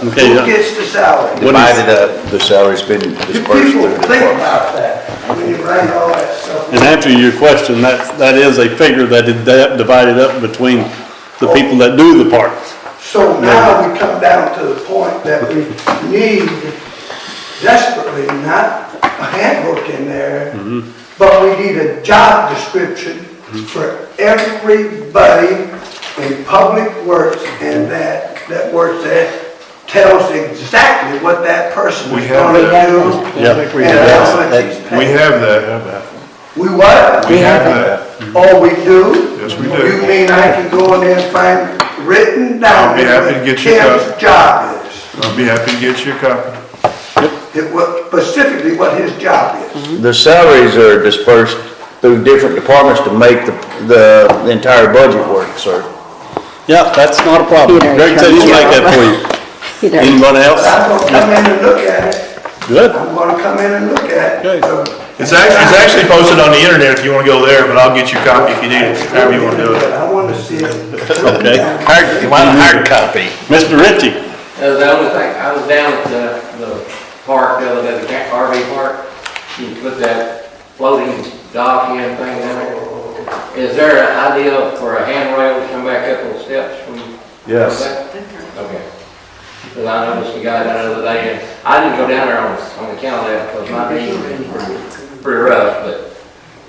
Okay, Who gets the salary? Divided up, the salary's been Do dispersed people through the think department. about that? When you write all that stuff. And answer your question, that is a figure that is divided up between the people that do the parks. So now we come down to the point that we need desperately, not a handbook in there, but we need a job description for everybody in public works and that works there, tells exactly what that person is going to do. Yeah, I think we and have how much that. he's paid. We have that. We what? We have that. Oh, we do? Yes, we You do. mean I can go in there and find written down I'll be happy to get you Kim's copy. job is? I'll be happy to get you a copy. Specifically what his job is. The salaries are dispersed through different departments to make the entire budget work, sir. Yeah, that's not a problem. Greg said he'd make that for you. Anybody else? I'm gonna come in and look at it. Good. I'm gonna come in and look at it. It's actually posted on the internet if you want to go there, but I'll get you a copy if you need it, however you want to do it. I want to see it. Okay. You want a hard copy? Mr. Ritchie? The only thing, I was down at the park, the other day, the RV park. You put that floating dock in thing in there. Is there an idea for a handrail to come back up those steps from? Yes. Okay. Because I noticed the guy that other day, and I didn't go down there on the count of that because my knee was pretty rough, but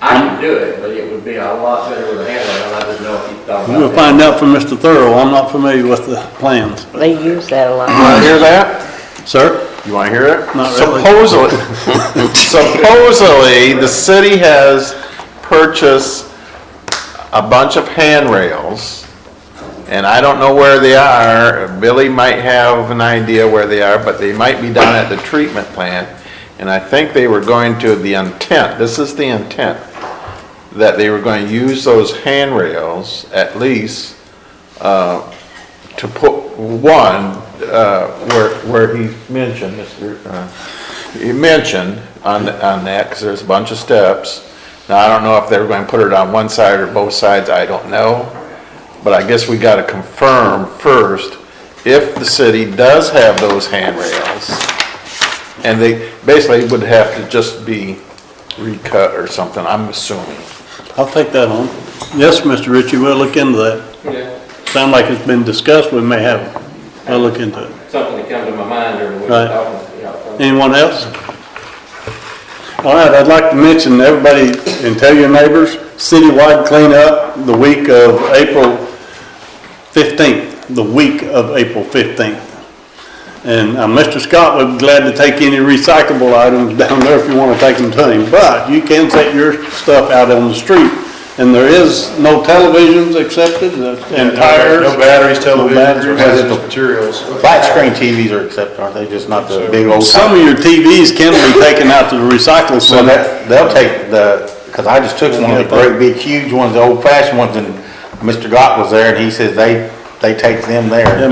I can do it, but it would be a lot better with a handrail, and I didn't know if you thought about that. We'll find out from Mr. Thorough. I'm not familiar with the plans. They use that a lot. You wanna hear that? Sir? You wanna hear it? Not really. Supposedly, the city has purchased a bunch of handrails, and I don't know where they are. Billy might have an idea where they are, but they might be down at the treatment plant. And I think they were going to, the intent, this is the intent, that they were going to use those handrails at least to put one where he mentioned, he mentioned on that, because there's a bunch of steps. Now, I don't know if they were going to put it on one side or both sides, I don't know. But I guess we got to confirm first if the city does have those handrails. And they basically would have to just be recut or something, I'm assuming. I'll take that on. Yes, Mr. Ritchie, we'll look into that. Yeah. Sound like it's been discussed, we may have, I'll look into it. Something that comes to my mind during the week. Right. Anyone else? All right, I'd like to mention everybody and tell your neighbors, citywide cleanup the week of April 15th, the week of April 15th. And Mr. Scott would be glad to take any recyclable items down there if you want to take them to him. But you can set your stuff out on the street. And there is no televisions accepted and tires. No batteries, televisions, or batteries. hazardous materials. Flat screen TVs are accepted, aren't they? Just not the big old. Some of your TVs can be taken out to the recycle Well, center. they'll take because I just took one of the great big huge ones, the old fashioned ones, and Mr. Gott was there and he says they take them there. Yeah,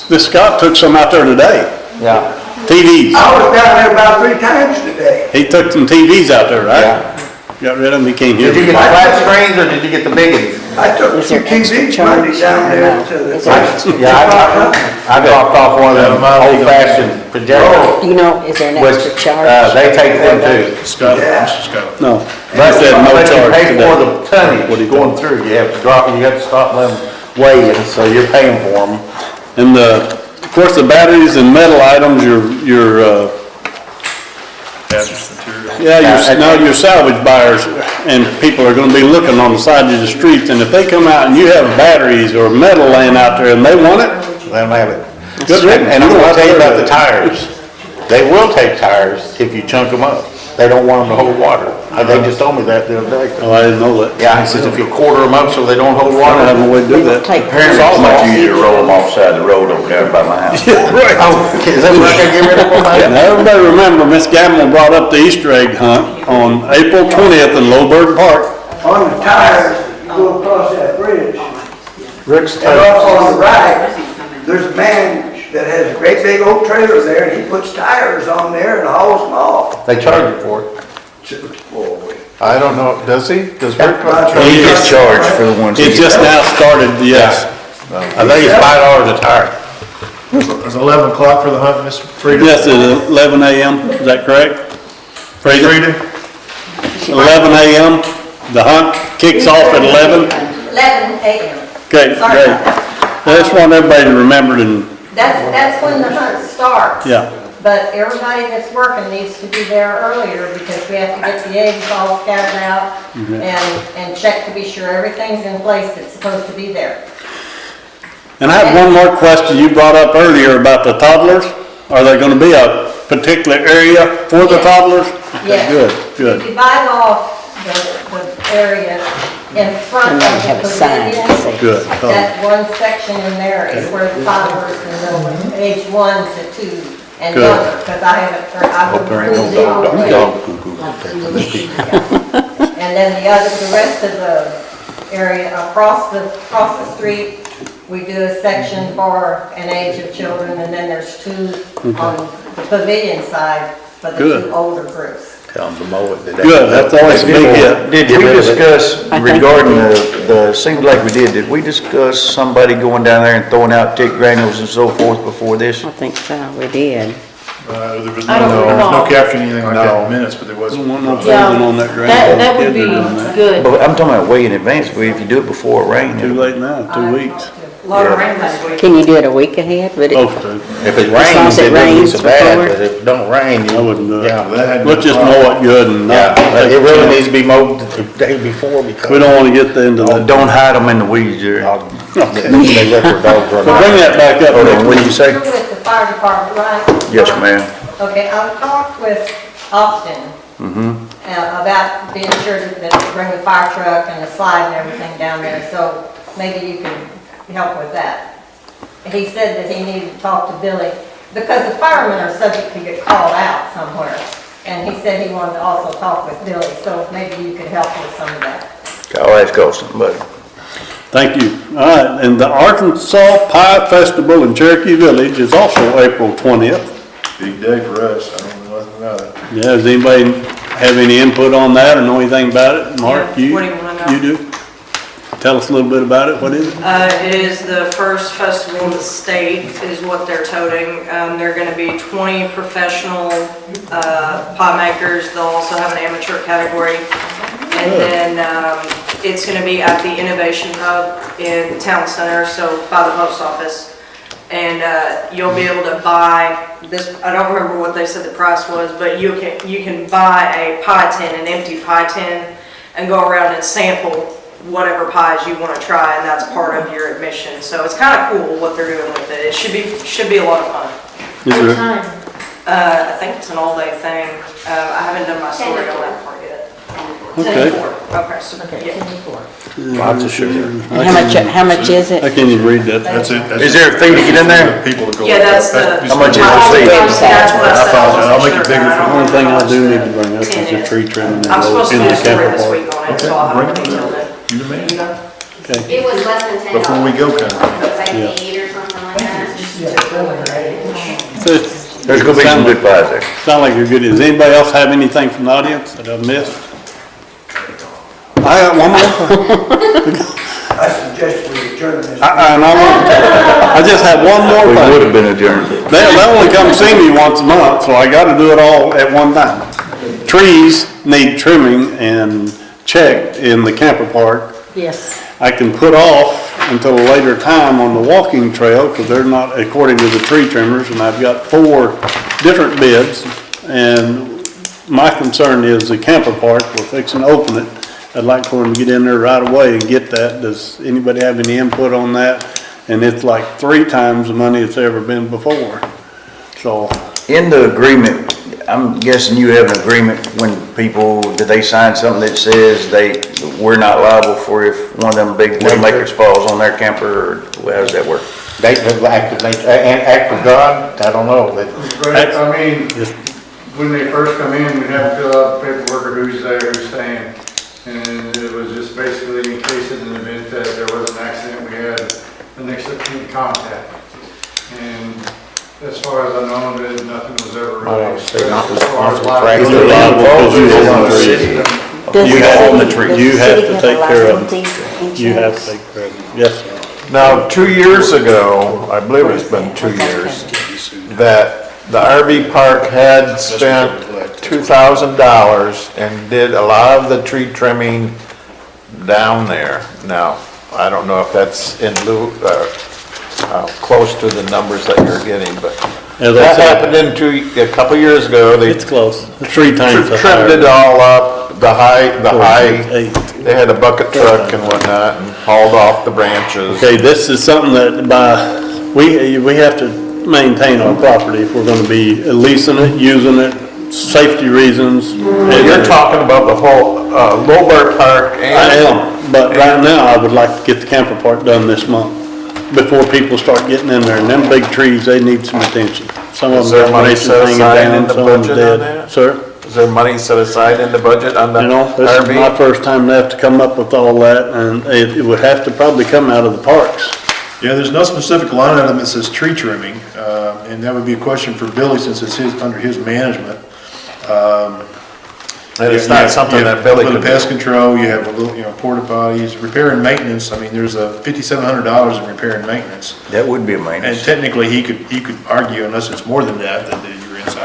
this Scott took some out there today. Yeah. TVs. I was down there about 3 times today. He took some TVs out there, right? Yeah. Got rid of them, he can't hear Did you me. get the flat screens or did you get the big ones? I took Is some there extra TVs charge? Monday down there to the. I dropped off one of them old fashioned projectors. You know, is there an Which, extra charge? they take them too. Scott, Yeah. Mr. Scott. No. But He said no you charge pay for today. the tonnage going through, you have to drop, you have to stop them weighing, so you're paying for them. And of course, the batteries and metal items, your Hazardous materials. your salvage buyers and people are gonna be looking on the side of the streets, and if they come out and you have batteries or metal laying out there and they want it, Let them have it. good riddance. And I'm You don't gonna have to tell you worry about the it. tires. They will take tires if you chunk them up. They don't want them to hold water. They just told me that the other day. Oh, I didn't know that. Yeah, he says if you quarter them up so they don't hold I don't water. have no way to do that. Take It's all much easier to roll them offside the road over there by my house. Right. Oh, is that what I can get rid of them? Now, everybody remember, Miss Gamble brought up the Easter egg hunt on April 20th in Lowberg Park. On the tires, you go across that bridge. Rick's And off on the right, there's a man that has a great big old trailer there, and he puts tires on there and hauls them off. They charge you for it. I don't know, does he? Does Rick? He gets charged for the ones. It just now started, yes. I think it's $5 a tire. Is 11 o'clock for the hunt, Ms. Frida? Yes, at 11 a.m., is that correct? Frida? 11 a.m., the hunt kicks off at 11? 11 a.m. Okay, Sorry great. about that. I just want everybody to remember and, That's when the hunt starts. yeah, But everybody that's working needs to be there earlier because we have to get the eggs all scattered out and check to be sure everything's in place that's supposed to be there. and I have one more question you brought up earlier about the toddlers. Are there gonna be a particular area for the Yes. toddlers? Okay, Yes. good. Divide off the area in front And of then have the a sign pavilion. that says. Good. That one section in there is where the toddlers and the age 1 to 2 and Good. younger, because I haven't heard, I Hope there ain't no would. dog cuckoo out there. And then the rest of the area across the street, we do a section for an age of children, and then there's 2 on the pavilion side for the Good. 2 older groups. Tell them to mow it today. Good, that's always a big hit. Did we discuss regarding seemed like we did we discuss somebody going down there and throwing out tick granules and so forth before this? I think so, we did. There was I don't no recall. caption, anything like that in the minutes, but there was. Don't want no Yeah, closing on that ground. that would be good. But I'm talking about way in advance, but if you do it before it rains. Too late now, 2 weeks. A lot of rain this week. Can you do it a week ahead? Would it? Supposed to. If it As long rains, as it it wouldn't be rains so bad, before. but if it don't rain, I wouldn't do it. yeah, That hadn't Let's been just a problem. mow it good and yeah, not. but it really needs to be mowed the day before because. We don't wanna get into that. Don't hide them in the weeds, Jerry. They let their dogs run. So bring that back up. Hold on, what did you say? You're with the fire department, right? Yes, ma'am. Okay, I've talked with Austin about being sure that they bring the fire truck and the slide and everything down there, so maybe you can help with that. He said that he needed to talk to Billy, because the firemen are subject to get called out somewhere. And he said he wanted to also talk with Billy, so maybe you could help with some of that. I'll ask Austin, but Thank you. All right, and the Arkansas Pie Festival in Cherokee Village is also April 20th. Big day for us, I don't know nothing about it. Yeah, does anybody have any input on that or know anything about it? Mark, Yeah, you? what do you wanna know? You do? Tell us a little bit about it, what is it? It is the first festival in the state, is what they're toting. There are gonna be 20 professional pie makers. They'll also have an amateur category. And then it's gonna be at the Innovation Hub in Town Center, so by the post office. And you'll be able to buy this, I don't remember what they said the price was, but you can buy a pie tin, an empty pie tin, and go around and sample whatever pies you want to try, and that's part of your admission. So it's kind of cool what they're doing with it. It should be a lot of fun. Is What there, time? I think it's an all-day thing. I haven't done my story on that part yet. 10 Okay. to 4. Okay, so, Okay, yeah. 10 to 4. Lots of sugar. And how much is it? I can't even read that. That's it. Is there a fee to get in there? People to go. Yeah, that's the. How much is that's the fee? what I said. I'll wasn't make it sure bigger about. for The only thing I do need to How much bring up is 10 the tree trimming I'm supposed to in do the a story camper this park. week on it, so I'll have a detail then. You the man. Okay. It was less than $10. Before we go, kind of. It was like Yeah. 8 or something like that. So it's- There's gonna be some good pies there. Sound like you're good. Does anybody else have anything from the audience that I've missed? I got one more. I suggest we adjourn this. I just have one more We thing. would have been adjourned. They only come see me once a month, so I gotta do it all at one time. Trees need trimming and checked in the camper park. Yes. I can put off until a later time on the walking trail, because they're not according to the tree trimmers, and I've got 4 different bids. And my concern is the camper park, we're fixing to open it. I'd like for them to get in there right away and get that. Does anybody have any input on that? And it's like 3 times the money it's ever been before. So, In the agreement, I'm guessing you have an agreement when people, do they sign something that says we're not liable for if one of them big wheel makers falls on their camper, or how does that work? They, and act of God, I don't know, but Right, I mean, when they first come in, we have to fill out the paperwork of who's there, who's staying. And it was just basically in case in an event that there was an accident, we had the next of kin contact. And as far as I know, nothing was ever really. they're not as far as responsible for liability. they're liable because you own the City. Does You the have city- the tree. does You the have city to have take a care of it. liability you have to insurance? take care of it. Yes, sir. Now, 2 years ago, I believe it's been 2 years, that the RV park had spent $2,000 and did a lot of the tree trimming down there. Now, I don't know if that's in lieu, close to the numbers that you're getting, but As I that said, happened a couple years ago. They it's close. The 3 times the trimmed it higher. all up, the high, 8. they had a bucket truck and whatnot and hauled off the branches. Okay, this is something that we have to maintain our property if we're gonna be leasing it, using it, safety reasons. You're talking about the whole, Lowbar Park and. I am, but right now I would like to get the camper park done this month, before people start getting in there. And them big trees, they need some attention. Some of Is them there got money branches set hanging aside in down, the some of them budget on dead. that? Sir? Is there money set aside in the budget on the You know, this is my RV? first time to have to come up with all that, and it would have to probably come out of the parks. Yeah, there's no specific line item that says tree trimming, and that would be a question for Billy since it's under his management. And it's not something that Billy With could the pest do. control, you have a little, porta potties, repair and maintenance. I mean, there's a $5,700 in repair and maintenance. That would be a And maintenance. technically, he could argue, unless it's more than that you're inside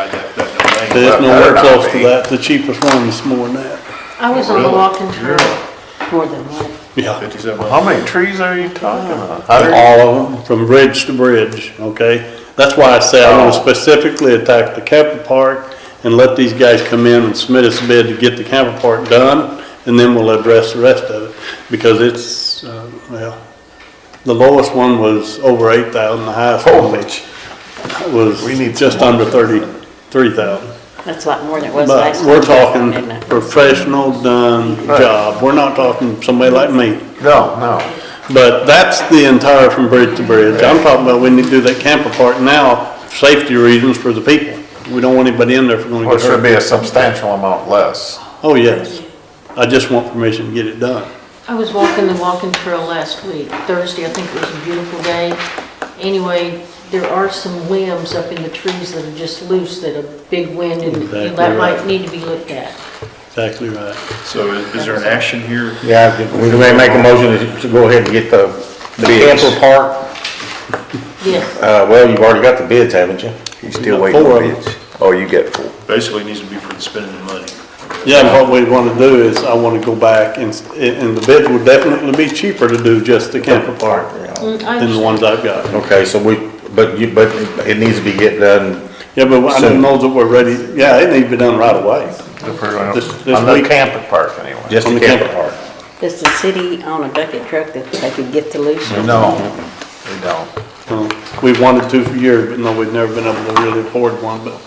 it's nowhere close to that. The cheapest one is more than that. I was on the walking trail. More than one. Yeah. 57. How many trees are you talking about? All of them, from bridge to bridge, okay? That's why I say I want to specifically attack the camper park and let these guys come in and submit us a bid to get the camper park done, and then we'll address the rest of it. Because it's, well, the lowest one was over 8,000, the highest one was just under 33,000. That's a lot more than it was But last time. we're talking isn't it? professional done job. We're not talking somebody like me. No. But that's the entire from bridge to bridge. I'm talking about we need to do that camper park now, safety reasons for the people. We don't want anybody in there if we're gonna Well, it get should be hurt. a substantial amount less. Oh, yes. I just want permission to get it done. I was walking the walking trail last week, Thursday, I think it was a beautiful day. Anyway, there are some limbs up in the trees that are just loose, that a big wind, and Exactly that might right. need to be looked at. Exactly right. So is there an action here? Yeah, we may make a motion to go ahead and get the Bids. camper park. Yes. Well, you've already got the bids, haven't you? He's still waiting Four on of bids. Oh, you got four. Basically, it needs to be for the spending the money. Yeah, and what we want to do is I want to go back and the bids would definitely be cheaper to do just the camper park than the ones I've got. Okay, so but it needs to be get done. Yeah, but I Soon. don't know that we're ready. Yeah, it needs to be done right away. This On the week. camper park anyway. Just On the the camper camper park. Does the city own a bucket truck that they could get the loose? No, they don't. We've wanted to for years, but no, we've never been able to really afford one, but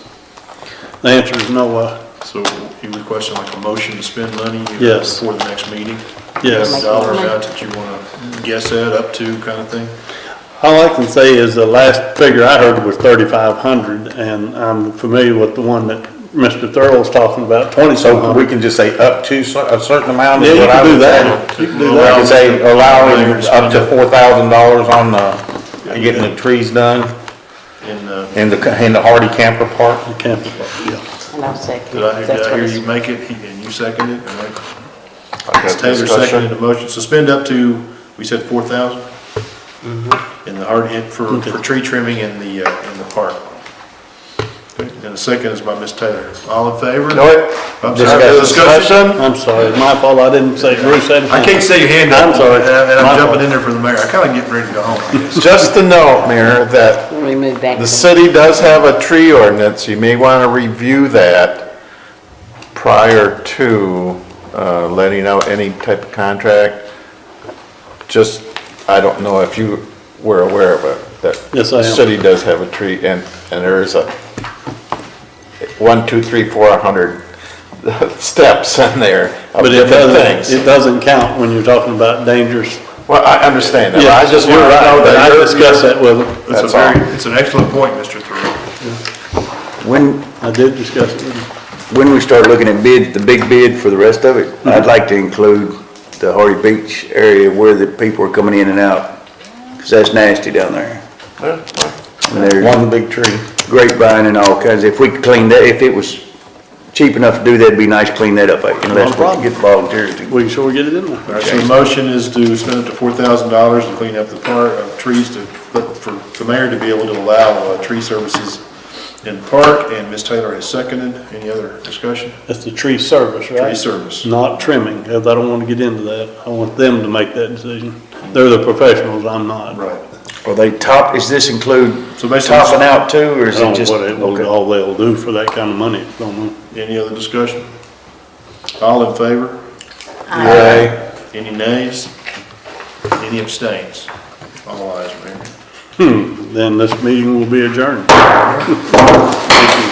the answer is no. So you requesting like a motion to spend money? Yes. Before the next meeting? Yes. You have dollars out that you want to guess at, up to kind of thing? All I can say is the last figure I heard was 3,500, and I'm familiar with the one that Mr. Thurl's talking about, So 2,700. we can just say up to a certain amount? Yeah, is you what I can do would that. say. You can do We that. can say allowing up to $4,000 on the, getting the trees done in the Hardy Camper Park. The camper park, yeah. And I'll second. Did I That's what hear it's- you make it and you seconded it? All right. Okay, Ms. Taylor discussion. seconded the motion. Suspend up to, we said 4,000? In the hard hit for tree trimming in the park. Okay, and the second is by Ms. Taylor. All in favor? No, wait. I'm sorry, discussion? I'm sorry, my fault, I didn't say, Bruce said it. I can't say your hand up. I'm sorry. And My I'm jumping fault. in there for the mayor. I kinda getting ready to go home, I guess. Just to note, Mayor, that When we move back. the to- city does have a tree ordinance. You may want to review that prior to letting out any type of contract. Just, I don't know if you were aware of it, that Yes, I the am. city does have a tree, and there is a 1, 2, 3, 4, 100 steps in there of But it different doesn't, things. it doesn't count when you're talking about dangerous. Well, I understand that, but Yeah, I just you're want to know right, but I that discussed that with him. It's it's an excellent point, Mr. Thurl. When, I did discuss it with him. when we start looking at bids, the big bid for the rest of it, I'd like to include the Hardy Beach area where the people are coming in and out, because that's nasty down there. And there's One big tree. grapevine and all kinds. If we could clean that, if it was cheap enough to do that, it'd be nice to clean that up, unless we can get the volunteers to. We can sure get it in there. All right, so the motion is to spend up to $4,000 to clean up the park, trees for the mayor to be able to allow tree services in the park, and Ms. Taylor has seconded. Any other discussion? That's the tree service, right? Tree service. Not trimming, because I don't want to get into that. I want them to make that decision. They're the professionals, I'm not. Right. Are they top, does this include So basically, topping out too, or I is don't it know just? what okay. all they'll do for that kind of money, don't know. any other discussion? All in favor? Aye. Any nays? Any abstains? All ayes, Mayor. Then this meeting will be adjourned. Thank you.